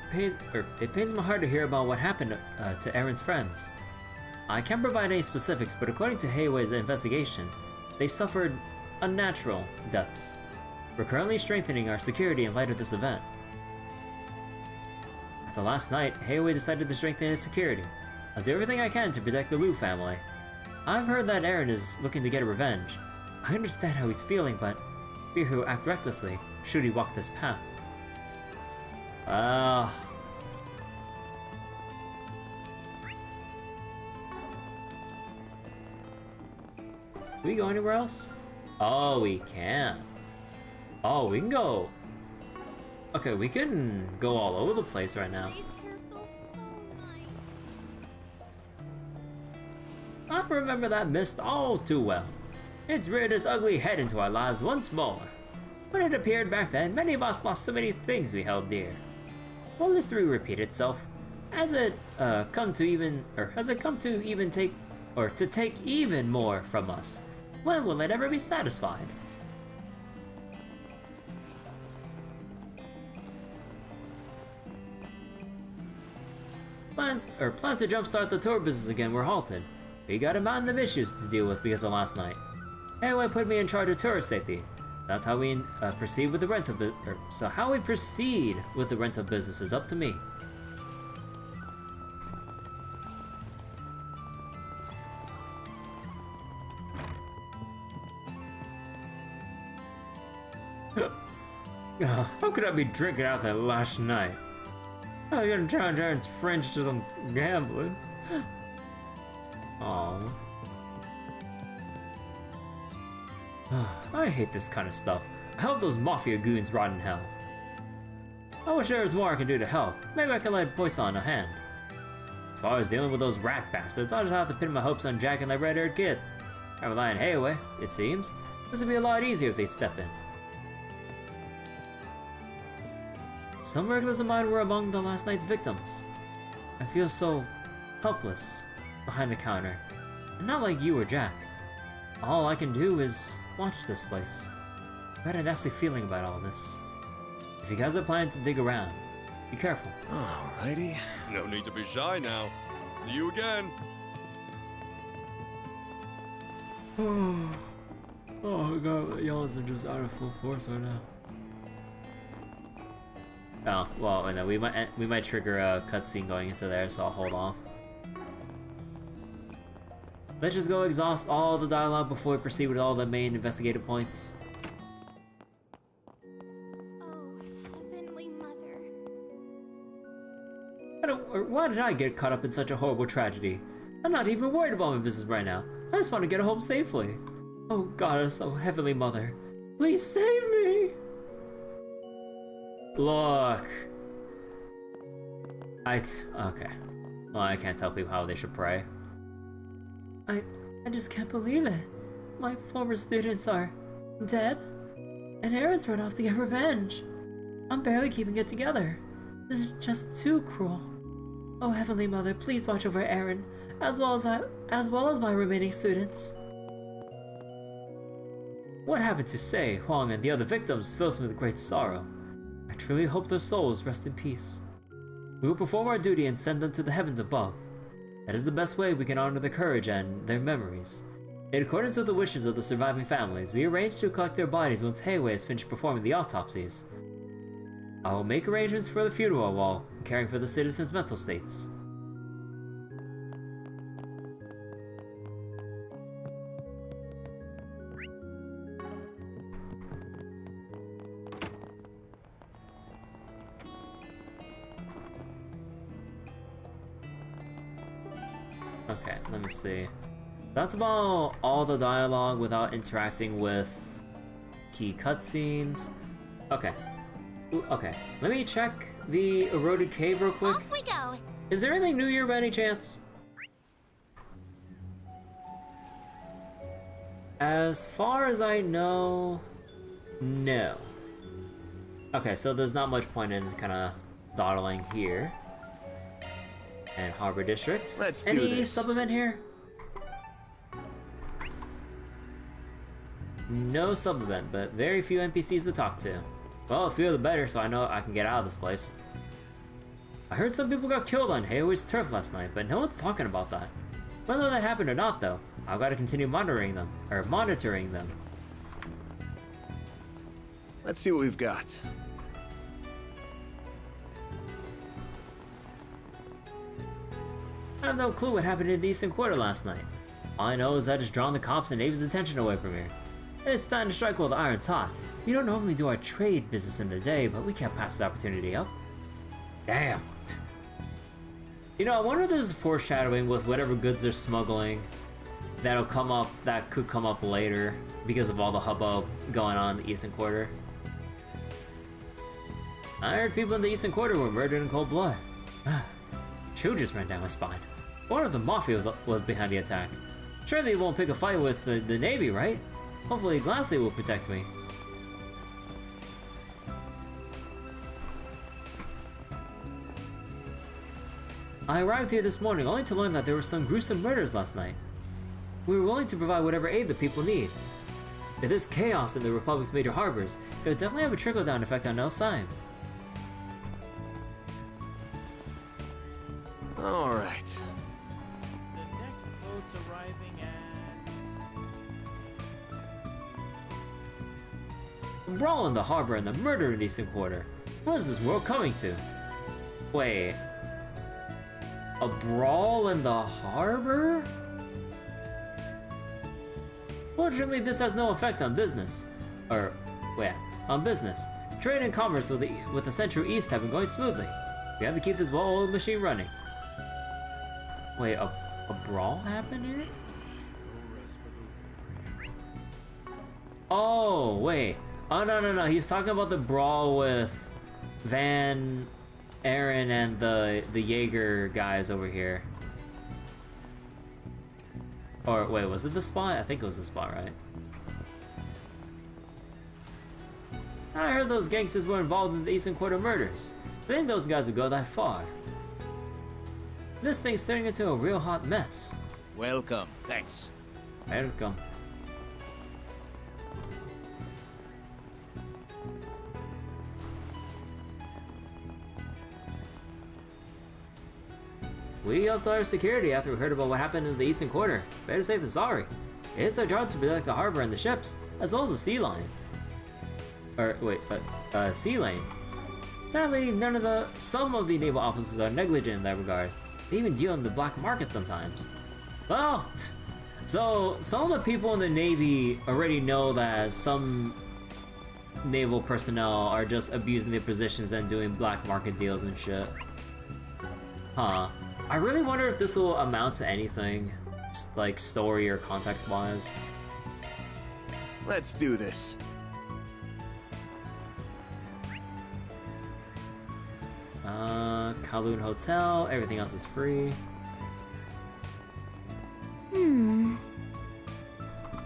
pains my heart to hear about what happened to Aaron's friends. I can't provide any specifics, but according to Heiwei's investigation, they suffered unnatural deaths. We're currently strengthening our security in light of this event. After last night, Heiwei decided to strengthen its security. I'll do everything I can to protect the Lu family. I've heard that Aaron is looking to get revenge. I understand how he's feeling, but fear he'll act recklessly should he walk this path. Can we go anywhere else? Oh, we can. Oh, we can go. Okay, we can go all over the place right now. Place here feels so nice. I remember that mist all too well. It's reared its ugly head into our lives once more. When it appeared back then, many of us lost so many things we held dear. Will history repeat itself? Has it come to even take even more from us? When will it ever be satisfied? Plans to jumpstart the tour business again were halted. We got a mountain of issues to deal with because of last night. Anyway, put me in charge of tourist safety. That's how we proceed with the rental so how we proceed with the rental business is up to me. How could I be drinking out there last night? I got John Darren's French to some gambling. Aww. I hate this kind of stuff. I hope those mafia goons rot in hell. I wish there was more I can do to help. Maybe I can lend Poisson a hand. As far as dealing with those rat bastards, I'll just have to pin my hopes on Jack and that red-haired kid. I rely on Hayway, it seems. This would be a lot easier if they step in. Some regulars of mine were among the last night's victims. I feel so helpless behind the counter. And not like you or Jack. All I can do is watch this place. I've got a nasty feeling about all this. If you guys are planning to dig around, be careful. Alrighty. No need to be shy now. See you again. Oh god, the yawns are just out of full force right now. Oh, well, and then we might trigger a cutscene going into there, so I'll hold off. Let's just go exhaust all the dialogue before we proceed with all the main investigative points. Oh, Heavenly Mother. Why did I get caught up in such a horrible tragedy? I'm not even worried about my business right now. I just want to get home safely. Oh Goddess, oh Heavenly Mother, please save me! Look. Okay. Well, I can't tell people how they should pray. I just can't believe it. My former students are dead, and Aaron's run off to get revenge. I'm barely keeping it together. This is just too cruel. Oh Heavenly Mother, please watch over Aaron, as well as my remaining students. What happened to Sei, Huang, and the other victims fills me with great sorrow. I truly hope their souls rest in peace. We will perform our duty and send them to the heavens above. That is the best way we can honor their courage and their memories. In accordance with the wishes of the surviving families, we arrange to collect their bodies once Hayway has finished performing the autopsies. I will make arrangements for the funeral while caring for the citizens' mental states. Okay, let me see. That's about all the dialogue without interacting with key cutscenes. Okay. Okay, let me check the eroded cave real quick. Off we go. Is there anything new here by any chance? As far as I know, no. Okay, so there's not much point in kind of dawdling here. And Harbor District. Let's do Any this. supplement here? No supplement, but very few NPCs to talk to. Well, the fewer the better, so I know I can get out of this place. I heard some people got killed on Hayway's turf last night, but no one's talking about that. Whether that happened or not, though, I've got to continue monitoring them. Let's see what we've got. I have no clue what happened in the Eastern Quarter last night. All I know is that it's drawn the cops and Navy's attention away from here. And it's time to strike while the iron's hot. We don't normally do our trade business in the day, but we can't pass this opportunity up. Damn. You know, I wonder if this is foreshadowing with whatever goods they're smuggling that could come up later because of all the hubbub going on in the Eastern Quarter. I heard people in the Eastern Quarter were murdered in cold blood. Chill just ran down my spine. One of the Mafia was behind the attack. Surely they won't pick a fight with the Navy, right? Hopefully Glassley will protect me. I arrived here this morning only to learn that there were some gruesome murders last night. We were willing to provide whatever aid the people need. If there's chaos in the Republic's major harbors, it would definitely have a trickle-down effect on Elsheim. All right. The next boat's arriving at... A brawl in the harbor and the murder in the Eastern Quarter. What is this world coming to? Wait. A brawl in the harbor? Fortunately, this has no effect on business. On business. Trade and commerce with the Central East have been going smoothly. We have to keep this well-oiled machine running. Wait, a brawl happened here? Oh, wait. Oh, no. He's talking about the brawl with Van, Aaron, and the Jaeger guys over here. Or, wait, was it the spot? I think it was the spot, right? I heard those gangsters were involved in the Eastern Quarter murders. I think those guys would go that far. This thing's turning into a real hot mess. Welcome. Thanks. Welcome. We upped our security after we heard about what happened in the Eastern Quarter. Better safe than sorry. It's our job to protect the harbor and the ships, as well as the sea line. Sea lane. Sadly, some of the naval officers are negligent in that regard. They even deal in the black market sometimes. Well, so some of the people in the Navy already know that some naval personnel are just abusing their positions and doing black market deals and shit. Huh. I really wonder if this will amount to anything, like story or context-wise. Let's do this. Kowloon Hotel, everything else is free.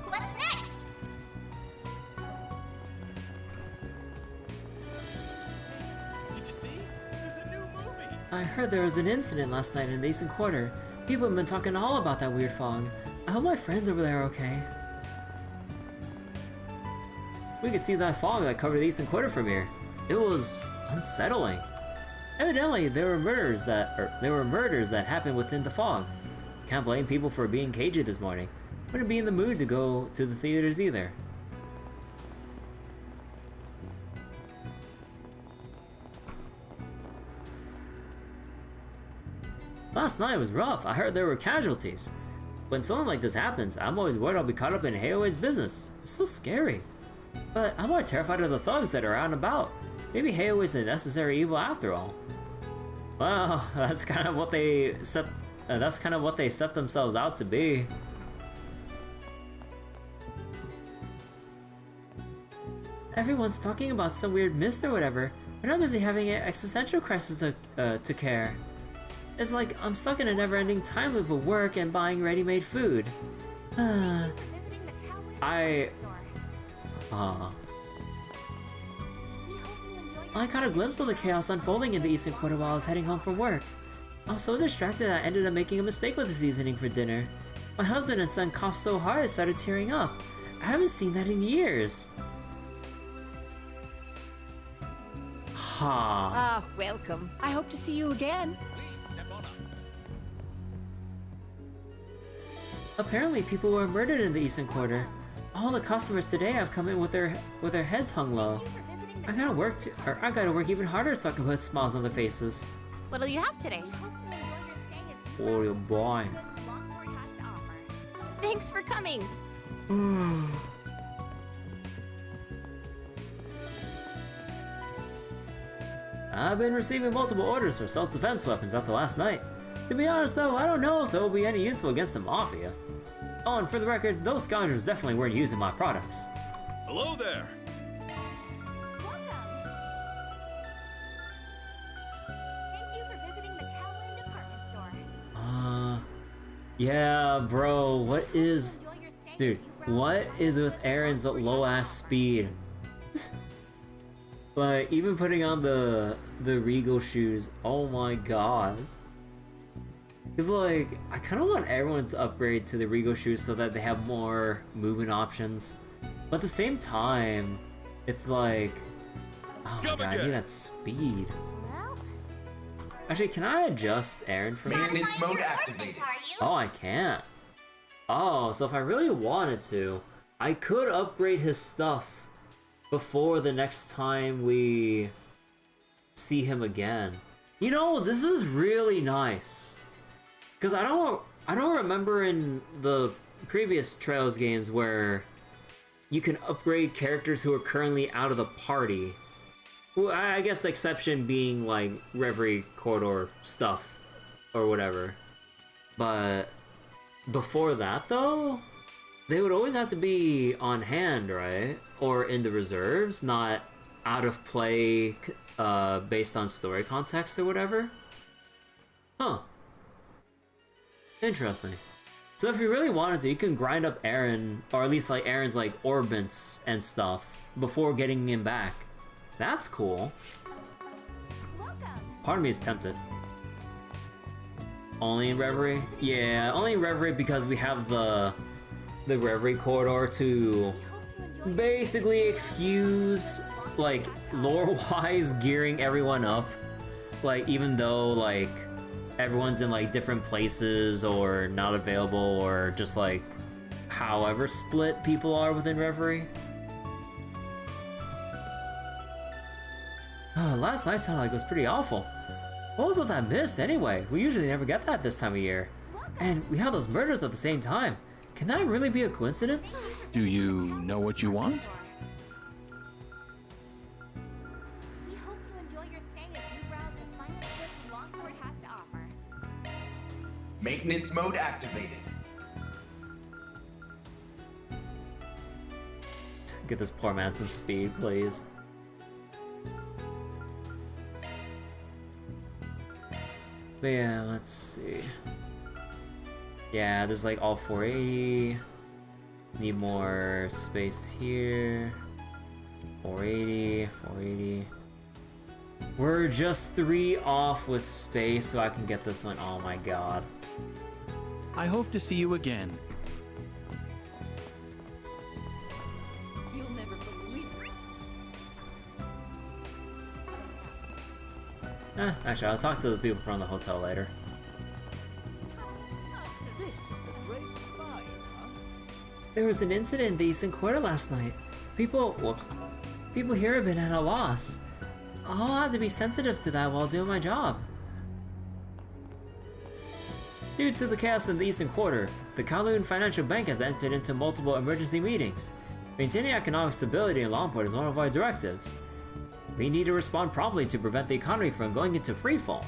What's next? Did you see? There's a new movie. I heard there was an incident last night in the Eastern Quarter. People have been talking all about that weird fog. I hope my friends over there are okay. We could see that fog that covered the Eastern Quarter from here. It was unsettling. Evidently, there were murders that happened within the fog. Can't blame people for being cagey this morning. Wouldn't be in the mood to go to the theaters either. Last night was rough. I heard there were casualties. When something like this happens, I'm always worried I'll be caught up in Hayoe's business. It's so scary. But I'm more terrified of the thugs that are out and about. Maybe Hayoe's a necessary evil after all. Well, that's kind of what they set. Themselves out to be. Everyone's talking about some weird mist or whatever, but I'm busy having an existential crisis to care. It's like I'm stuck in a never-ending time loop of work and buying ready-made food. I caught a glimpse of the chaos unfolding in the Eastern Quarter while I was heading home from work. I was so distracted that I ended up making a mistake with the seasoning for dinner. My husband and son coughed so hard I started tearing up. I haven't seen that in years. Ha. Welcome. I hope to see you again. Please step on up. Apparently people were murdered in the Eastern Quarter. All the customers today have come in with their heads hung low. I gotta work even harder so I can put smiles on their faces. What'll you have today? Oh, your boy. Thanks for coming. I've been receiving multiple orders for self-defense weapons after last night. To be honest though, I don't know if they'll be any useful against the Mafia. Oh, and for the record, those scoundrels definitely weren't using my products. Hello there. Yeah, bro, what is... Dude, what is with Aaron's low-ass speed? Like, even putting on the Regal shoes, oh my god. Cause like, I kind of want everyone to upgrade to the Regal shoes so that they have more movement options. But at the same time, it's like, oh my god, I need that speed. Actually, can I adjust Aaron for me? Maintenance mode activated. Oh, I can't. Oh, so if I really wanted to, I could upgrade his stuff before the next time we see him again. You know, this is really nice. Cause I don't remember in the previous Trails games where you can upgrade characters who are currently out of the party Well, I guess the exception being like Reverie Corridor stuff or whatever. But before that though, they would always have to be on hand, right? Or in the reserves, not out of play based on story context or whatever. Huh. Interesting. So if you really wanted to, you can grind up Aaron, or at least like Aaron's like orbits and stuff before getting him back. That's cool. Part of me is tempted. Only in Reverie? Yeah, only in Reverie because we have the Reverie Corridor to basically excuse, like, lore-wise gearing everyone up. Like, even though, like, everyone's in, like, different places or not available or just, like, however split people are within Reverie. Last night sounded like it was pretty awful. What was all that mist anyway? We usually never get that this time of year. And we have those murders at the same time. Can that really be a coincidence? Do you know what you want? We hope you enjoy your stay as you browse the finest goods Langport has to offer. Maintenance mode activated. Get this poor man some speed, please. But yeah, let's see. Yeah, there's like all 480. Need more space here. 480, 480. We're just 3 off with space, so I can get this one. Oh my god. I hope to see you again. You'll never believe it. Actually, I'll talk to the people from the hotel later. There was an incident in the Eastern Quarter last night. People here have been at a loss. I'll have to be sensitive to that while doing my job. Due to the chaos in the Eastern Quarter, the Kowloon Financial Bank has entered into multiple emergency meetings. Maintaining economic stability in Langport is one of our directives. We need to respond promptly to prevent the economy from going into freefall.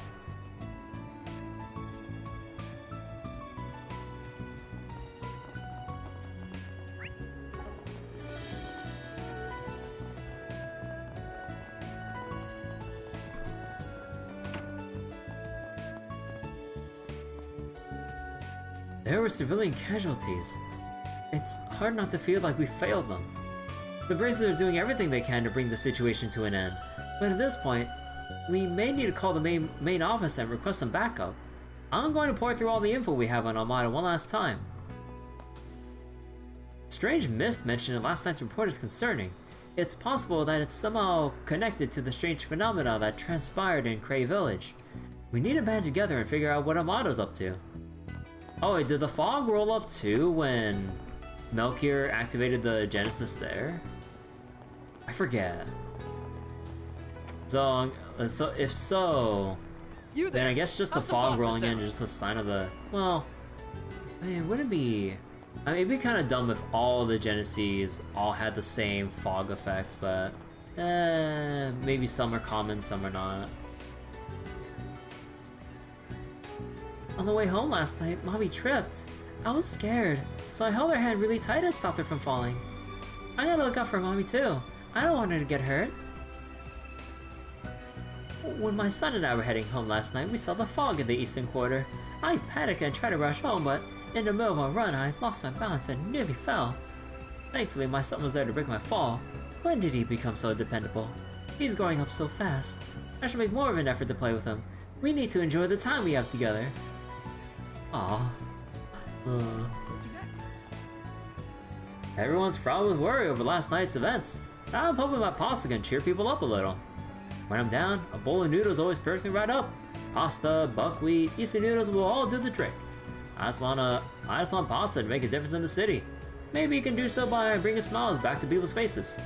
There were civilian casualties. It's hard not to feel like we failed them. The Braces are doing everything they can to bring the situation to an end, but at this point, we may need to call the main office and request some backup. I'm going to pour through all the info we have on Armada one last time. Strange mist mentioned in last night's report is concerning. It's possible that it's somehow connected to the strange phenomena that transpired in Cray Village. We need to band together and figure out what Armada's up to. Oh wait, did the fog roll up too when Melchior activated the Genesis there? I forget. So if so, then I guess just the fog rolling in is just a sign of the, well, I mean, would it be, I mean, it'd be kind of dumb if all the Genesis all had the same fog effect, but maybe some are common, some are not. On the way home last night, Mommy tripped. I was scared, so I held her hand really tight and stopped her from falling. I gotta look out for Mommy too. I don't want her to get hurt. When my son and I were heading home last night, we saw the fog in the Eastern Quarter. I panicked and tried to rush home, but in the middle of my run, I lost my balance and nearly fell. Thankfully, my son was there to break my fall. When did he become so dependable? He's growing up so fast. I should make more of an effort to play with him. We need to enjoy the time we have together. Aww. Everyone's probably with worry over last night's events. I'm hoping my pasta can cheer people up a little. When I'm down, a bowl of noodles always perks me right up. Pasta, buckwheat, instant noodles will all do the trick. I just want pasta to make a difference in the city. Maybe you can do so by bringing smiles back to people's faces.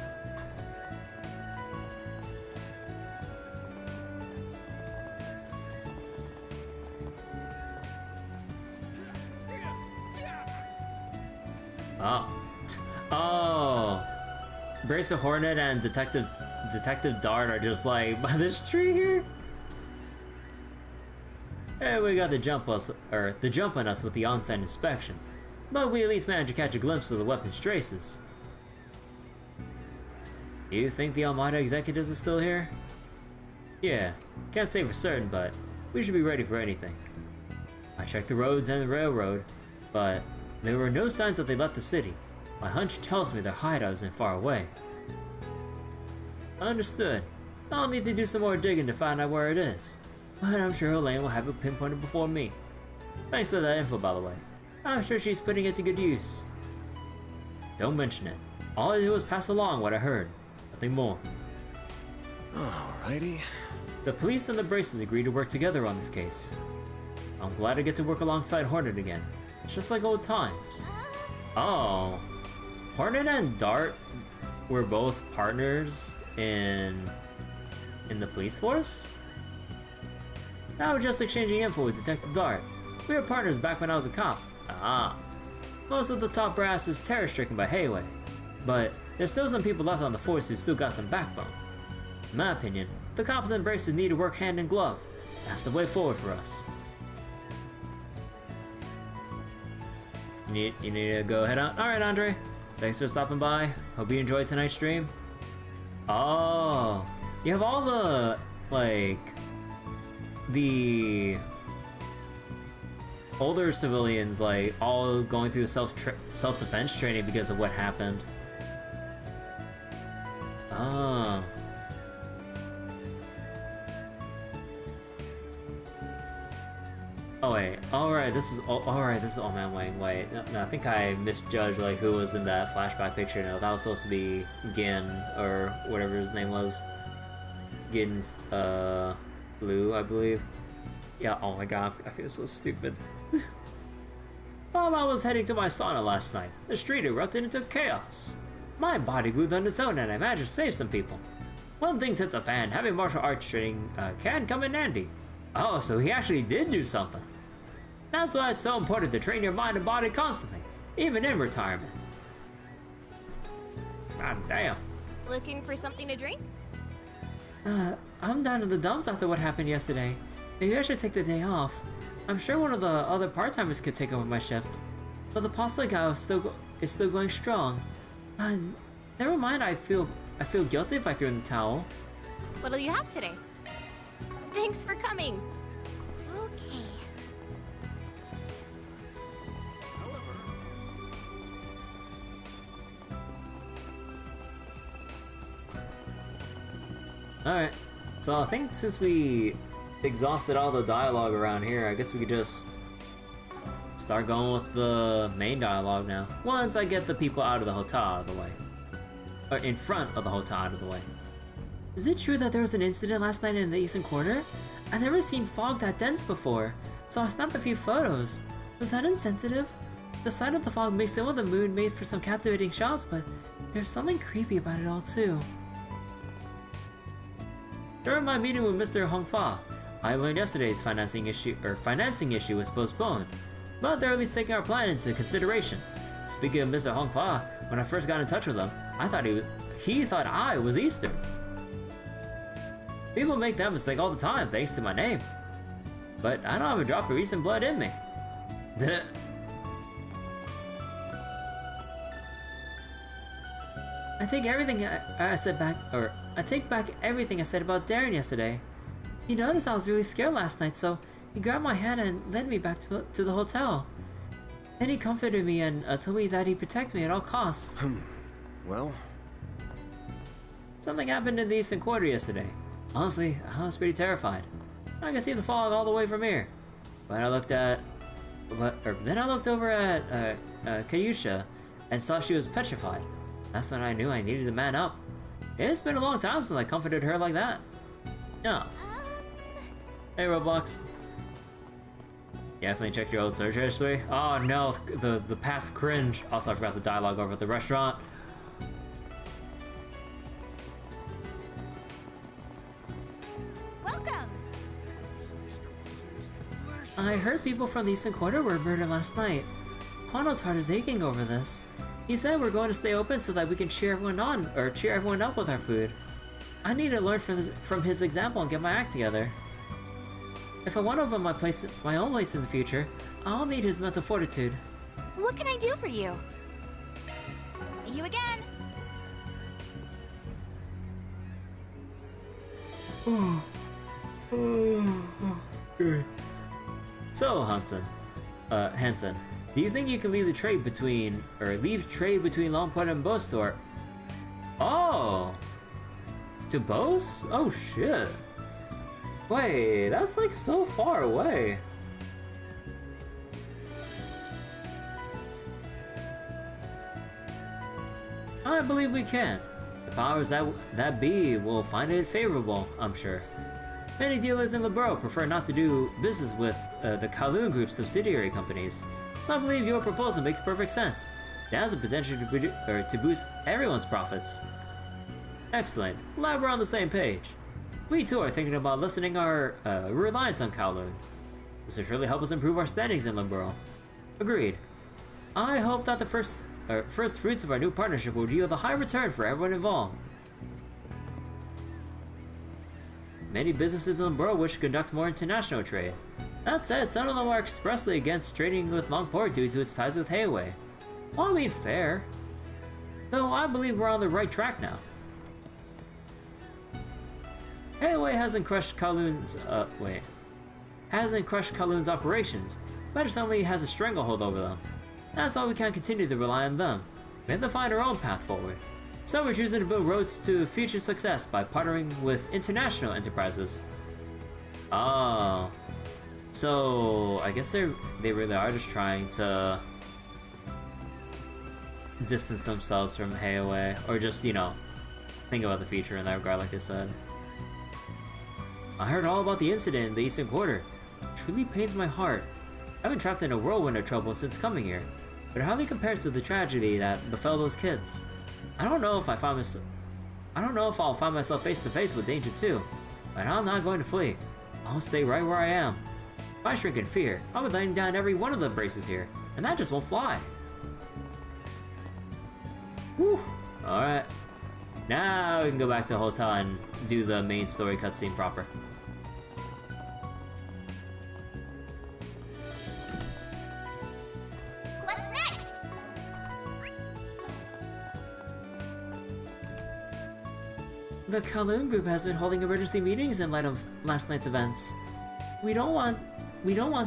Oh. Oh. Bracer Hornet and Detective Detective Dart are just like by this tree here. Hey, we got the jump on us with the on-site inspection, but we at least managed to catch a glimpse of the weapon's traces. You think the Almighty executives are still here? Yeah, can't say for certain, but we should be ready for anything. I checked the roads and the railroad, but there were no signs that they left the city. My hunch tells me their hideout isn't far away. Understood. I'll need to do some more digging to find out where it is, but I'm sure Elaine will have it pinpointed before me. Thanks for that info, by the way. I'm sure she's putting it to good use. Don't mention it. All I did was pass along what I heard. Nothing more. Alrighty. The police and the Braces agreed to work together on this case. I'm glad I get to work alongside Hornet again. It's just like old times. Oh. Hornet and Dart were both partners in the police force? Now we're just exchanging info with Detective Dart. We were partners back when I was a cop. Ah. Most of the top brass is terror-stricken by Hayway, but there's still some people left on the force who still got some backbone. In my opinion, the cops and Braces need to work hand in glove. That's the way forward for us. You need to go head out? Alright, Andre. Thanks for stopping by. Hope you enjoyed tonight's stream. Oh, you have all the, like, the older civilians, like, all going through self-defense training because of what happened. Oh. Oh wait, alright, this is, oh man, wait, no, I think I misjudged, like, who was in that flashback picture. No, that was supposed to be Gien, or whatever his name was. Gien, Lu, I believe. Yeah, oh my god, I feel so stupid. While I was heading to my sauna last night, the street erupted into chaos. My body moved on its own and I managed to save some people. When things hit the fan, having martial arts training can come in handy. Oh, so he actually did do something. That's why it's so important to train your mind and body constantly, even in retirement. God damn. Looking for something to drink? I'm down in the dumps after what happened yesterday. Maybe I should take the day off. I'm sure one of the other part-timers could take over my shift. But the pasta guy is still going strong. Never mind, I feel guilty if I threw in the towel. What'll you have today? Thanks for coming. Okay. Alright, so I think since we exhausted all the dialogue around here, I guess we could just start going with the main dialogue now. Once I get the people out of the hotel out of the way. Or in front of the hotel out of the way. Is it true that there was an incident last night in the Eastern Quarter? I've never seen fog that dense before, so I snapped a few photos. Was that insensitive? The sight of the fog mixed in with the moon made for some captivating shots, but there's something creepy about it all too. During my meeting with Mr. Hong Fa, I learned yesterday's financing issue was postponed, but they're at least taking our plan into consideration. Speaking of Mr. Hong Fa, when I first got in touch with him, I thought he thought I was Eastern. People make that mistake all the time thanks to my name. But I don't have a drop of Eastern blood in me. I take everything I said back, or I take back everything I said about Darren yesterday. He noticed I was really scared last night, so he grabbed my hand and led me back to the hotel. Then he comforted me and told me that he'd protect me at all costs. Well? Something happened in the Eastern Quarter yesterday. Honestly, I was pretty terrified. I could see the fog all the way from here. Then I looked over at Kayusha and saw she was petrified. That's when I knew I needed to man up. It's been a long time since I comforted her like that. No. Hey, Roblox. You accidentally checked your old search history? Oh no, the past cringe. Also, I forgot the dialogue over at the restaurant. Welcome. I heard people from the Eastern Quarter were murdered last night. Quano's heart is aching over this. He said we're going to stay open so that we can cheer everyone on, or cheer everyone up with our food. I need to learn from his example and get my act together. If I want to open my own place in the future, I'll need his mental fortitude. What can I do for you? See you again! So, Hansen, do you think you can leave trade between Langport and Bostor? Oh! To Bos? Oh shit. Wait, that's like so far away. I believe we can. The powers that be will find it favorable, I'm sure. Many dealers in the borough prefer not to do business with the Kowloon Group's subsidiary companies, so I believe your proposal makes perfect sense. It has the potential to boost everyone's profits. Excellent. Glad we're on the same page. We too are thinking about lessening our reliance on Kowloon. This will surely help us improve our standings in Limborough. Agreed. I hope that the first fruits of our new partnership will yield a high return for everyone involved. Many businesses in the borough wish to conduct more international trade. That said, some of them are expressly against trading with Langport due to its ties with Heiwei. Well, I mean, fair. Though I believe we're on the right track now. Heiwei hasn't crushed Kowloon's operations, but it certainly has a stranglehold over them. That's why we can't continue to rely on them. We have to find our own path forward. So we're choosing to build roads to future success by partnering with international enterprises. Oh. So, I guess they really are just trying to distance themselves from Heiwei, or just, you know, think about the future in that regard, like I said. I heard all about the incident in the Eastern Quarter. It truly pains my heart. I've been trapped in a whirlwind of trouble since coming here, but it hardly compares to the tragedy that befell those kids. I don't know if I'll find myself face to face with danger too, but I'm not going to flee. I'll stay right where I am. If I shrink in fear, I'll be laying down every one of the braces here, and that just won't fly. Whew. Alright. Now we can go back to the hotel and do the main story cutscene proper. What's next? The Kowloon Group has been holding emergency meetings in light of last night's events. We don't want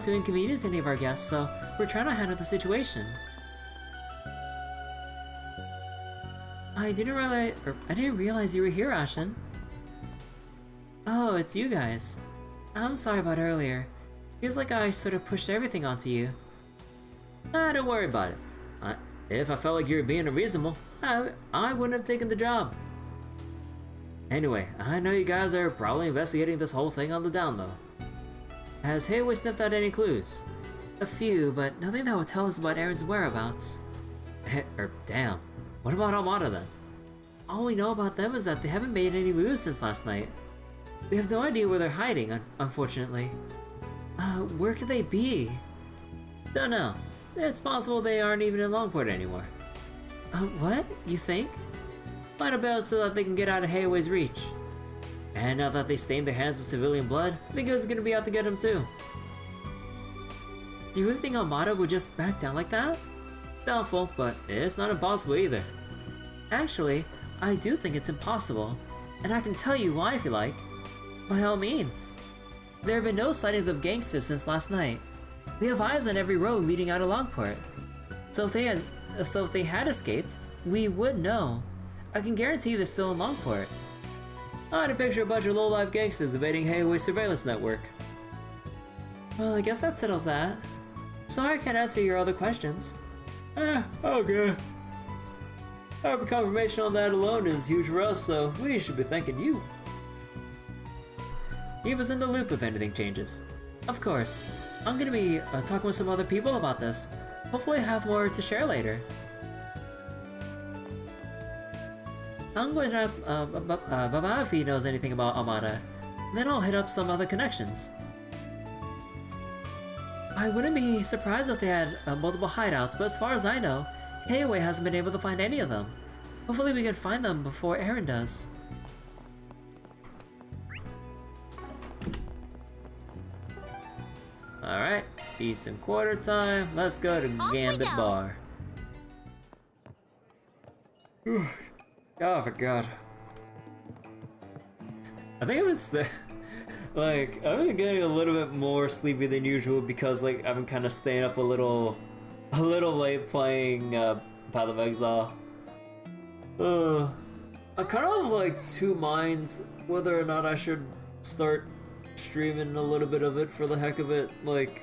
to inconvenience any of our guests, so we're trying to handle the situation. I didn't realize you were here, Ashen. Oh, it's you guys. I'm sorry about earlier. Feels like I sort of pushed everything onto you. Don't worry about it. If I felt like you were being unreasonable, I wouldn't have taken the job. Anyway, I know you guys are probably investigating this whole thing on the down low. Has Heiwei sniffed out any clues? A few, but nothing that would tell us about Aaron's whereabouts. Damn. What about Armada then? All we know about them is that they haven't made any moves since last night. We have no idea where they're hiding, unfortunately. Where could they be? Don't know. It's possible they aren't even in Langport anymore. What? You think? Might have bailed so that they can get out of Heiwei's reach. And now that they stained their hands with civilian blood, the good's gonna be out to get them too. Do you really think Armada would just back down like that? Doubtful, but it's not impossible either. Actually, I do think it's impossible, and I can tell you why if you like. By all means. There have been no sightings of gangsters since last night. We have eyes on every road leading out of Langport. So if they had escaped, we would know. I can guarantee they're still in Langport. I had to picture a bunch of low-life gangsters evading Heiwei's surveillance network. Well, I guess that settles that. Sorry I can't answer your other questions. Okay. Our confirmation on that alone is huge for us, so we should be thanking you. Keep us in the loop if anything changes. Of course. I'm gonna be talking with some other people about this. Hopefully I have more to share later. I'm going to ask Baba if he knows anything about Armada. Then I'll hit up some other connections. I wouldn't be surprised if they had multiple hideouts, but as far as I know, Heiwei hasn't been able to find any of them. Hopefully we can find them before Aaron does. Alright, decent quarter time. Let's go to Gambit Bar. Oh my god. I think I've been I've been getting a little bit more sleepy than usual because like I've been kind of staying up a little late playing Path of Exile. I'm kind of like two minds whether or not I should start streaming a little bit of it for the heck of it, like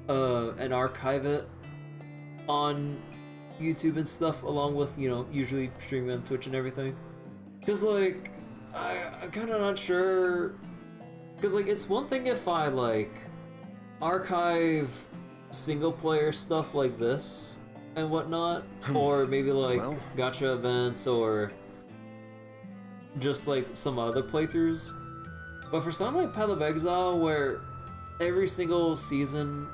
and archive it on YouTube and stuff, along with, you know, usually streaming on Twitch and everything. Cause like I'm kind of not sure. Cause like it's one thing if I like archive single player stuff like this and whatnot, or maybe like gacha events or just like some other playthroughs. But for something like Path of Exile, where every single season,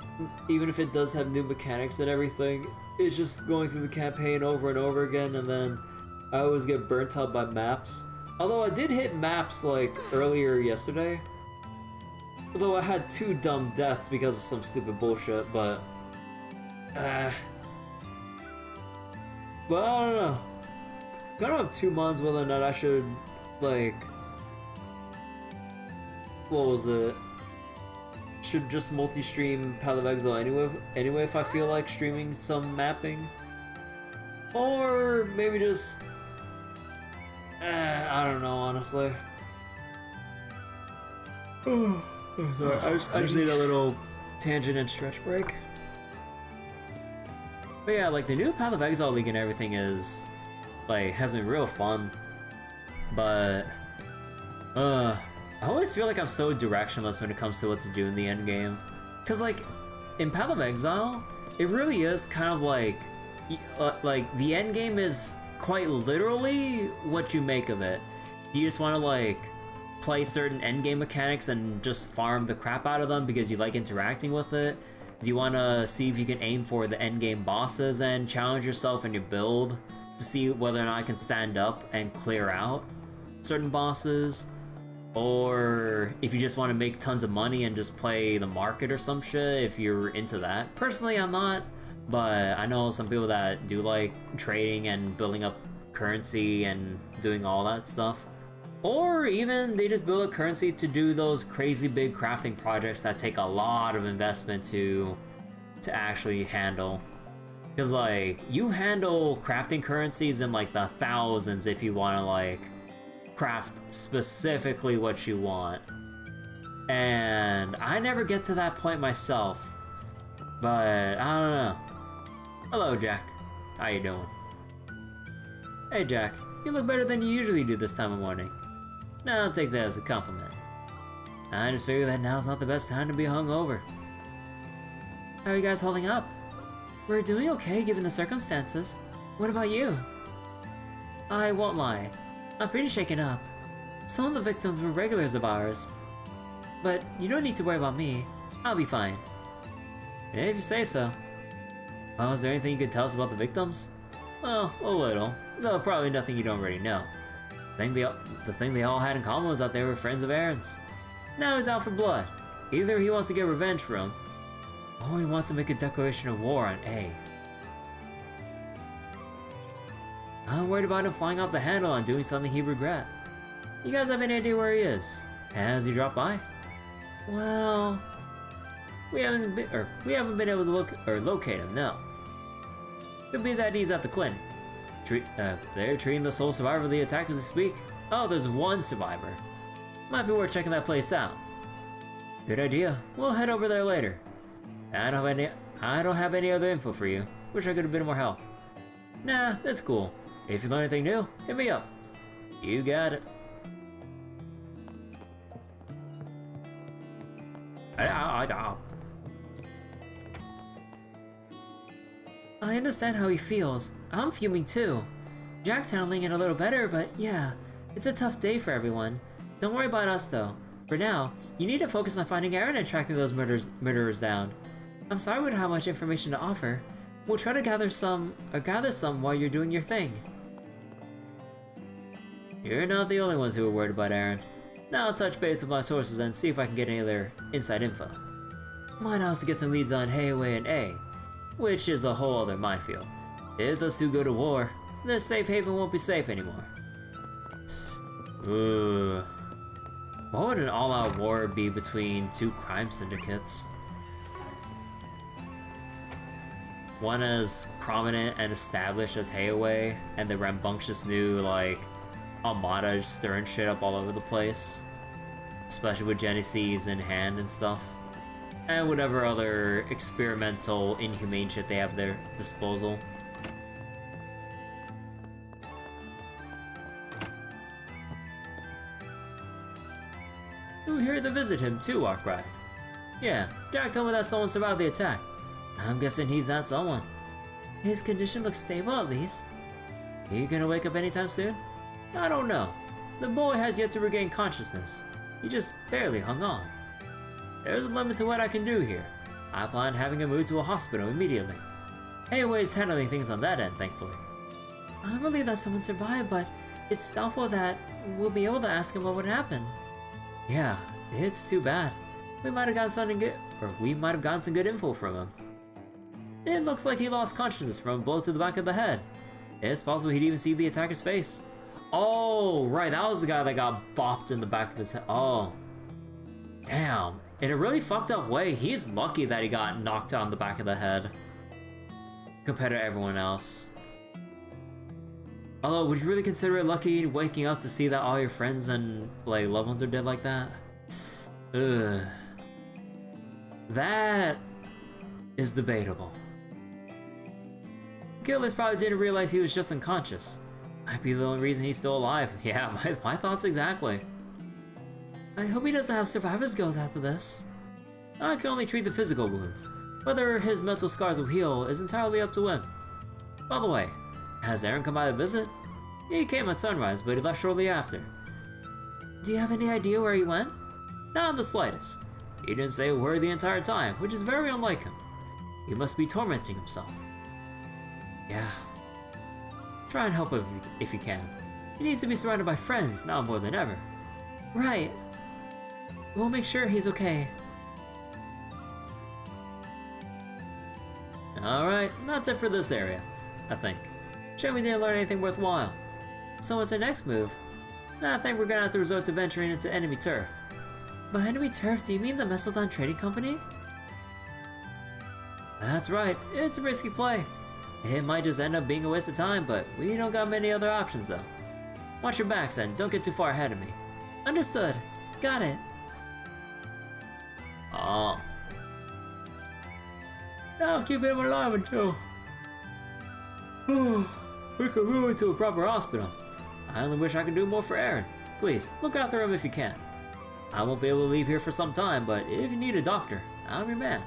even if it does have new mechanics and everything, it's just going through the campaign over and over again, and then I always get burnt out by maps. Although I did hit maps like earlier yesterday. Although I had 2 dumb deaths because of some stupid bullshit, but I don't know. I kind of have 2 minds whether or not I should, like, what was it? Should just multi-stream Path of Exile anyway if I feel like streaming some mapping, or maybe just I don't know, honestly. Sorry, I just need a little tangent and stretch break. But yeah, like the new Path of Exile League and everything is like has been real fun, but I always feel like I'm so directionless when it comes to what to do in the end game. Cause like in Path of Exile, it really is kind of like the end game is quite literally what you make of it. Do you just want to like play certain endgame mechanics and just farm the crap out of them because you like interacting with it? Do you want to see if you can aim for the endgame bosses and challenge yourself in your build to see whether or not I can stand up and clear out certain bosses? Or if you just want to make tons of money and just play the market or some shit, if you're into that. Personally, I'm not, but I know some people that do like trading and building up currency and doing all that stuff. Or even they just build a currency to do those crazy big crafting projects that take a lot of investment to actually handle. Because like, you handle crafting currencies in like the thousands if you want to like craft specifically what you want. And I never get to that point myself. But I don't know. Hello, Jack. How you doing? Hey, Jack. You look better than you usually do this time of morning. No, I'll take that as a compliment. I just figured that now's not the best time to be hungover. How are you guys holding up? We're doing okay given the circumstances. What about you? I won't lie. I'm pretty shaken up. Some of the victims were regulars of ours. But you don't need to worry about me. I'll be fine. If you say so. Oh, is there anything you could tell us about the victims? Well, a little. Though probably nothing you don't already know. The thing they all had in common was that they were friends of Aaron's. Now he's out for blood. Either he wants to get revenge for him, or he wants to make a declaration of war on A. I'm worried about him flying off the handle and doing something he'd regret. You guys have any idea where he is? Has he dropped by? Well, we haven't been able to locate him, no. Could be that he's at the clinic. They're treating the sole survivor of the attack as we speak. Oh, there's one survivor. Might be worth checking that place out. Good idea. We'll head over there later. I don't have any other info for you. Wish I could have been more help. Nah, that's cool. If you learn anything new, hit me up. You got it. I understand how he feels. I'm fuming too. Jack's handling it a little better, but yeah, it's a tough day for everyone. Don't worry about us though. For now, you need to focus on finding Aaron and tracking those murderers down. I'm sorry we don't have much information to offer. We'll try to gather some while you're doing your thing. You're not the only ones who are worried about Aaron. Now I'll touch base with my sources and see if I can get any other inside info. Mine also get some leads on Heiwei and A, which is a whole other minefield. If those two go to war, this safe haven won't be safe anymore. Ooh. What would an all-out war be between two crime syndicates? One as prominent and established as Heiwei, and the rambunctious new, like, Armada just stirring shit up all over the place. Especially with Genesis in hand and stuff. And whatever other experimental, inhumane shit they have at their disposal. Ooh, here to visit him too, Arkwright. Yeah, Jack told me that someone survived the attack. I'm guessing he's that someone. His condition looks stable at least. Are you gonna wake up anytime soon? I don't know. The boy has yet to regain consciousness. He just barely hung on. There's a limit to what I can do here. I plan on having him moved to a hospital immediately. Heiwei's handling things on that end, thankfully. I believe that someone survived, but it's doubtful that we'll be able to ask him what would happen. Yeah, it's too bad. We might have gotten something good, or we might have gotten some good info from him. It looks like he lost consciousness from a blow to the back of the head. It's possible he'd even see the attacker's face. Oh, right, that was the guy that got bopped in the back of his head. Oh. Damn. In a really fucked up way, he's lucky that he got knocked on the back of the head. Compared to everyone else. Although, would you really consider it lucky waking up to see that all your friends and, like, loved ones are dead like that? Ugh. That is debatable. Gillis probably didn't realize he was just unconscious. Might be the only reason he's still alive. Yeah, my thoughts exactly. I hope he doesn't have survivor's guilt after this. I can only treat the physical wounds. Whether his mental scars will heal is entirely up to him. By the way, has Aaron come by to visit? He came at sunrise, but he left shortly after. Do you have any idea where he went? Not in the slightest. He didn't say a word the entire time, which is very unlike him. He must be tormenting himself. Yeah. Try and help him if you can. He needs to be surrounded by friends, now more than ever. Right. We'll make sure he's okay. Alright, that's it for this area, I think. Sure, we didn't learn anything worthwhile. So what's our next move? I think we're gonna have to resort to venturing into enemy turf. By enemy turf, do you mean the Mesalodon Trading Company? That's right, it's a risky play. It might just end up being a waste of time, but we don't got many other options though. Watch your backs and don't get too far ahead of me. Understood. Got it. Oh. Now keep him alive until... we could move him to a proper hospital. I only wish I could do more for Aaron. Please, look after him if you can. I won't be able to leave here for some time, but if you need a doctor, I'm your man.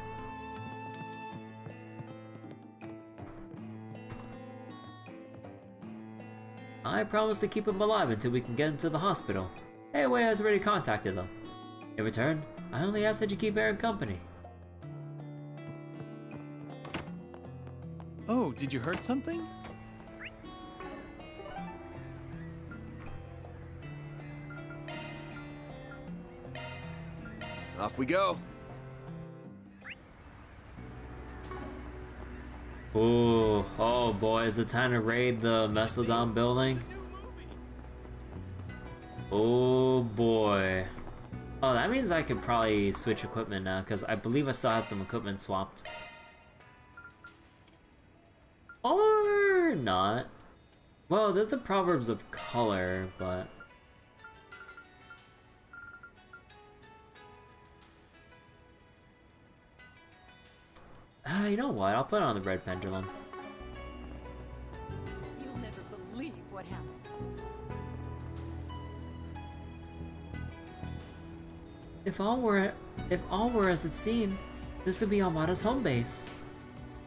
I promise to keep him alive until we can get him to the hospital. Heiwei has already contacted them. In return, I only ask that you keep Aaron company. Oh, did you hurt something? Off we go. Ooh, oh boy, is it time to raid the Mesalodon building? Oh boy. Oh, that means I could probably switch equipment now, because I believe I still have some equipment swapped. Or not. Well, there's the Proverbs of Color, but... you know what? I'll put on the Red Pendulum. You'll never believe what happened. If all were as it seemed, this would be Armada's home base.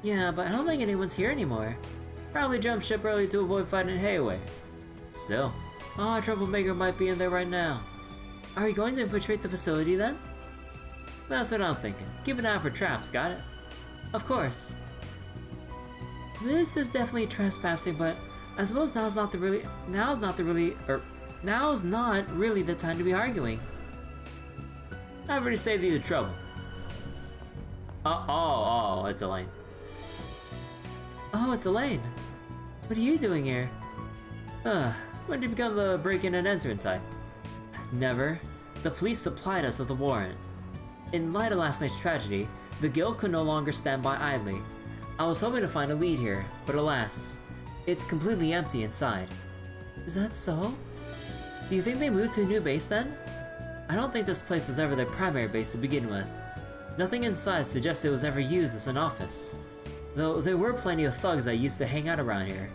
Yeah, but I don't think anyone's here anymore. Probably jumped ship early to avoid fighting Heiwei. Still, Troublemaker might be in there right now. Are you going to infiltrate the facility then? That's what I'm thinking. Keep an eye out for traps, got it? Of course. This is definitely trespassing, but I suppose now's not really the time to be arguing. I've already saved you the trouble. Oh, it's Elaine. Oh, it's Elaine. What are you doing here? When did you become the break-in and enter type? Never. The police supplied us with a warrant. In light of last night's tragedy, the guild could no longer stand by idly. I was hoping to find a lead here, but alas, it's completely empty inside. Is that so? Do you think they moved to a new base then? I don't think this place was ever their primary base to begin with. Nothing inside suggests it was ever used as an office. Though there were plenty of thugs that used to hang out around here.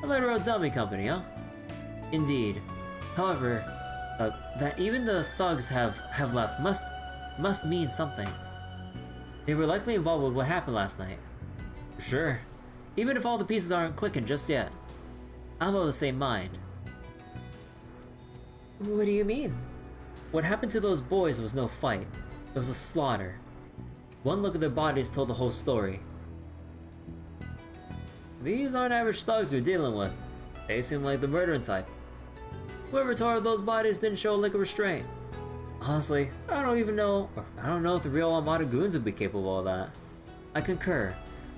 A literal dummy company, huh? Indeed. However, that even the thugs have left must mean something. They were likely involved with what happened last night. Sure. Even if all the pieces aren't clicking just yet. I'm of the same mind. What do you mean? What happened to those boys was no fight. It was a slaughter. One look at their bodies told the whole story. These aren't average thugs we're dealing with. They seem like the murdering type. Whoever tore up those bodies didn't show a lick of restraint. Honestly, I don't know if the real Armada goons would be capable of that. I concur.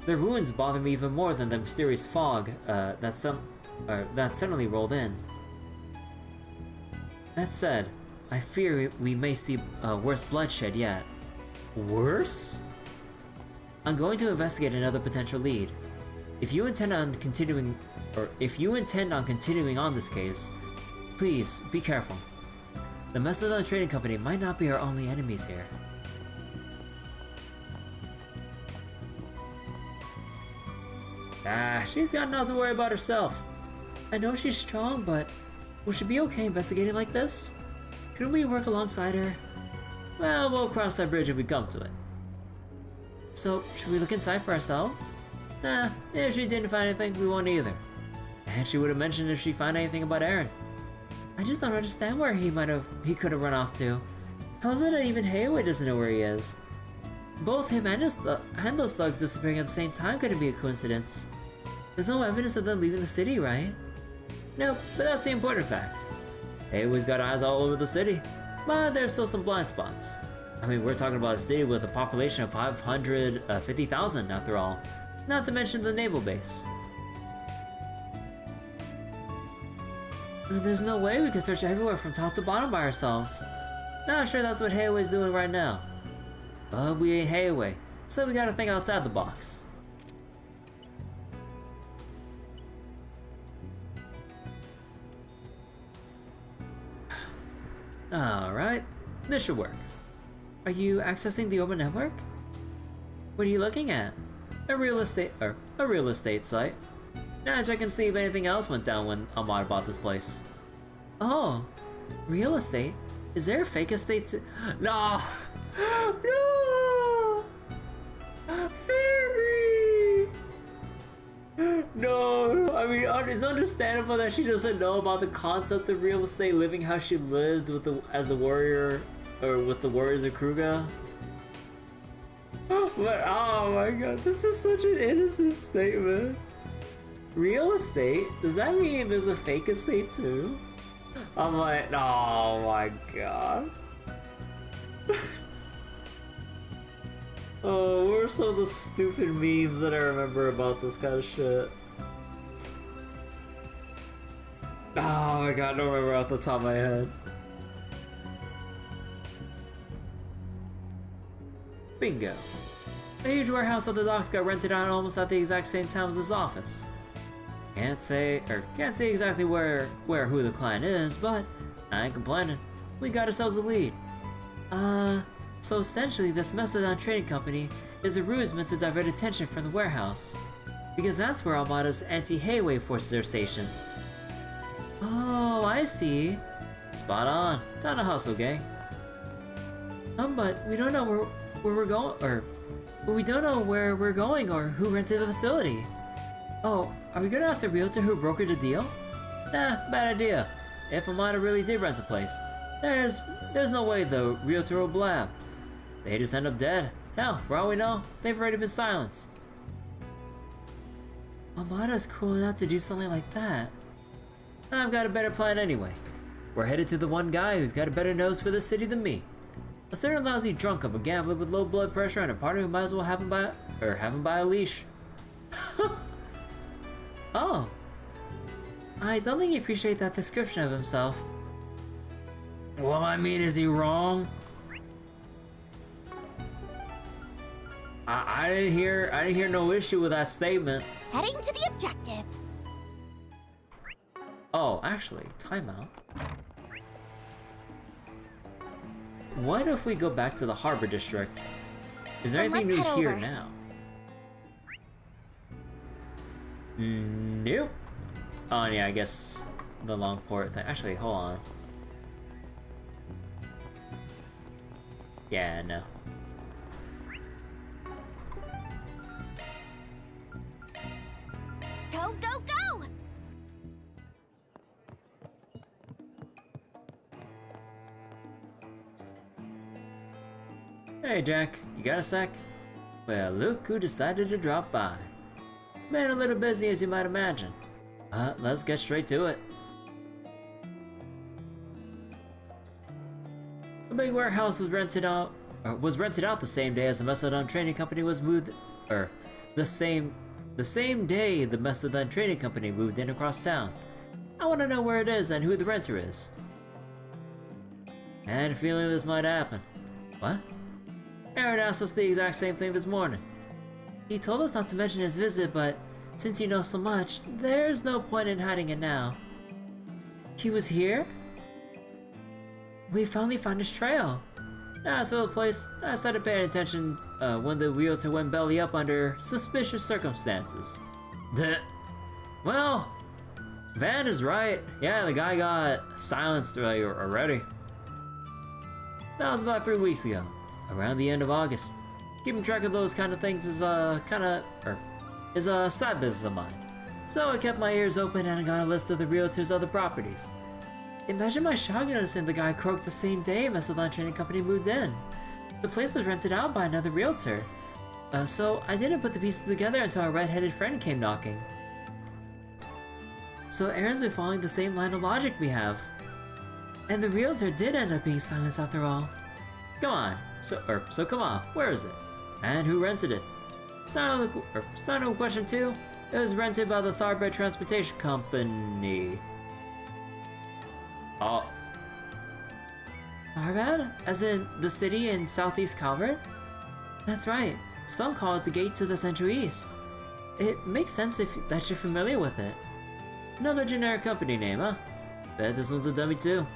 Their wounds bother me even more than the mysterious fog that suddenly rolled in. That said, I fear we may see worse bloodshed yet. Worse? I'm going to investigate another potential lead. If you intend on continuing on this case, please be careful. The Mastodon Trading Company might not be our only enemies here. She's got enough to worry about herself. I know she's strong, but will she be okay investigating like this? Couldn't we work alongside her? Well, we'll cross that bridge if we come to it. So, should we look inside for ourselves? Nah, if she didn't find anything, we won't either. And she would have mentioned if she found anything about Aaron. I just don't understand where he could have run off to. How is it that even Hayway doesn't know where he is? Both him and those thugs disappearing at the same time couldn't be a coincidence. There's no evidence of them leaving the city, right? Nope, but that's the important fact. Hayway's got eyes all over the city, but there's still some blind spots. I mean, we're talking about a city with a population of 550,000 after all, not to mention the naval base. There's no way we can search everywhere from top to bottom by ourselves. Not sure that's what Hayway's doing right now. But we ain't Hayway, so we gotta think outside the box. Alright, this should work. Are you accessing the open network? What are you looking at? A real estate site. Now check and see if anything else went down when Armada bought this place. Oh, real estate? Is there a fake estate No! No! Fairy! No! I mean, it's understandable that she doesn't know about the concept of real estate, living how she lived as a warrior, or with the warriors of Kruga. But oh my god, this is such an innocent statement. Real estate? Does that mean there's a fake estate too? I'm like, oh my god. Oh, what are some of the stupid memes that I remember about this kind of shit? Oh my god, I don't remember off the top of my head. Bingo. A huge warehouse at the docks got rented out almost at the exact same time as this office. Can't say exactly who the client is, but I ain't complaining. We got ourselves a lead. So essentially this Mastodon Trading Company is a ruse meant to divert attention from the warehouse, because that's where Armada's anti-Hayway forces are stationed. Oh, I see. Spot on. Time to hustle, gang. But we don't know where we're going, but we don't know where we're going or who rented the facility. Oh, are we gonna ask the realtor who brokered the deal? Nah, bad idea. If Armada really did rent the place, there's no way the realtor will blab. They just end up dead. Hell, for all we know, they've already been silenced. Armada's cruel enough to do something like that. I've got a better plan anyway. We're headed to the one guy who's got a better nose for the city than me. A certain lousy drunk of a gambler with low blood pressure and a partner who might as well have him by a leash. Oh. I don't think he appreciates that description of himself. Well, I mean, is he wrong? I didn't hear no issue with that statement. Heading to the objective. Oh, actually, timeout. What if we go back to the Harbor District? Is there anything new here now? Nope. Oh yeah, I guess the Langport thing. Actually, hold on. Yeah, no. Go, go, go! Hey Jack, you got a sec? Well, look who decided to drop by. Been a little busy as you might imagine. Let's get straight to it. The big warehouse was rented out the same day as the Mastodon Training Company was moved, the same day the Mastodon Training Company moved in across town. I want to know where it is and who the renter is. I had a feeling this might happen. What? Aaron asked us the exact same thing this morning. He told us not to mention his visit, but since you know so much, there's no point in hiding it now. He was here? We finally found his trail. As for the place, I started paying attention when the realtor went belly up under suspicious circumstances. Well, Van is right. Yeah, the guy got silenced already. That was about 3 weeks ago, around the end of August. Keeping track of those kind of things is a side business of mine. So I kept my ears open and got a list of the realtor's other properties. Imagine my shock noticing the guy croaked the same day Mastodon Training Company moved in. The place was rented out by another realtor. So I didn't put the pieces together until our red-headed friend came knocking. So Aaron's been following the same line of logic we have. And the realtor did end up being silenced after all. Come on. So come on, where is it? And who rented it? Start with question 2. It was rented by the Thoroughbred Transportation Company. Oh. Thoroughbred? As in the city in southeast Calvert? That's right. Some call it the gate to the Central East. It makes sense that you're familiar with it. Another generic company name, huh? Bet this one's a dummy too.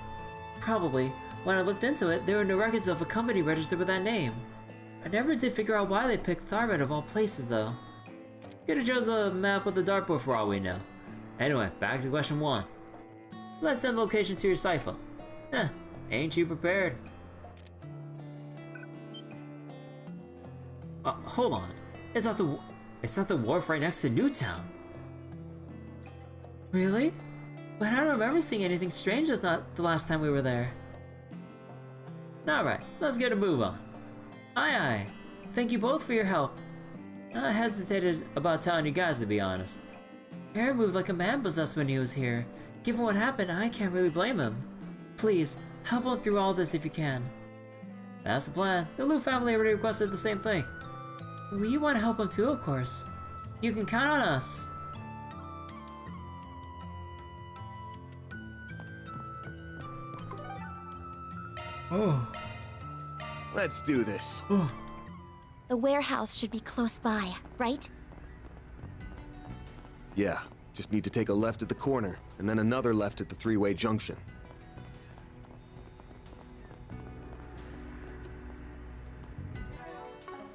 Probably. When I looked into it, there were no records of a company registered with that name. I never did figure out why they picked Thoroughbred of all places, though. Could've chose a map with a dartboard for all we know. Anyway, back to question 1. Let's send location to your cipher. Ain't you prepared? Hold on. It's not the wharf right next to Newtown. Really? But I don't remember seeing anything strange the last time we were there. Alright, let's get a move on. Aye aye. Thank you both for your help. I hesitated about telling you guys, to be honest. Aaron moved like a man possessed when he was here. Given what happened, I can't really blame him. Please, help him through all this if you can. That's the plan. The Lu family already requested the same thing. We want to help him too, of course. You can count on us. Oh. Let's do this. The warehouse should be close by, right? Yeah, just need to take a left at the corner, and then another left at the three-way junction.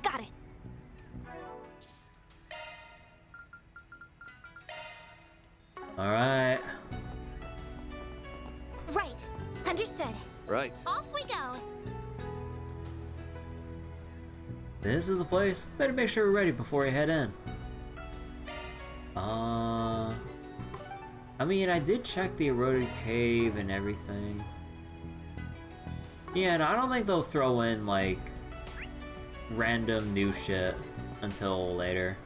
Got it. Alright. Right. Understood. Right. Off we go. This is the place. Better make sure we're ready before we head in. I mean, I did check the eroded cave and everything. Yeah, and I don't think they'll throw in, like, random new shit until later.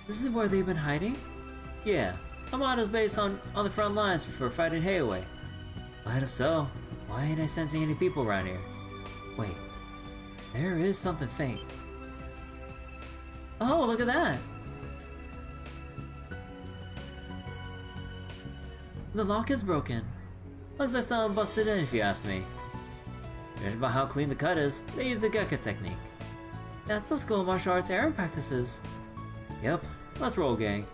This is where they've been hiding? Yeah, Amada's based on the front lines for fighting Heiwei. But if so, why ain't I sensing any people around here? Wait, there is something faint. Oh, look at that! The lock is broken. Looks like someone busted in if you ask me. Judging by how clean the cut is, they use the Gekka technique. That's the school of martial arts Aaron practices. Yep, let's roll, gang.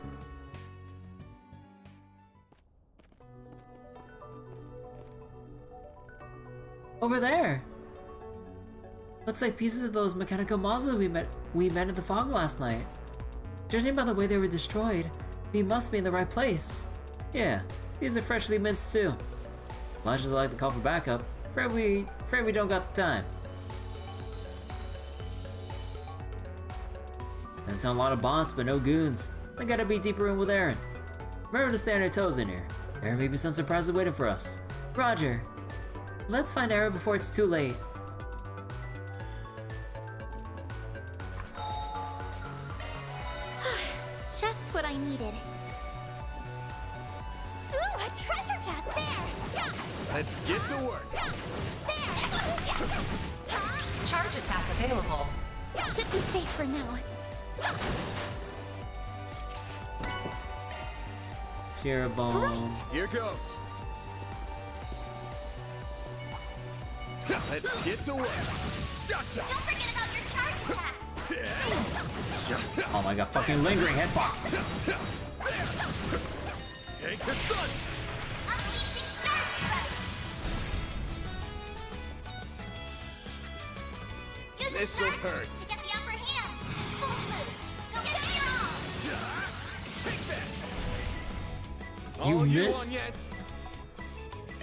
Over there! Looks like pieces of those mechanical monsters we met at the fog last night. Judging by the way they were destroyed, we must be in the right place. Yeah, these are freshly minced too. Much as I like to call for backup, afraid we don't got the time. Sensing a lot of bots, but no goons. I gotta be deeper in with Aaron. Remember to stay on your toes in here. There may be some surprises waiting for us. Roger. Let's find Aaron before it's too late. Just what I needed. Ooh, a treasure chest! There! Let's get to work. Charge attack available. Should be safe for now. Terrible. Here goes. Let's get to work. Gotcha. Don't forget about your charge attack! Oh my god, fucking lingering hitbox. Take the sun. Unleashing shark strike! Use the This'll shark hurt. to get the upper hand. Full boost. Don't get it all. Take that. You All you missed. on, yes.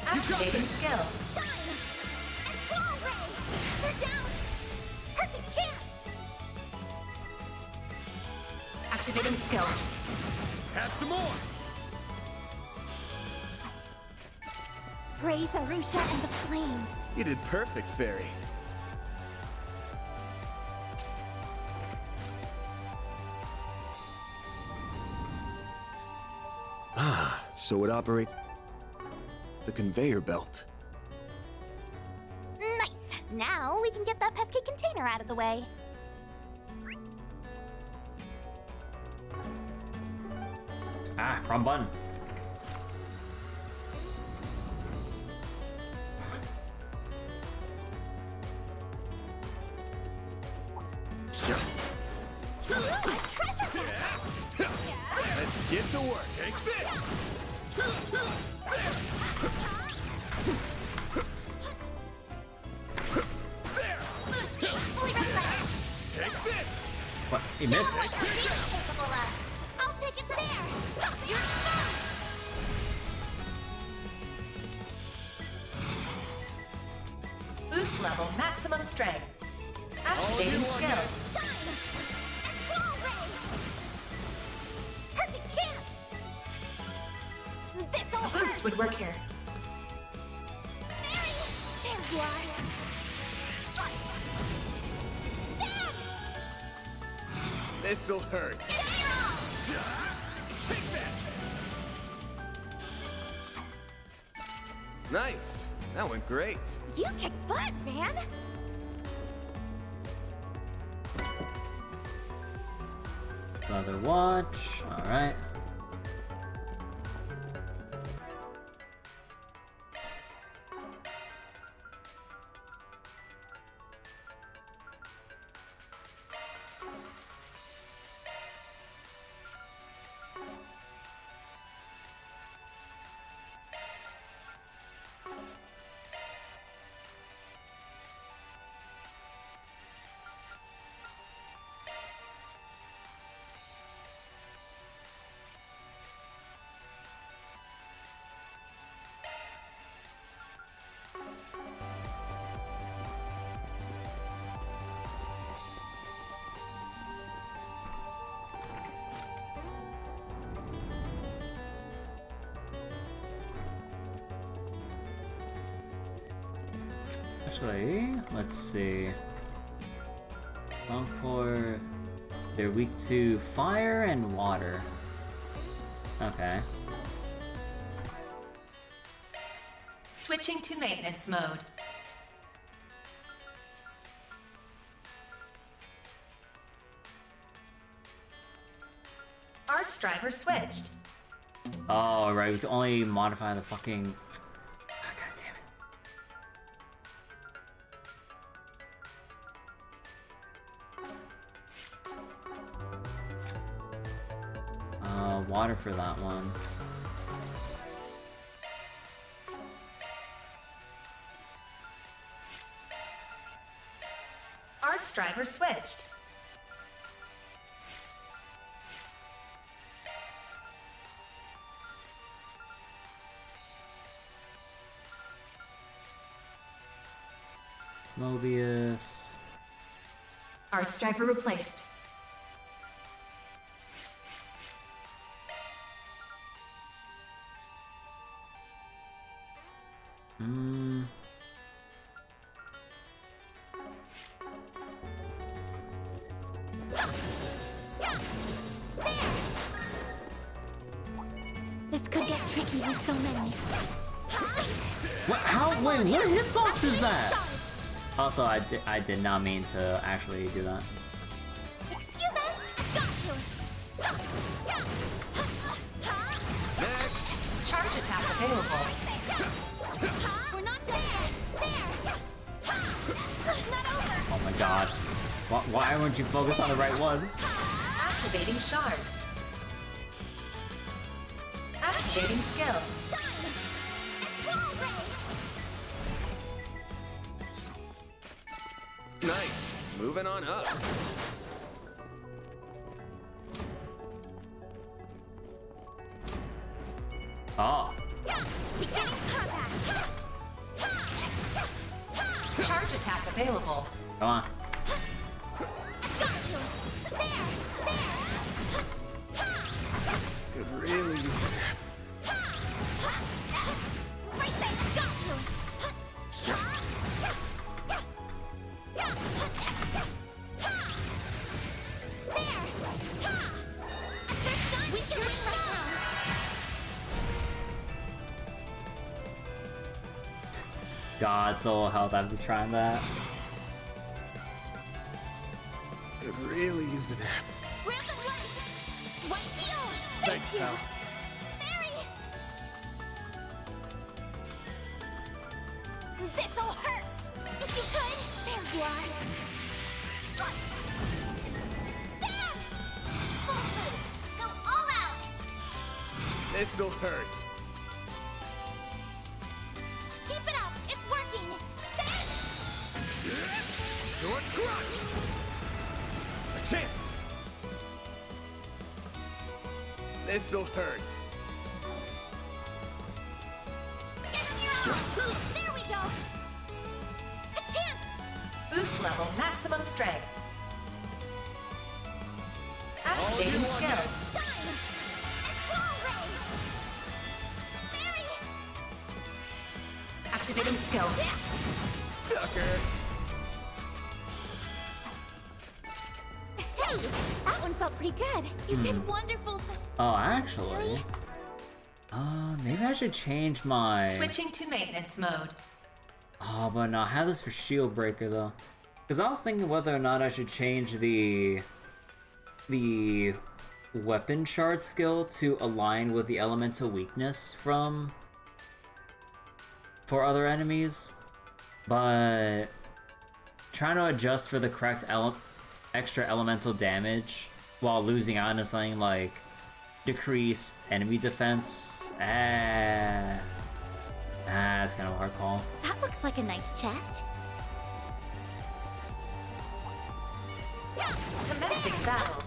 Activating skill. Shine! And Troll Ray! They're down! Perfect chance! Activating skill. Have some more. Raise Arusha and the flames. You did perfect, Fairy. Ah, so it operates the conveyor belt. Nice! Now we can get that pesky container out of the way. Ah, wrong button. Let's get to work. Take this. There. Boost gauge fully replenished. Take this. What? He Show missed what it. you're really capable of. I'll take it there. You're Boost level maximum strength. All you Activating want, skill. yes. Shine! And Troll Ray! Perfect chance! This'll A boost hurt! would work here. Mary! There you are! Slice! There! This'll hurt. There! Take that. Nice. That went great. You kick butt, man! Another watch. Alright. Actually, let's see. Langport, they're weak to fire and water. Okay. Switching to maintenance mode. Arts driver switched. Oh, right, we can only modify the fucking... Oh, God damn it. Water for that one. Arts driver switched. Mobius. Arts driver replaced. This could get tricky with so many. What? How? Wait, what hitbox is that? Also, I did not mean to actually do that. Excuse us! Got you! Charge attack available. We're not dead! There! Not over! Oh my god. Why weren't you focused on the right one? Activating shards. Activating skill. Shine! Control ray! Nice. Moving on up. Oh. Beginning combat! Charge attack available. Come on. Got you! There! Could really use it. Right there! Got you! We can win right now! God, soul health after trying that. Could really use it. Grab the light! One heal! Thank you! Mary! This'll hurt! If you could! There you are! Slice! There! Full boost! Go all out! This'll hurt. Keep it up! It's working! Bang! Your crush! A chance! This'll hurt. Give him your all! There we go! A chance! Boost level maximum strength. Activating skill. Shine! Control ray! Mary! Activating skill. Sucker. Hey! That one felt pretty good. You did wonderful. Oh, actually. Maybe I should change my... Switching to maintenance mode. Oh, but no, I have this for Shield Breaker though. Because I was thinking whether or not I should change the weapon shard skill to align with the elemental weakness for other enemies. But trying to adjust for the correct extra elemental damage while losing out on something like decreased enemy defense. That's kind of a hard call. That looks like a nice chest. Commencing battle.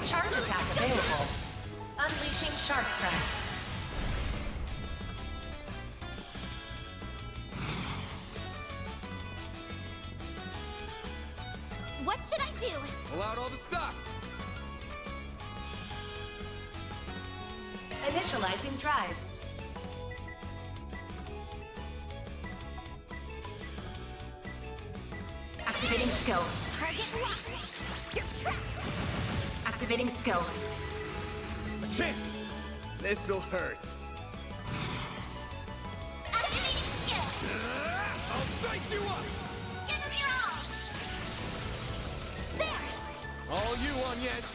Charge attack available. Unleashing Shark Strike. What should I do? Pull out all the stops! Initializing drive. Activating skill. Target locked. You're trapped. Activating skill. chance! This'll hurt. Activating skill! I'll dice you up! Give them your all! There! All you on yet?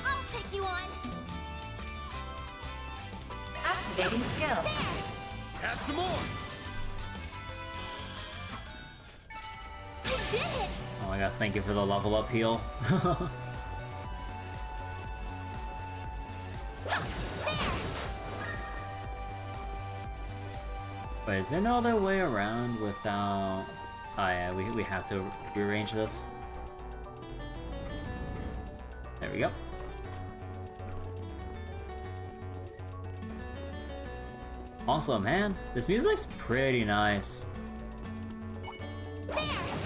I'll take you on! Activating skill. Have some more! I did it! Oh my god, thank you for the level up heal. Wait, is there no other way around without... Oh yeah, we have to rearrange this. There we go. Also, man, this music's pretty nice.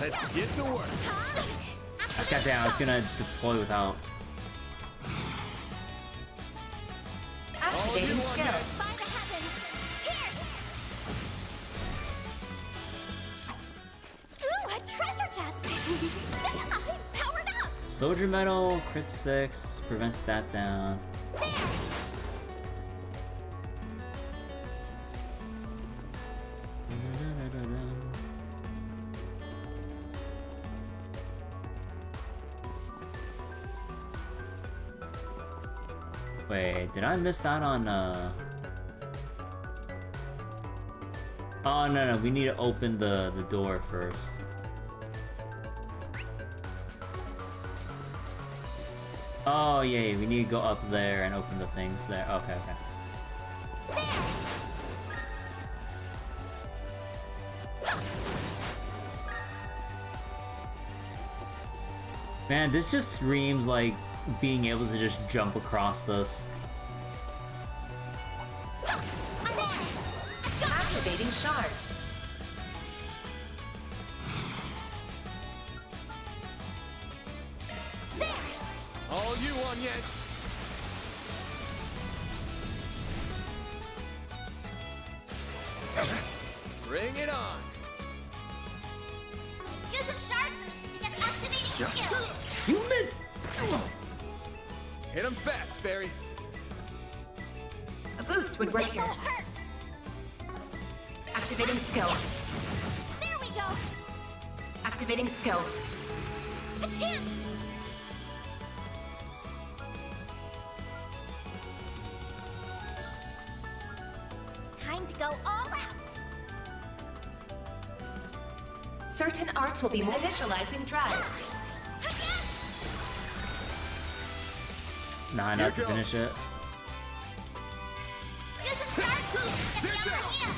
Let's get to work. God damn, I was gonna deploy without. Activating skill. By the heavens! Here! Ooh, a treasure chest! I'm powered up! Soldier Medal, crit 6, prevents stat down. Wait, did I miss out on, Oh, no, we need to open the door first. Oh, yeah, we need to go up there and open the things there. Okay. Man, this just screams like being able to just jump across this. Activating shards. All you on yet? Bring it on! Use a shard boost to get activating skill! You missed! Hit him fast, Fairy! A boost would work here. This'll hurt! Activating skill. There we go! Activating skill. A chance! Time to go all out! Certain arts will be initializing drive. Nah, not to finish it. Use a shard boost to get the upper hand!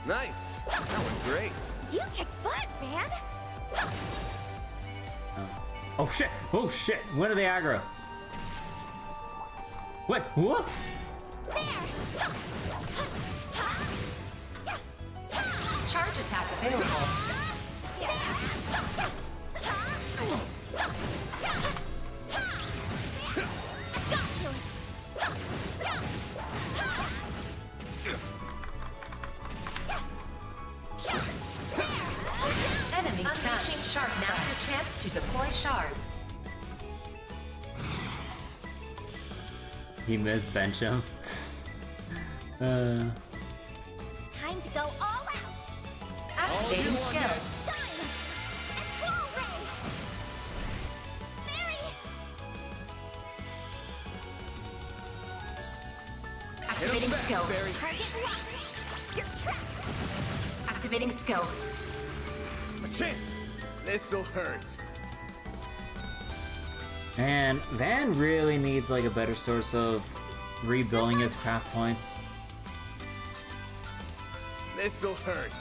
Nice! That was great! You kick butt, man! Oh shit! Oh shit! When are they aggro? Wait, what? Charge attack available. Enemy smashing shards. Now's your chance to deploy shards. He missed bench him. Time to go all out! Activating skill. Shine! And Troll Ray! Mary! Activating skill. Target locked! You're trapped! Activating skill. A chance! This'll hurt. And Van really needs like a better source of rebuilding his craft points. This'll hurt.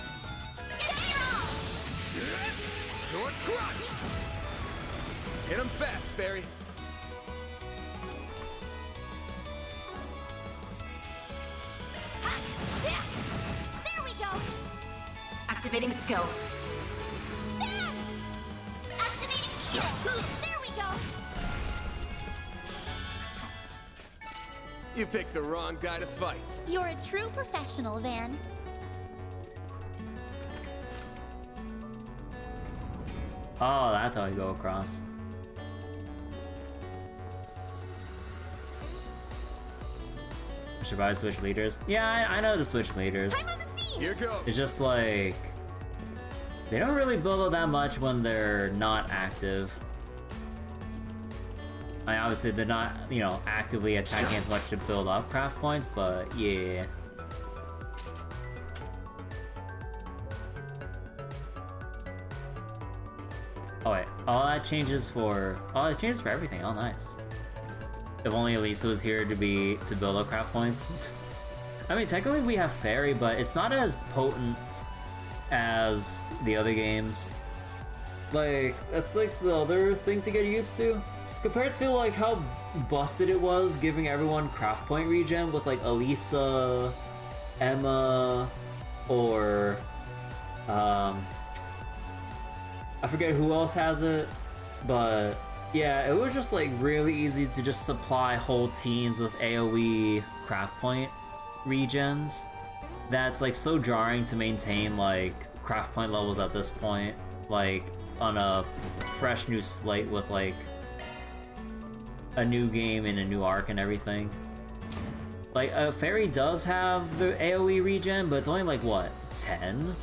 Your crush! Hit him fast, Fairy. There we go! Activating skill. There! Activating skill! There we go! You picked the wrong guy to fight. You're a true professional, Van. Oh, that's how I go across. Survive switch leaders. Yeah, I know the switch leaders. Here goes. It's just like they don't really build up that much when they're not active. I mean, obviously they're not, you know, actively attacking as much to build up craft points, but yeah. Oh wait, that changes for everything. Oh nice. If only Elisa was here to build up craft points. I mean, technically we have Fairy, but it's not as potent as the other games. Like, that's like the other thing to get used to. Compared to like how busted it was giving everyone craft point regen with like Elisa, Emma, or I forget who else has it, but yeah, it was just like really easy to just supply whole teams with AoE craft point regens. That's like so jarring to maintain like craft point levels at this point, like on a fresh new slate with like a new game and a new arc and everything. Like Fairy does have the AoE regen, but it's only like what, 10?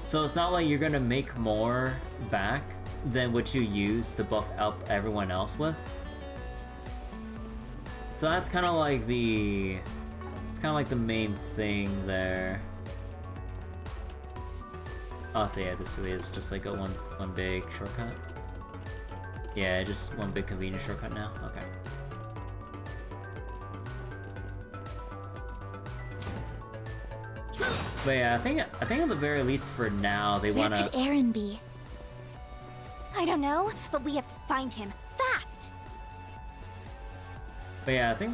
So it's not like you're gonna make more back than what you use to buff up everyone else with. So that's kind of like the main thing there. Oh, so yeah, this really is just like a one big shortcut. Yeah, just one big convenient shortcut now. Okay. But yeah, I think at the very least for now they wanna. Where could Aaron be? I don't know, but we have to find him fast. But yeah, I think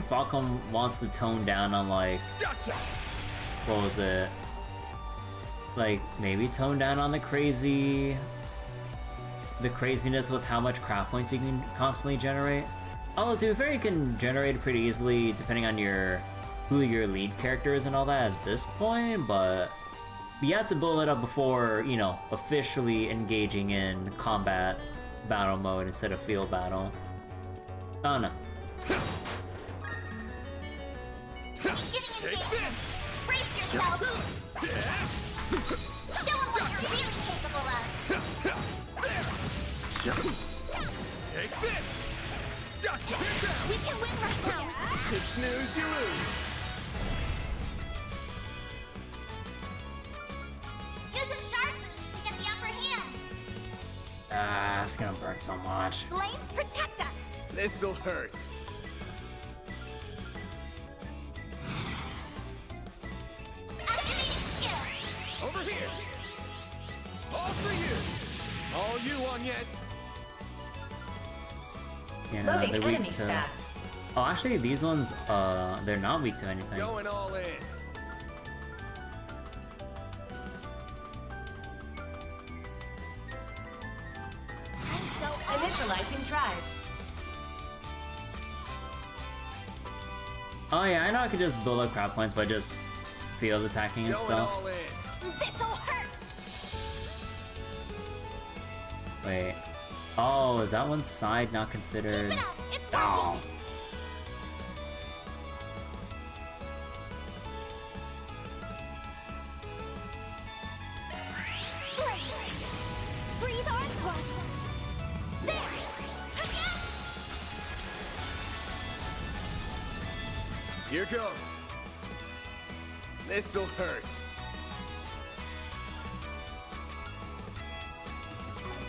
Falcom wants to tone down on like, what was it? Like maybe tone down on the craziness with how much craft points you can constantly generate. Although to be fair, you can generate it pretty easily depending on who your lead character is and all that at this point, but you have to build it up before, you know, officially engaging in combat battle mode instead of field battle. Oh no. Beginning engagement. Brace yourself. Show him what you're really capable of. Take this! Gotcha! We can win right now. You snooze, you lose. Use a sharp boost to get the upper hand. It's gonna burn so much. Flames, protect us. This'll hurt. Activating skill. Over here. All for you. All you, Agnes. Yeah, Loading they're weak enemy to... stats. Oh, actually, these ones, they're not weak to anything. Going all in. Initializing drive. Oh yeah, I know I could just build up crowd points by just field attacking and Going stuff. all in. This'll hurt. Wait. Oh, is that one side not considered? Keep it up. It's Oh. working. Flames. Breathe onto us. There. Yes. Here goes. This'll hurt.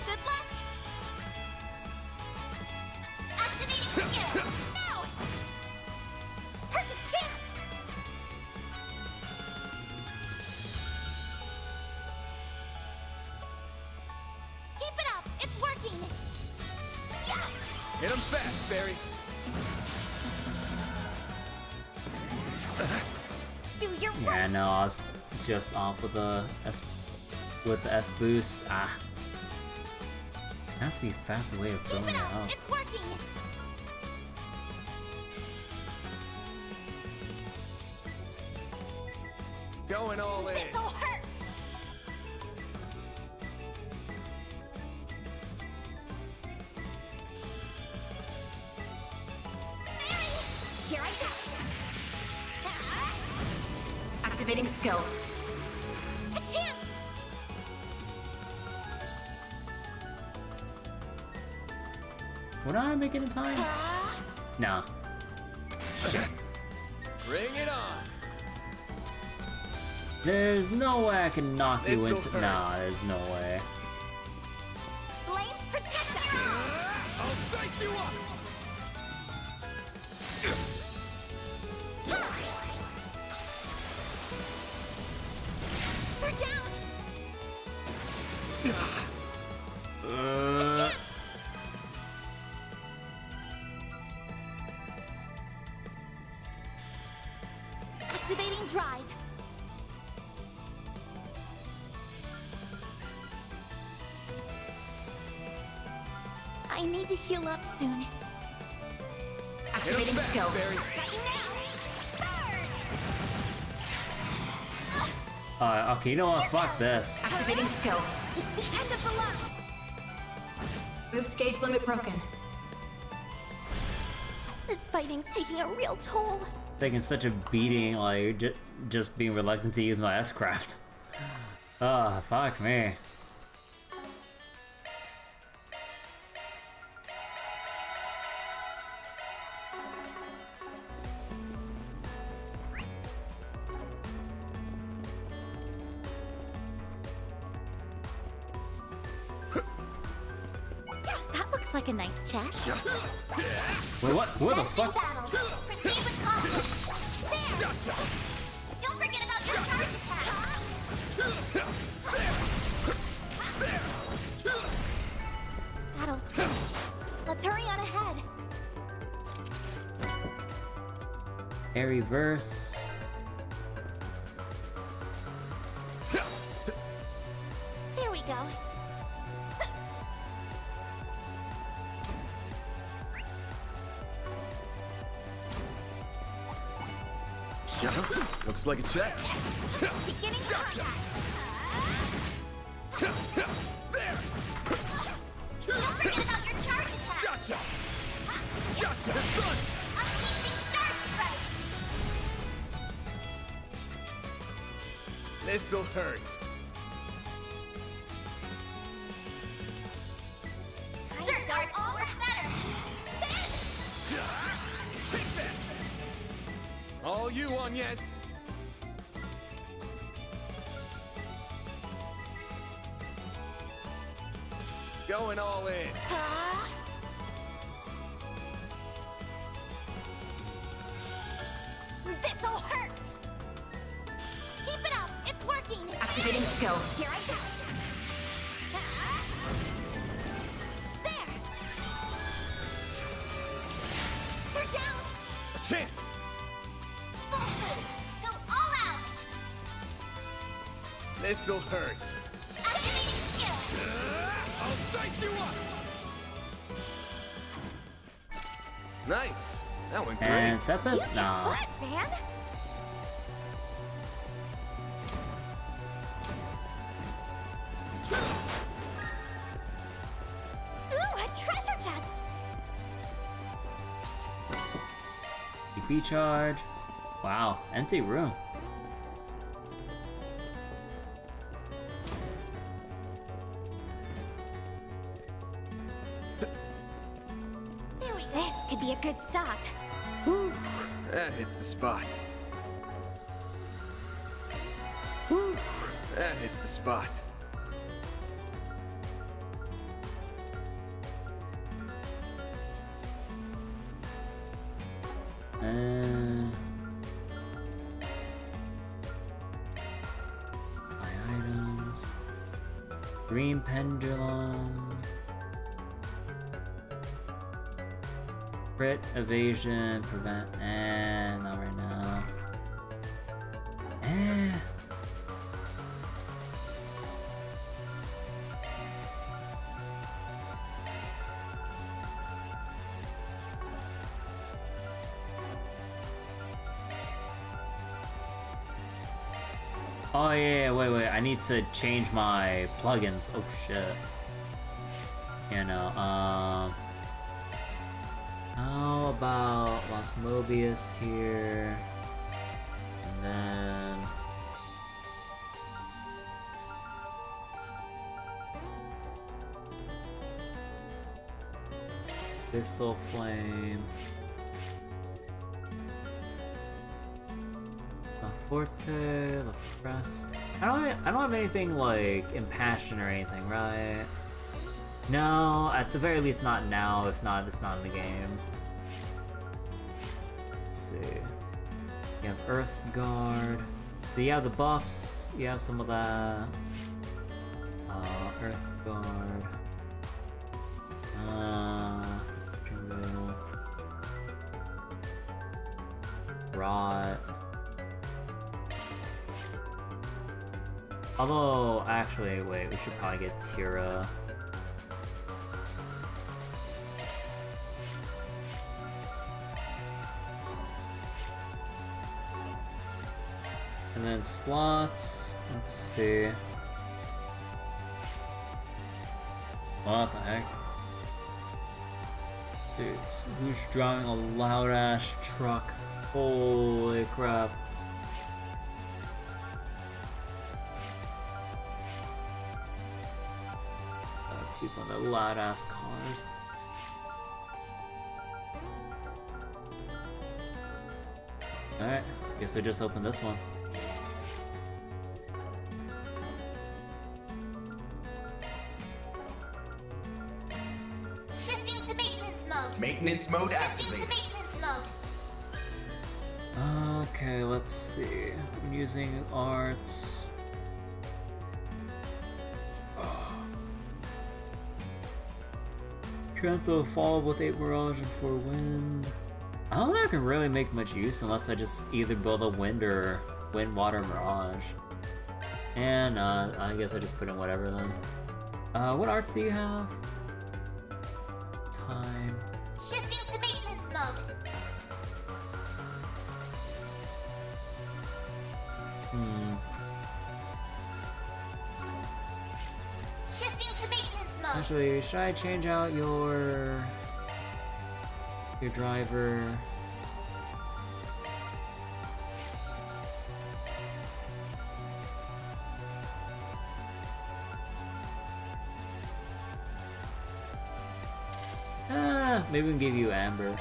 Good luck. Activating skill. Now. Perfect chance. Keep it up. It's working. Yeah. Hit him fast, Barry. Do your Yeah, worst. no, I was just off with the S boost. Ah. Has to be a faster way of Keep building it it up. up. It's working. Going all in. This'll hurt. Activating skill. A chance! Would I make it in time? No. Shit. Bring it on. There's no way I can knock you This'll into. hurt. Nah, there's no way. Flames protect us! I'll dice you up. They're down! Activating drive. I need to heal up soon. Activating skill. Okay, you know what? Fuck this. Activating skill. It's the end of the line. Boost gauge limit broken. This fighting's taking a real toll. Taking such a beating, like just being reluctant to use my S-craft. Ah, fuck me. That looks like a nice chest. Wait, what? Where the fuck? Battle. Proceed with caution. There. Don't forget about your charge attack. Battle finished. Let's hurry on ahead. Air reverse. There we go. Looks like a chest. Beginning contact. There. Don't forget about your charge attack. Gotcha. Gotcha. It's done. Unleashing shark strike. This'll hurt. Certain arts will work better. Take that. All you on, yes. Going all in. This'll hurt. Keep it up. It's working. Activating skill. Here I go. There. They're down. A chance. Full boost. Go all out. This'll hurt. Activating skill. I'll dice you up. Nice. That went great. And step it? You kick Nah. butt, man. Ooh, a treasure chest. EP charge. Wow, empty room. There we go. This could be a good stop. Whew. That hits the spot. Whew. That hits the spot. My items. Green pendulum. Crit, evasion, prevent, not right now. Oh yeah, wait, I need to change my plugins. Oh shit. You know, how about Lost Mobius here? And then Abyssal Flame. La Forte, La Crest. I don't have anything like Impassion or anything, right? No, at the very least not now. If not, it's not in the game. Let's see. You have Earth Guard. Do you have the buffs? You have some of that. Earth Guard. Drill. Rot. Although, actually, wait, we should probably get Tira. And then slots, let's see. What the heck? Dude, who's driving a loud ass truck? Holy crap. People in their loud ass cars. Alright, guess I just opened this one. Shifting to maintenance mode. Maintenance mode Shifting activated. to maintenance mode. Okay, let's see. I'm using arts. Cancel fall with 8 Mirage and 4 Wind. I don't think I can really make much use unless I just either build a Wind or Wind, Water, Mirage. And I guess I just put in whatever then. What arts do you have? Time. Shifting to maintenance mode. Shifting to maintenance mode. Actually, should I change out your driver? Maybe we can give you Amber.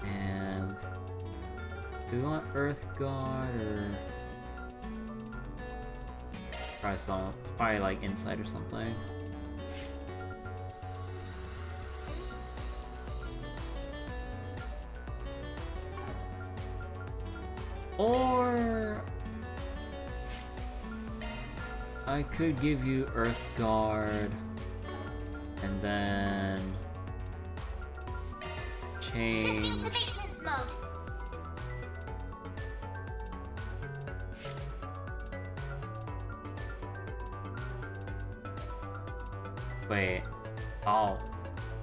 And do we want Earth Guard or probably like Insight or something? Or I could give you Earth Guard and then change. Shifting to maintenance mode. Wait. Oh.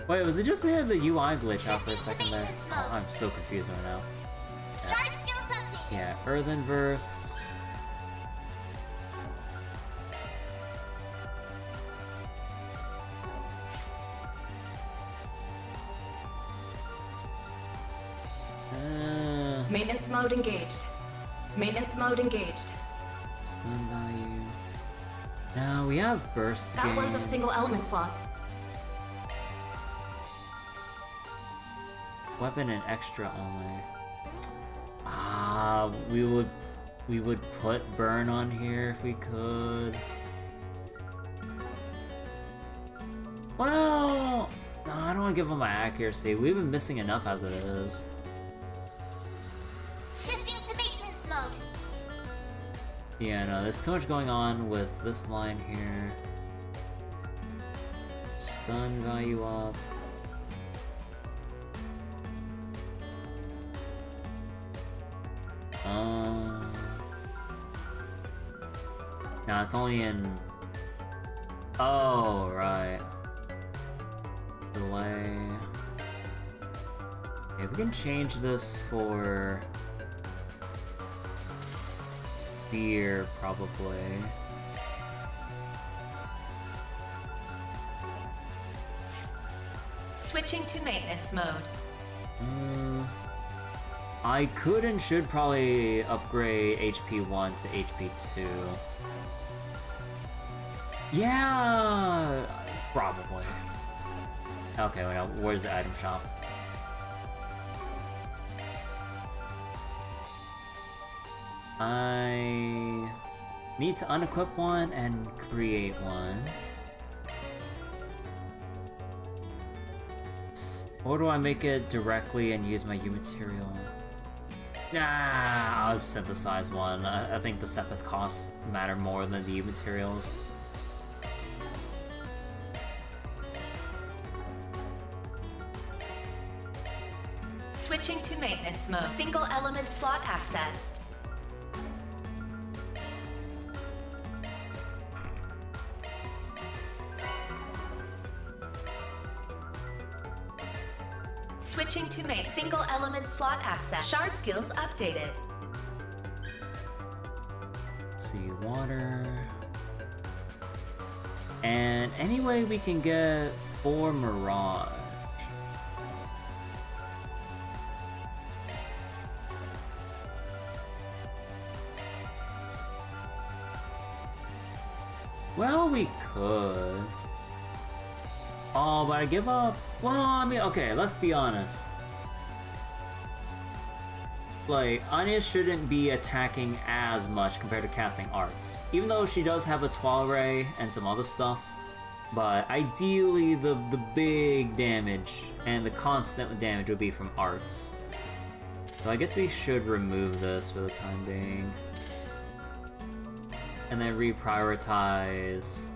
Wait, was it just me or the UI glitch out for a second there? Oh, I'm so confused right now. Shard skills update. Yeah, Earthen Verse. Maintenance mode engaged. Maintenance mode engaged. Stun value. Now we have burst That gain. one's a single element slot. Weapon and extra only. We would put burn on here if we could. Well, no, I don't want to give him my accuracy. We've been missing enough as it is. Shifting to maintenance mode. Yeah, no, there's too much going on with this line here. Stun value up. No, it's only in... Oh, right. Delay. Yeah, we can change this for... Fear, probably. Switching to maintenance mode. I could and should probably upgrade HP 1 to HP 2. Yeah, probably. Okay, wait, where's the item shop? I need to unequip one and create one. Or do I make it directly and use my U material? Nah, I'll synthesize one. I think the Sepith costs matter more than the U materials. Switching to maintenance mode. Single element slot accessed. Switching to main. Single element slot access. Shard skills updated. Let's see, water. And anyway, we can get 4 Mirage. Well, we could. Oh, but I give up. Well, I mean, okay, let's be honest. Like, Anya shouldn't be attacking as much compared to casting arts. Even though she does have a Toile Ray and some other stuff. But ideally, the big damage and the constant damage would be from arts. So I guess we should remove this for the time being. And then reprioritize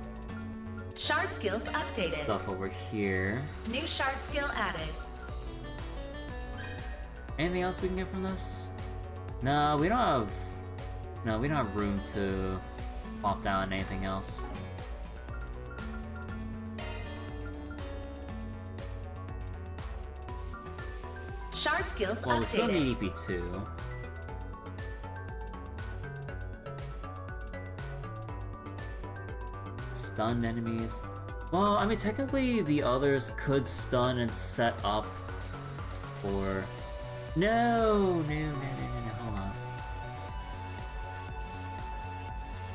Shard skills updated. stuff over here. New shard skill added. Anything else we can get from this? No, we don't have. No, we don't have room to plop down anything else. Shard skills Well, we updated. still need EP2. Stunned enemies. Well, I mean, technically the others could stun and set up for... No, hold on.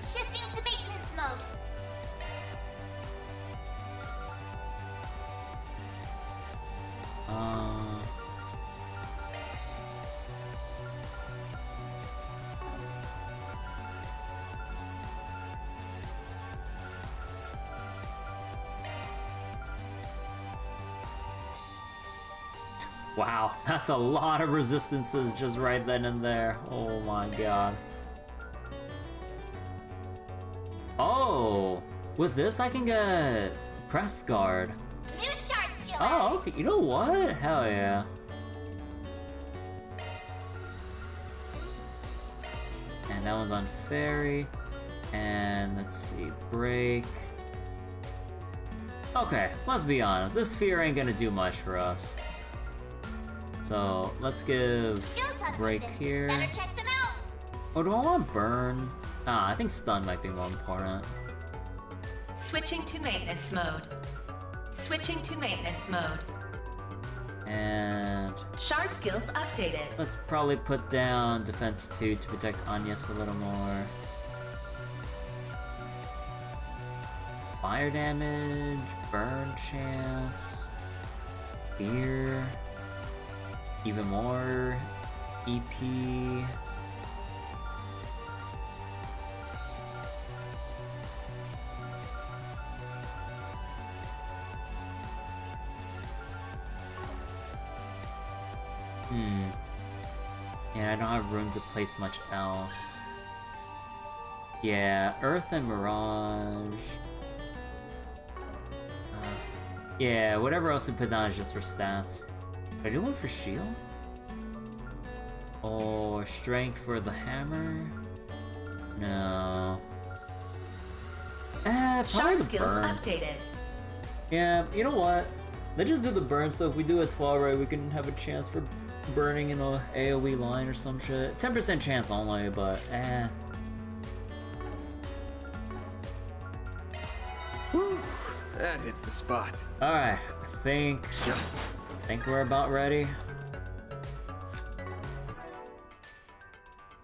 Shifting to maintenance mode. Wow, that's a lot of resistances just right then and there. Oh my god. Oh, with this I can get Crest Guard. New shard skill. Oh, okay. You know what? Hell yeah. And that one's on Fairy. And let's see, Break. Okay, let's be honest. This Fear ain't gonna do much for us. So let's give Break here. Better check them out. Or do I want Burn? Ah, I think Stun might be more important. Switching to maintenance mode. Switching to maintenance mode. And Shard skills updated. let's probably put down Defense 2 to protect Agnes a little more. Fire damage, burn chance, fear, even more EP. Yeah, I don't have room to place much else. Yeah, Earth and Mirage. Yeah, whatever else we put down is just for stats. Should I do one for shield? Or strength for the hammer? No. Probably Shard the skills burn. updated. Yeah, you know what? Let's just do the burn, so if we do a 12 ray, we can have a chance for burning in a AoE line or some shit. 10% chance only, but Whew, that hits the spot. Alright, I think we're about ready.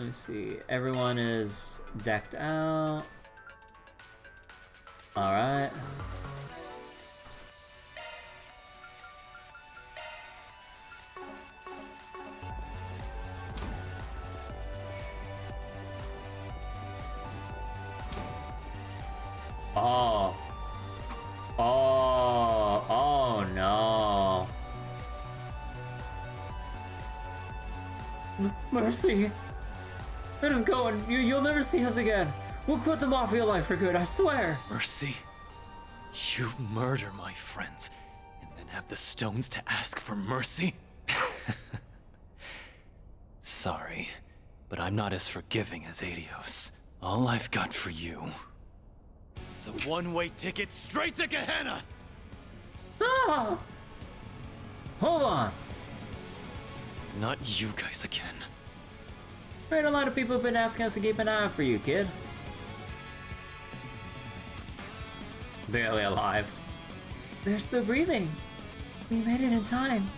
Let me see. Everyone is decked out. Alright. Oh. Oh. Oh no. Mercy. Let us go and you'll never see us again. We'll quit the Mafia life for good, I swear. Mercy? You murder my friends and then have the stones to ask for mercy? Sorry, but I'm not as forgiving as Adios. All I've got for you is a one-way ticket straight to Gehenna! Ah! Hold on. Not you guys again. Right, a lot of people have been asking us to keep an eye out for you, kid. Barely alive. They're still breathing. We made it in time.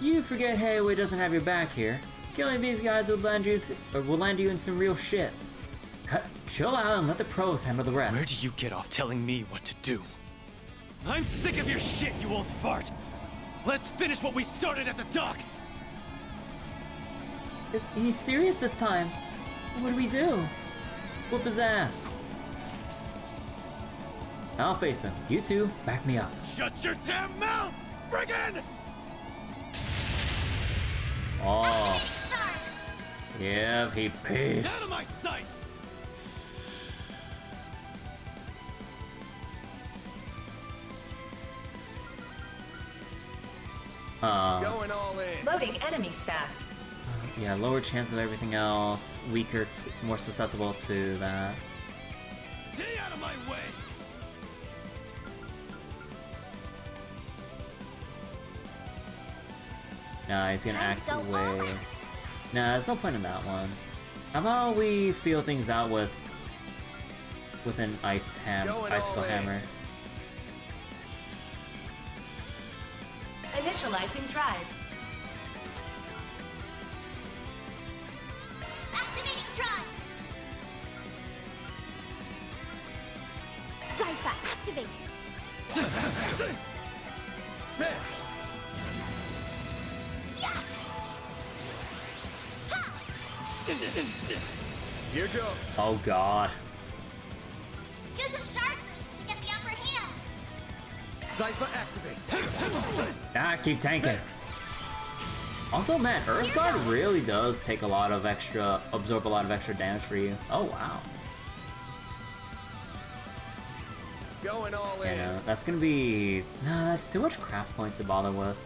You forget Hayway doesn't have your back here. Killing these guys will land you in some real shit. Chill out and let the pros handle the rest. Where do you get off telling me what to do? I'm sick of your shit, you old fart! Let's finish what we started at the docks! He's serious this time. What do we do? Whoop his ass. I'll face him. You two, back me up. Shut your damn mouth, Spriggan! Oh. Yep, he Out pissed. of my sight! Going all in. Loading enemy stats. Yeah, lower chance of everything else. Weaker, more susceptible to that. Stay out of my way! Nah, he's gonna activate. Nah, there's no point in that one. How about we feel things out with an icicle hammer. Initializing drive. Activating drive. Zypha activate. There. Here goes. Oh god. Use a sharp boost to get the upper hand. Zypha activate. Ah, keep tanking. Also, man, Earth Guard really does take absorb a lot of extra damage for you. Oh wow. Going all in. Yeah, that's gonna be. Nah, that's too much craft points to bother with.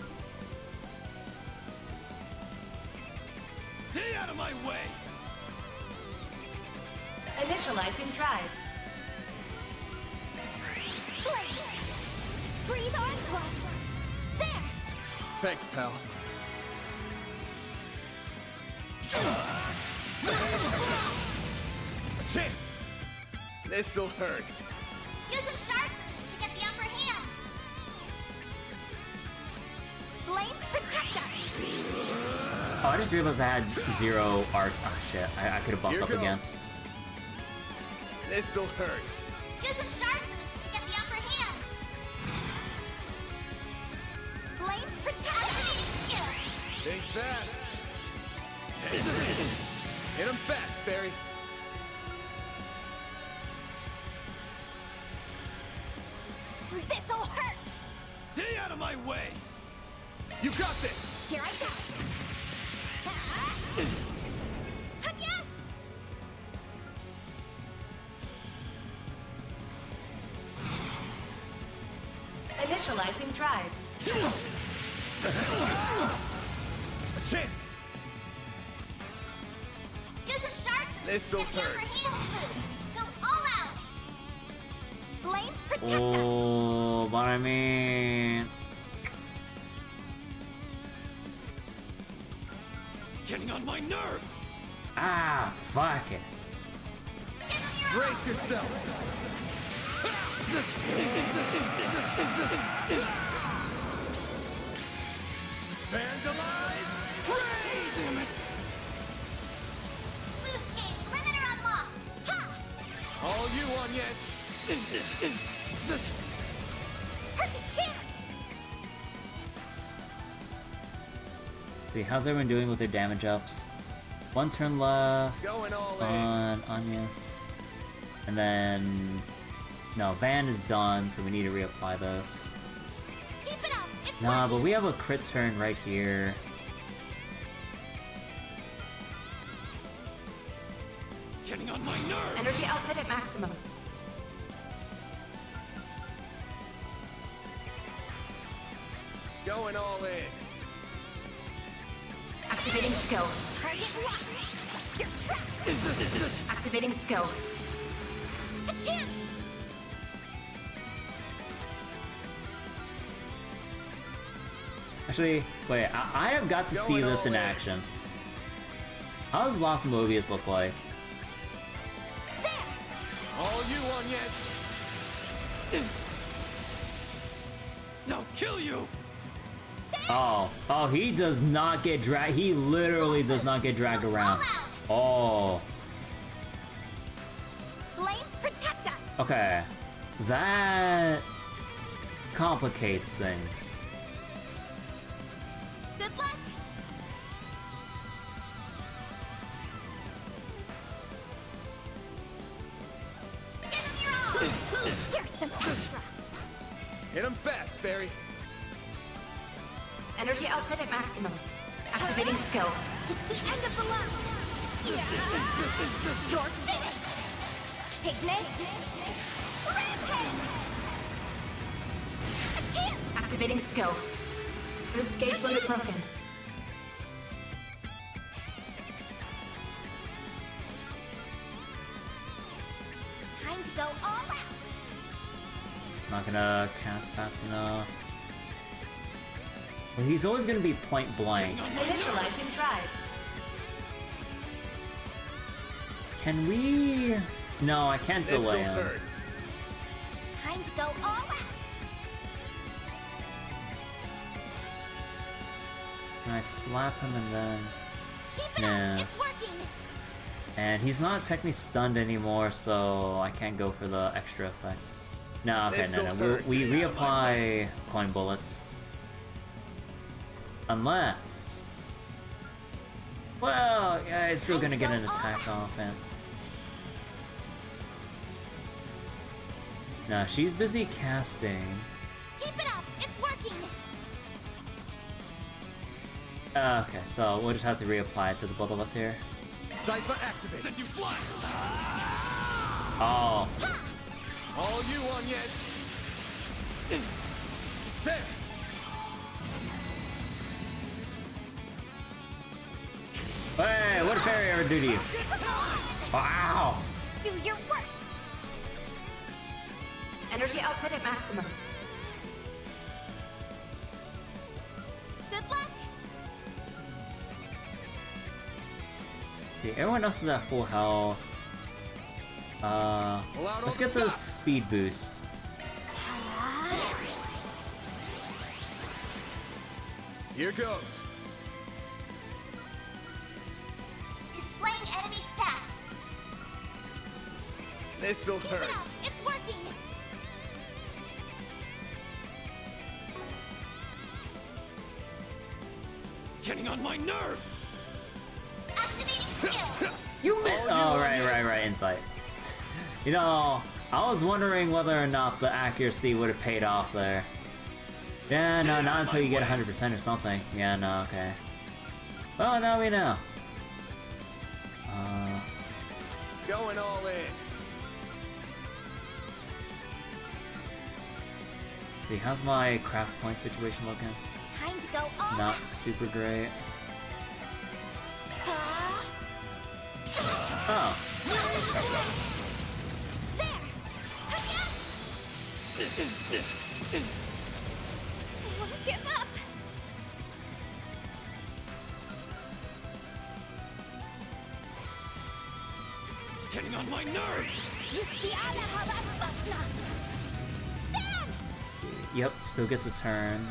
Stay out of my way! Initializing drive. Blaze. Breathe onto us. There. Thanks, pal. A chance. This'll hurt. Use a sharp boost to get the upper hand. Flames protect us. Oh, I just realized I had 0 arts. Oh shit, I could have bumped Here up goes. again. This'll hurt. Use a sharp boost to get the upper hand. Flames protect. Activating skill. Think fast. Hit him fast, Fairy. This'll hurt. Stay out of my way! You got this. Here I go. Yes. Initializing drive. A chance. Use a sharp boost This'll to get the upper hurt. hand boost. Go all out. Flames protect us. Oh, but I mean. Getting on my nerves! Ah, fuck it. Brace yourself. Vandalize! Rage! Damn it! yes? Perfect chance! Let's see, how's everyone doing with their damage ups? One turn left Going all on Agnes. And then... No, Van is done, so we need to reapply this. Keep it up! It's Nah, working. but we have a crit turn right here. Getting on my nerves! Energy output at maximum. Going all in. Activating skill. Target locked! You're trapped! Activating skill. A chance! Actually, wait, I have got to see Going this in all in. action. How does Lost Mobius look like? All you on yes? I'll kill you! Oh, he does not get dragged. He literally does not get dragged around. Oh, Flames protect us! okay. That complicates things. Good luck! Give him your all! Here's some extra! Hit him fast, Fairy. Energy output at maximum. Activating skill. It's the end of the line! You're finished! Piglet! Rampage! A chance! Activating skill. Boost gauge limit broken. Time to go all out! It's not gonna cast fast enough. Well, he's always gonna be point blank. Initializing drive. Can we? No, I can't delay This'll him. hurt. Time to go all out! Can I slap him and then? Keep it Nah. up! It's working! And he's not technically stunned anymore, so I can't go for the extra effect. No, okay, no. This'll hurt. We reapply coin bullets. Unless... Well, yeah, he's still gonna get an attack off him. No, she's busy casting. Keep it up! It's working! Okay, so we'll just have to reapply it to the both of us here. Cypher activate. Send you flying! Oh, All you on yes? There. hey, what did Fairy ever do to you? Wow! Do your worst! Energy output at maximum. Good luck! Let's see, everyone else is at full health. Let's get the speed boost. Here goes. Displaying enemy stats! This'll Keep it hurt. up! It's working! Getting on my nerves! Activating skill! You missed. Oh, right, insight. You know, I was wondering whether or not the accuracy would have paid off there. Yeah, no, not until you get 100% or something. Yeah, no, okay. Well, now we know. Going all in. Let's see, how's my craft point situation looking? Time to go all Not out! super great. Ah. Oh, There! Won't give up! Getting on my nerves! yep, still gets a turn.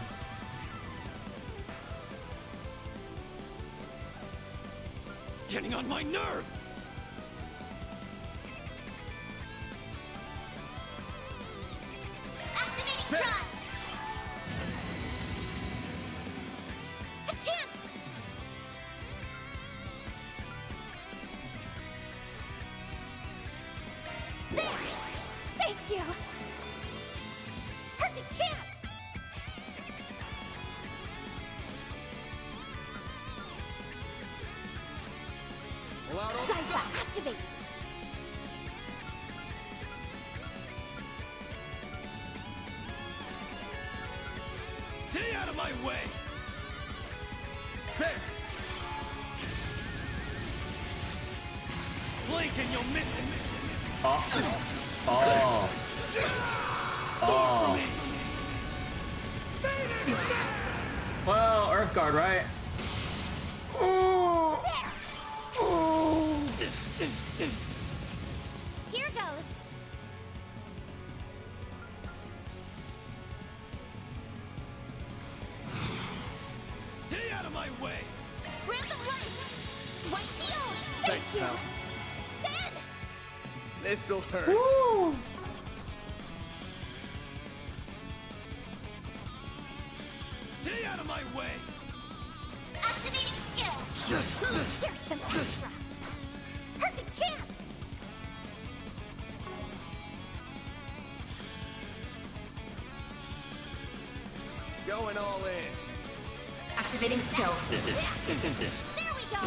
Getting on my nerves! Zyra, activate! Stay out of my way! There! Blink and you'll miss it! Oh. Oh. Oh. Well, Earth Guard, right? Oh. Oh. Here goes! Stay out of my way! Random light! White field! Thanks, pal. Ben! This'll hurt. Woo. Stay out of my way! Activating skill! Here's some extra! Perfect chance! Going all in. Activating skill. There we go!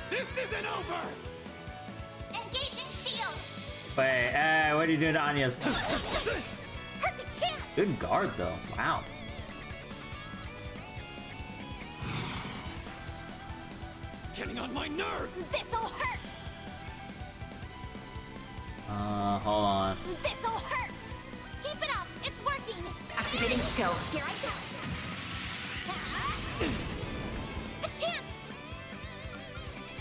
This isn't over! Engaging shield! Wait, what are you doing to Anya's? Perfect chance! Good guard, though. Wow. Getting on my nerves! This'll hurt! Hold on. This'll hurt! Keep it up! It's working! Activating skill. Here I go! A chance!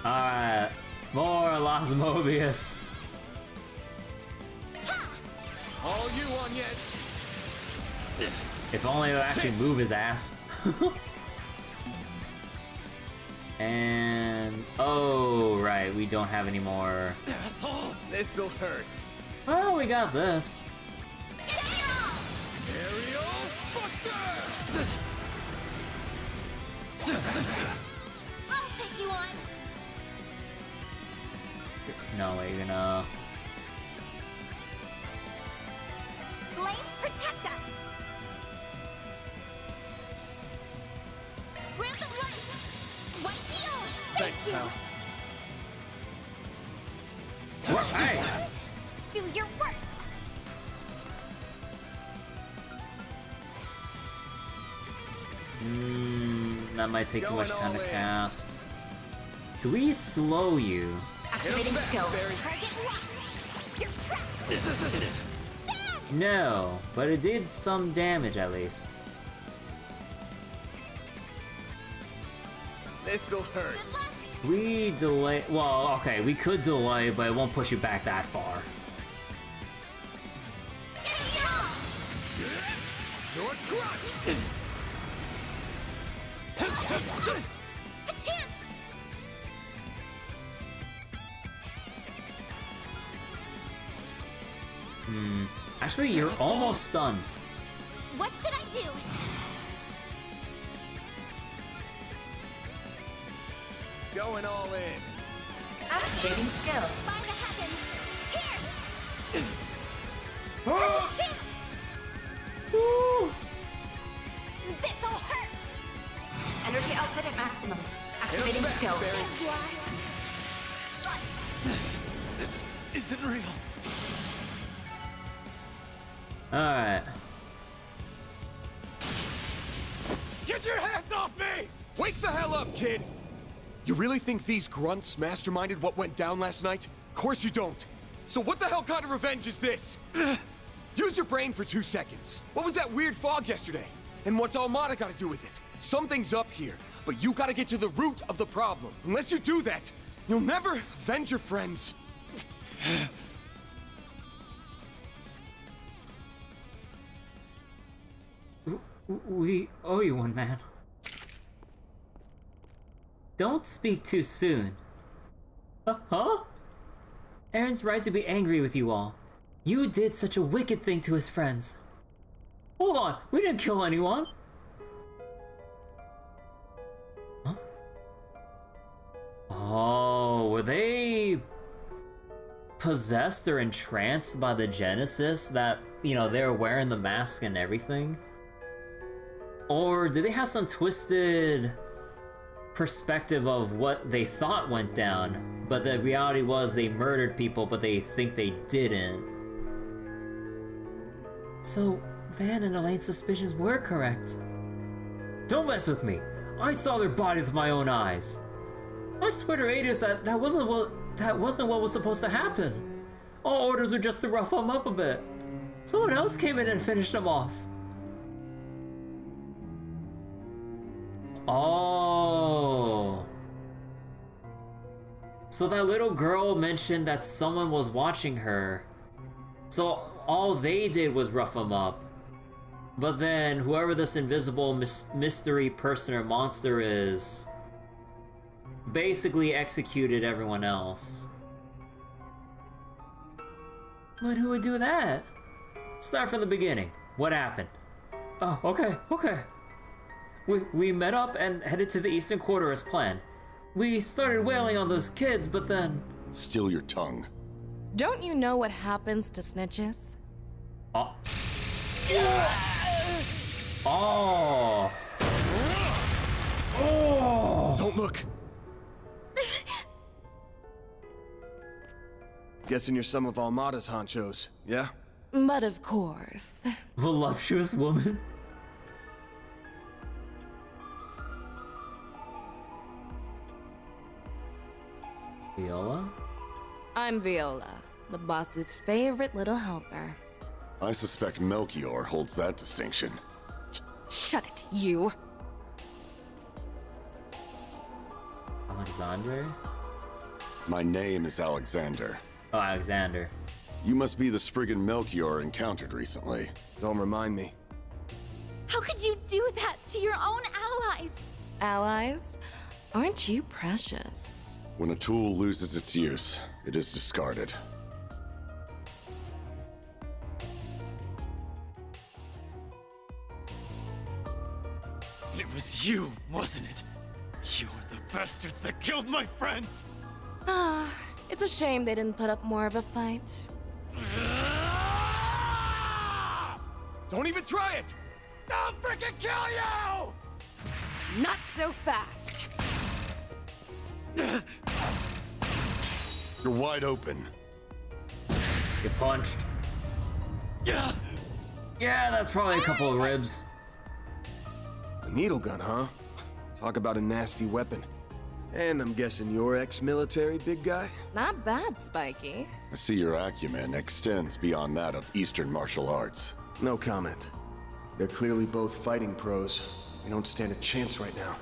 Alright. More Las Mobius. All you on yet? If only it would actually move his ass. And oh right, we don't have any more. Asshole! This'll hurt. Well, we got this. Aerial Buster! I'll take you on! No way, you're gonna. Flames protect us! Random light! White field! Thanks, pal. Hey! Do your worst! That might take too much Going time to all in. cast. Can we slow you? Activating skill. Target locked! You're trapped! No, but it did some damage at least. This'll hurt. Good luck! We delay. Well, okay, we could delay, but it won't push you back that far. You're crushed! A chance! Actually, you're almost stunned. What should I do? Going all in. Activating skill. By the heavens! Here! Oh! A chance! Woo! This'll hurt! Energy output at maximum. Activating skill. This isn't real. Alright. Get your hands off me! Wake the hell up, kid! You really think these grunts masterminded what went down last night? Of course you don't. So what the hell kind of revenge is this? Use your brain for 2 seconds. What was that weird fog yesterday? And what's Almada got to do with it? Something's up here, but you gotta get to the root of the problem. Unless you do that, you'll never avenge your friends. We owe you one, man. Don't speak too soon. Huh? Aaron's right to be angry with you all. You did such a wicked thing to his friends. Hold on, we didn't kill anyone. Huh? Oh, were they possessed or entranced by the Genesis that, you know, they were wearing the mask and everything? Or did they have some twisted perspective of what they thought went down, but the reality was they murdered people, but they think they didn't. So, Van and Elaine's suspicions were correct. Don't mess with me! I saw their bodies with my own eyes! I swear to Adius that wasn't what was supposed to happen. All orders were just to rough them up a bit. Someone else came in and finished them off. Oh. So that little girl mentioned that someone was watching her. So all they did was rough them up. But then whoever this invisible mystery person or monster is basically executed everyone else. But who would do that? Start from the beginning. What happened? Oh, okay. We met up and headed to the eastern quarter as planned. We started wailing on those kids, but then... Still your tongue. Don't you know what happens to snitches? Oh. Oh. Oh. Don't look. Guessing you're some of Almada's honchos, yeah? But of course. Voluptuous woman. Viola? I'm Viola, the boss's favorite little helper. I suspect Melchior holds that distinction. Shut it, you! Alexandre? My name is Alexandre. Oh, Alexander. You must be the Spriggan Melchior encountered recently. Don't remind me. How could you do that to your own allies? Allies? Aren't you precious? When a tool loses its use, it is discarded. It was you, wasn't it? You were the bastards that killed my friends! Ah, it's a shame they didn't put up more of a fight. Don't even try it! I'll freaking kill you! Not so fast! You're wide open. Get punched. Yeah, that's probably a couple of ribs. A needle gun, huh? Talk about a nasty weapon. And I'm guessing you're ex-military, big guy? Not bad, Spiky. I see your acumen extends beyond that of Eastern martial arts. No comment. They're clearly both fighting pros. We don't stand a chance right now.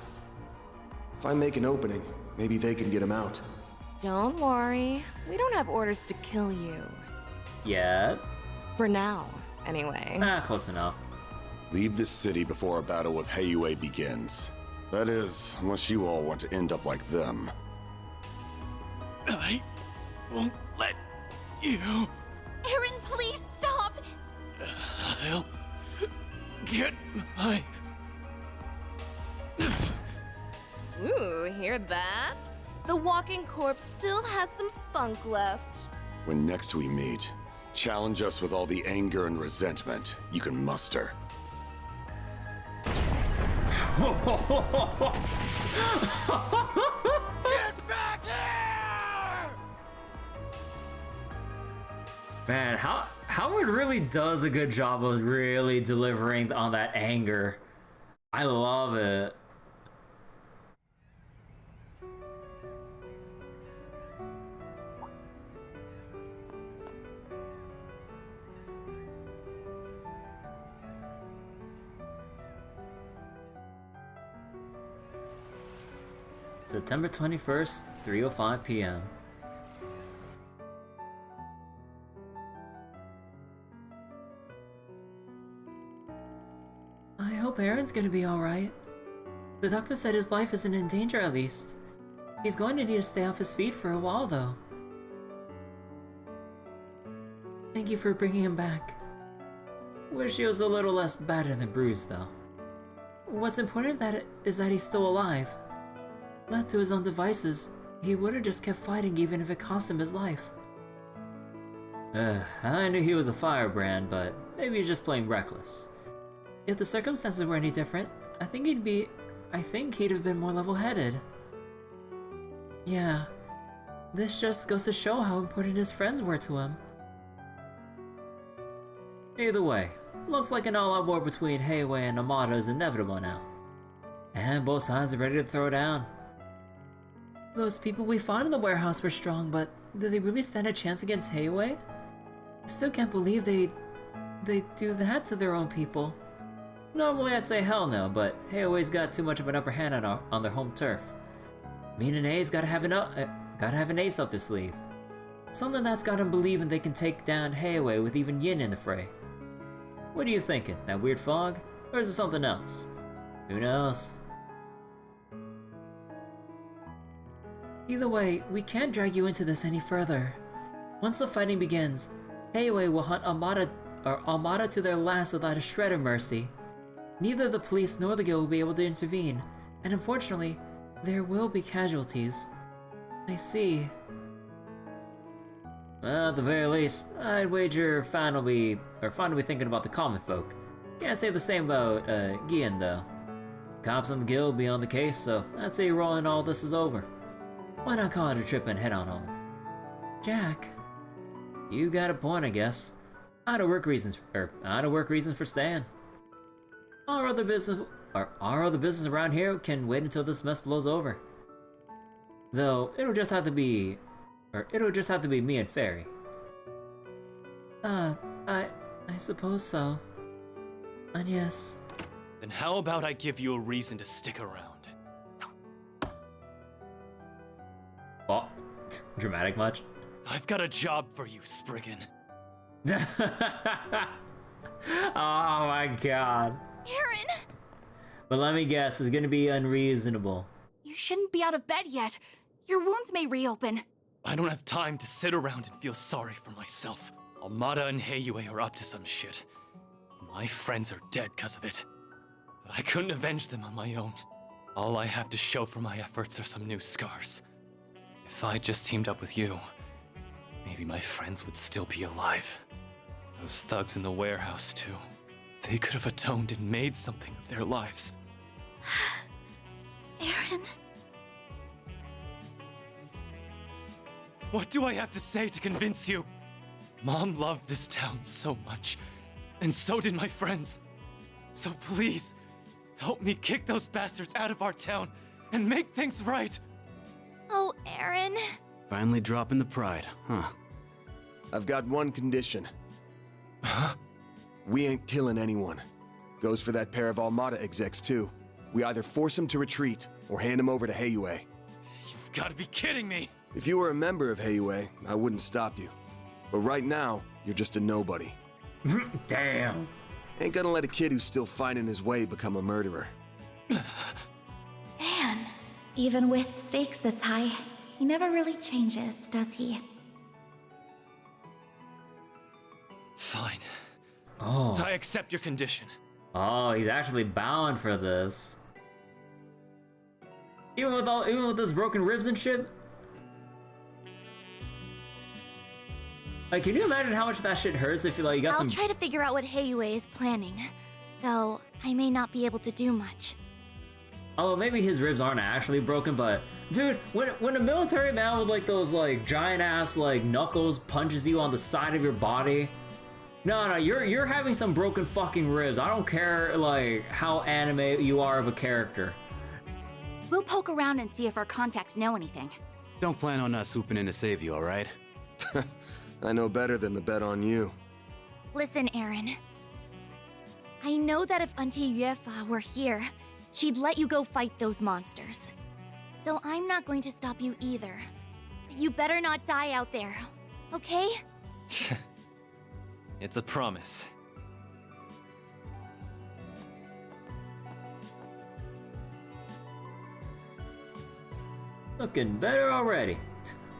If I make an opening, maybe they can get him out. Don't worry. We don't have orders to kill you. Yeah. For now, anyway. Close enough. Leave this city before our battle with Heiyue begins. That is, unless you all want to end up like them. I won't let you. Aaron, please stop! I'll get my... Ooh, hear that? The walking corpse still has some spunk left. When next we meet, challenge us with all the anger and resentment you can muster. Get back here! Man, Howard really does a good job of really delivering on that anger. I love it. September 21st, 3:05 p.m. I hope Aaron's gonna be alright. The doctor said his life isn't in danger at least. He's going to need to stay off his feet for a while though. Thank you for bringing him back. Wish he was a little less battered than bruised though. What's important is that he's still alive. Left to his own devices, he would have just kept fighting even if it cost him his life. I knew he was a firebrand, but maybe he's just playing reckless. If the circumstances were any different, I think he'd be I think he'd have been more level-headed. Yeah, this just goes to show how important his friends were to him. Either way, looks like an all-out war between Heiwei and Amada is inevitable now. And both sides are ready to throw down. Those people we fought in the warehouse were strong, but did they really stand a chance against Heiwei? I still can't believe they do that to their own people. Normally I'd say hell no, but Heiwei's got too much of an upper hand on their home turf. Mean and A's gotta have an ace up their sleeve. Something that's got them believing they can take down Heiwei with even Yin in the fray. What are you thinking? That weird fog? Or is it something else? Who knows? Either way, we can't drag you into this any further. Once the fighting begins, Heiwei will hunt Amada to their last without a shred of mercy. Neither the police nor the guild will be able to intervene, and unfortunately, there will be casualties. I see. Well, at the very least, I'd wager Fan will be thinking about the common folk. Can't say the same about Gien though. Cops in the guild will be on the case, so I'd say rolling all this is over. Why not call it a trip and head on home? Jack, you got a point, I guess. Out of work reasons for staying. Our other business around here can wait until this mess blows over. Though it'll just have to be me and Fairy. I suppose so. And yes. Then how about I give you a reason to stick around? Oh, dramatic much? I've got a job for you, Spriggan. Oh my god. Aaron! But let me guess, it's gonna be unreasonable. You shouldn't be out of bed yet. Your wounds may reopen. I don't have time to sit around and feel sorry for myself. Amada and Heiwei are up to some shit. My friends are dead because of it. But I couldn't avenge them on my own. All I have to show for my efforts are some new scars. If I just teamed up with you, maybe my friends would still be alive. Those thugs in the warehouse, too. They could have atoned and made something of their lives. Aaron. What do I have to say to convince you? Mom loved this town so much, and so did my friends. So please, help me kick those bastards out of our town and make things right. Oh, Aaron. Finally dropping the pride, huh? I've got one condition. Huh? We ain't killing anyone. Goes for that pair of Almada execs, too. We either force them to retreat, or hand them over to Heiwei. You've got to be kidding me! If you were a member of Heiwei, I wouldn't stop you. But right now, you're just a nobody. Damn. Ain't gonna let a kid who's still finding his way become a murderer. Man, even with stakes this high, he never really changes, does he? Fine. Oh. I accept your condition. Oh, he's actually bound for this. Even with those broken ribs and shit? Like, can you imagine how much that shit hurts if you got some... I'll try to figure out what Heiwei is planning. Though, I may not be able to do much. Although maybe his ribs aren't actually broken, but... Dude, when a military man with those giant-ass knuckles punches you on the side of your body... No, you're having some broken fucking ribs. I don't care, how anime you are of a character. We'll poke around and see if our contacts know anything. Don't plan on us swooping in to save you, alright? I know better than to bet on you. Listen, Aaron. I know that if Auntie Yuefa were here, she'd let you go fight those monsters. So I'm not going to stop you either. You better not die out there, okay? It's a promise. Looking better already.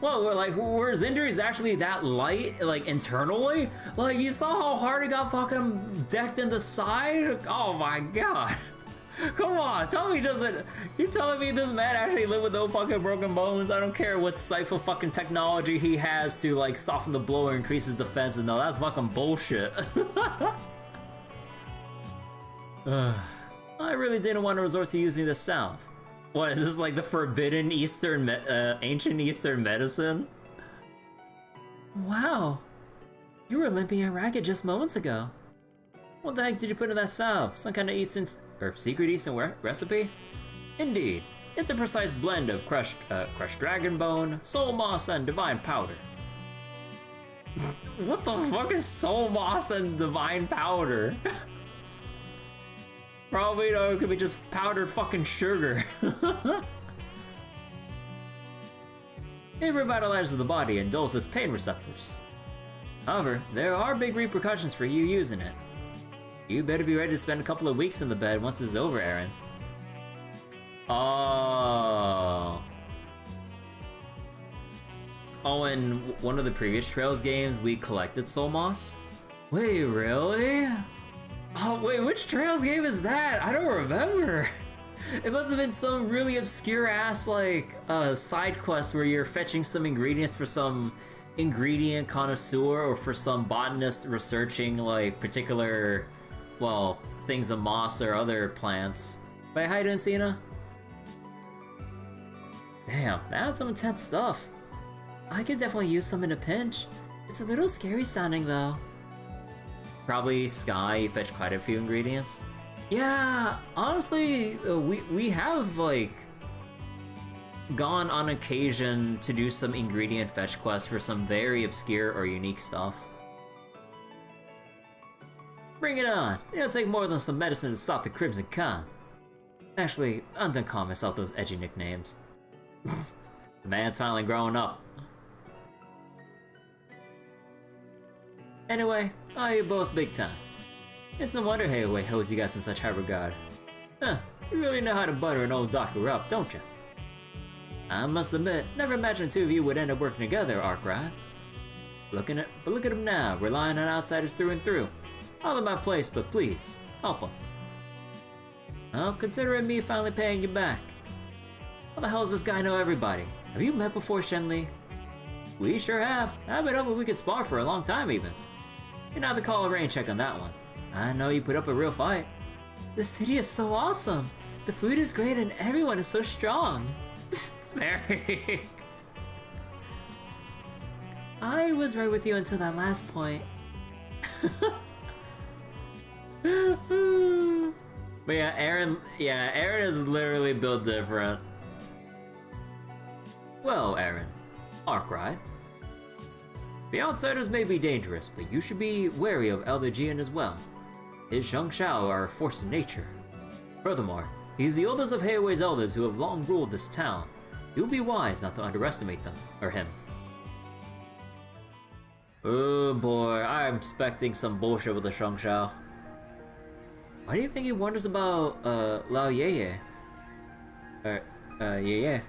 Well, were his injuries actually that light, internally? You saw how hard he got fucking decked in the side? Oh my god. Come on, tell me you're telling me this man actually lived with no fucking broken bones? I don't care what Cypher fucking technology he has to, soften the blow or increase his defenses. No, that's fucking bullshit. I really didn't want to resort to using this salve. What, is this like the forbidden ancient Eastern medicine? Wow. You were limping and ragged just moments ago. What the heck did you put in that salve? Some kind of Eastern, or secret Eastern recipe? Indeed. It's a precise blend of crushed dragon bone, soul moss, and divine powder. What the fuck is soul moss and divine powder? Probably, you know, it could be just powdered fucking sugar. It revitalizes the body and dulls its pain receptors. However, there are big repercussions for you using it. You better be ready to spend a couple of weeks in the bed once this is over, Aaron. Oh, in one of the previous Trails games, we collected soul moss? Wait, really? Oh, wait, which Trails game is that? I don't remember. It must have been some really obscure ass, like, side quest where you're fetching some ingredients for some ingredient connoisseur or for some botanist researching, like, particular, well, things of moss or other plants. Wait, how you doing, Cena? Damn, that's some intense stuff. I could definitely use some in a pinch. It's a little scary sounding, though. Probably Sky, you fetch quite a few ingredients. Yeah, honestly, we have, like, gone on occasion to do some ingredient fetch quests for some very obscure or unique stuff. Bring it on! It'll take more than some medicine to stop the Crimson Khan. Actually, I'm done calling myself those edgy nicknames. The man's finally growing up. Anyway, you both big time. It's no wonder Hayway holds you guys in such high regard. Huh, you really know how to butter an old doctor up, don't you? I must admit, never imagined the two of you would end up working together, Arkwright. Look at him now, relying on outsiders through and through. All in my place, but please, help him. Well, considering me finally paying you back. How the hell does this guy know everybody? Have you met before, Shenli? We sure have. I've been hoping we could spar for a long time, even. You're not the call a rain check on that one. I know you put up a real fight. The city is so awesome. The food is great and everyone is so strong. Very. I was right with you until that last point. But yeah, Aaron is literally built different. Well, Aaron, Arkwright. The outsiders may be dangerous, but you should be wary of Elder Gien as well. His Shang Shao are a force in nature. Furthermore, he's the oldest of Hayway's elders who have long ruled this town. It would be wise not to underestimate them, or him. Oh boy, I'm expecting some bullshit with the Shang Shao. Why do you think he wonders about, Lao Yeye? Yeye.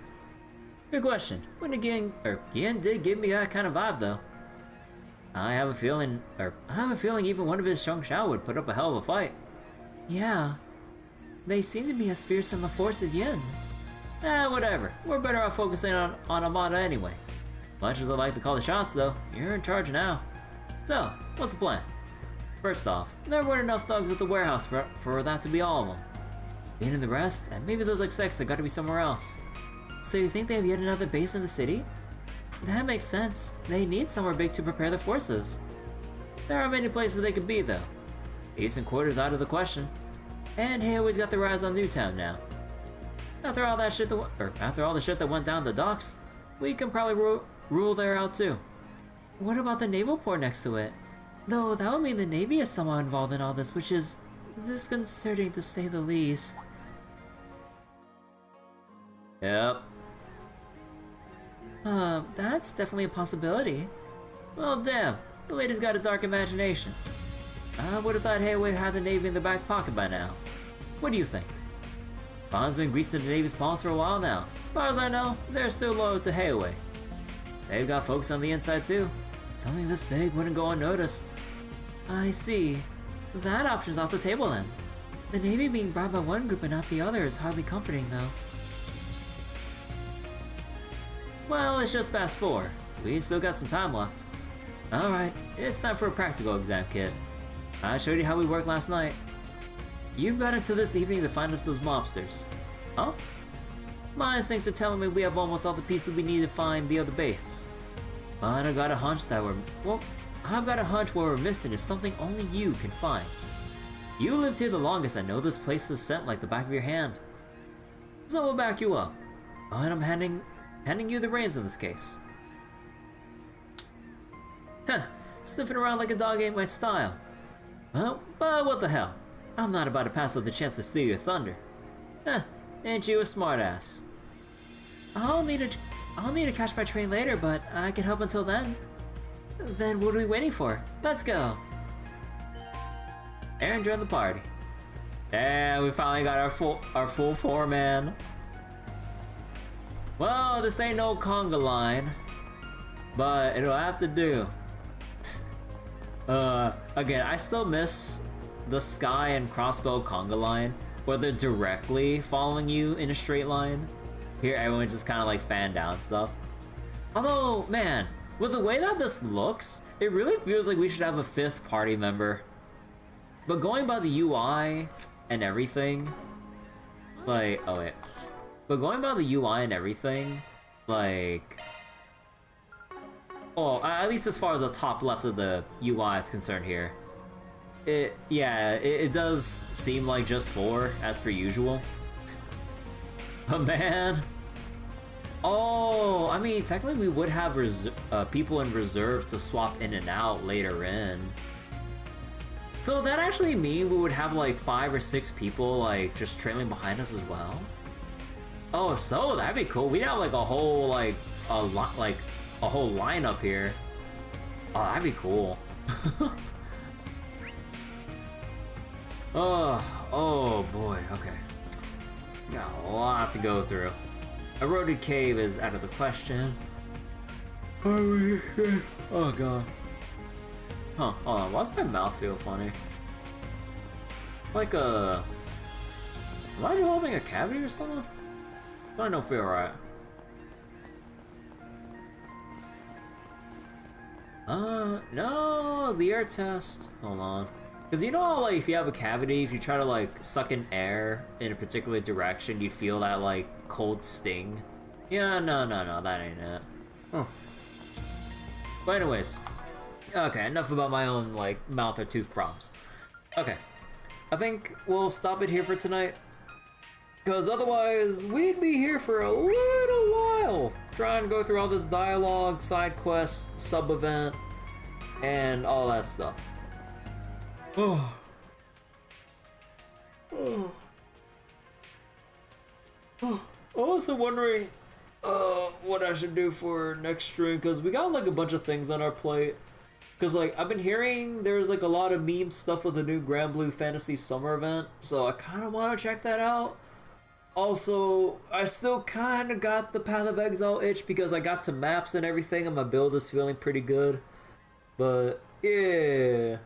Good question. When again, Gien did give me that kind of vibe, though. I have a feeling even one of his Shang Shao would put up a hell of a fight. Yeah. They seem to be as fierce in the force as Yin. Whatever. We're better off focusing on Amada anyway. Much as I like to call the shots, though, you're in charge now. So, what's the plan? First off, there weren't enough thugs at the warehouse for that to be all of them. Being in the rest, and maybe those execs have got to be somewhere else. So you think they have yet another base in the city? That makes sense. They need somewhere big to prepare the forces. There are many places they could be, though. Decent quarters out of the question. And hey, always got their eyes on Newtown now. After all the shit that went down the docks, we can probably rule there out too. What about the naval port next to it? Though that would mean the Navy is somehow involved in all this, which is disconcerting to say the least. Yep. That's definitely a possibility. Well, damn, the lady's got a dark imagination. I would have thought Hayway had the Navy in their back pocket by now. What do you think? Bond's been greasing the Navy's palms for a while now. As far as I know, they're still loyal to Hayway. They've got folks on the inside too. Something this big wouldn't go unnoticed. I see. That option's off the table then. The Navy being brought by one group and not the other is hardly comforting though. Well, it's just past 4. We still got some time left. Alright, it's time for a practical exam, kid. I showed you how we worked last night. You've got until this evening to find us those mobsters. Huh? My instincts are telling me we have almost all the pieces we need to find the other base. But I've got a hunch what we're missing is something only you can find. You lived here the longest and know this place is scent like the back of your hand. So we'll back you up. And I'm handing you the reins in this case. Huh, sniffing around like a dog ain't my style. Well, but what the hell? I'm not about to pass up the chance to steal your thunder. Huh, ain't you a smartass? I'll need to catch my train later, but I can help until then. Then what are we waiting for? Let's go! Aaron joined the party. Yeah, we finally got our full four-man. Well, this ain't no conga line, but it'll have to do. Again, I still miss the Sky and Crossbow conga line, where they're directly following you in a straight line. Here, everyone's just kind of like fanned out stuff. Although, man, with the way that this looks, it really feels like we should have a 5th party member. But going by the UI and everything, like, oh wait. But going by the UI and everything, like, oh, at least as far as the top left of the UI is concerned here, it does seem like just 4 as per usual. But man, oh, I mean, technically we would have people in reserve to swap in and out later in. So that actually mean we would have like 5 or 6 people like just trailing behind us as well? Oh, if so, that'd be cool. We'd have like a whole a whole lineup here. Oh, that'd be cool. Oh boy, okay. Got a lot to go through. Eroded cave is out of the question. Oh god. Huh, hold on, why's my mouth feel funny? Like am I developing a cavity or something? I don't feel right. No, the air test. Hold on. Because you know how, like, if you have a cavity, if you try to, like, suck in air in a particular direction, you'd feel that, like, cold sting? Yeah, no, that ain't it. Huh. But anyways. Okay, enough about my own, like, mouth or tooth problems. Okay. I think we'll stop it here for tonight. Because otherwise, we'd be here for a little while. Trying to go through all this dialogue, side quest, sub-event, and all that stuff. Oh. Oh. Oh. I'm also wondering what I should do for next stream, because we got like a bunch of things on our plate. Because like I've been hearing there's like a lot of meme stuff with the new Grand Blue Fantasy Summer event, so I kind of want to check that out. Also, I still kind of got the Path of Exile itch because I got to maps and everything and my build is feeling pretty good. But yeah,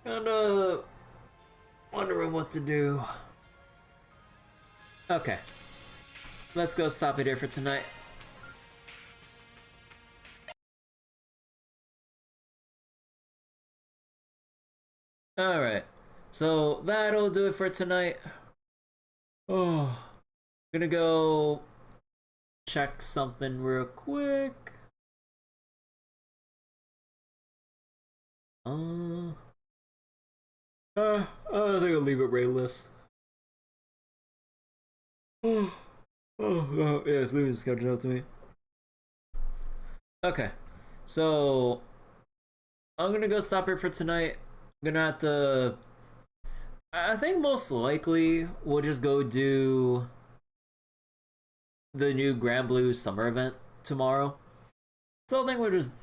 kinda wondering what to do. Okay, let's go stop it here for tonight. Alright, so that'll do it for tonight. Oh, gonna go check something real quick. I think I'll leave it raidless. Oh, yeah, it's leaving just got it out to me. Okay, so I'm gonna go stop here for tonight. I'm gonna have to, I think most likely we'll just go do the new Grand Blue Summer event tomorrow. So I think we'll just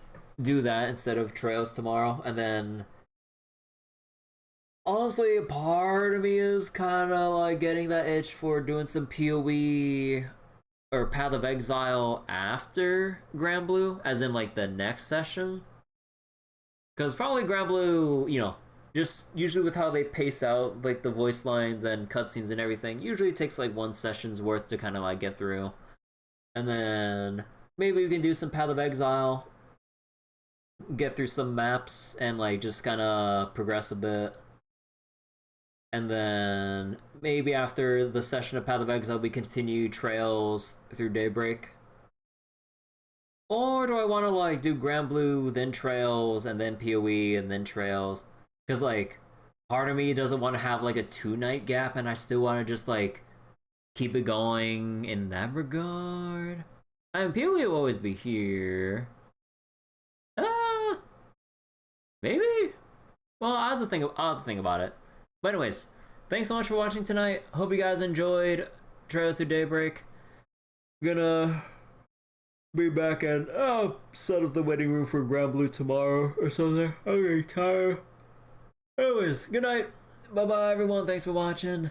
do that instead of Trails tomorrow, and then honestly, a part of me is kind of like getting that itch for doing some PoE or Path of Exile after Grand Blue, as in like the next session. Because probably Grand Blue, you know, just usually with how they pace out like the voice lines and cutscenes and everything, usually it takes like one session's worth to kind of like get through. And then maybe we can do some Path of Exile, get through some maps, and like just kind of progress a bit. And then maybe after the session of Path of Exile, we continue Trails through Daybreak. Or do I want to like do Grand Blue, then Trails, and then PoE, and then Trails? Because like, part of me doesn't want to have like a 2-night gap, and I still want to just like keep it going in that regard. I mean, PoE will always be here. Maybe? Well, I'll have to think about it. But anyways, thanks so much for watching tonight. Hope you guys enjoyed Trails Through Daybreak. Gonna be back and set up the waiting room for Grand Blue tomorrow or something. I'm getting tired. Anyways, good night. Bye bye everyone. Thanks for watching.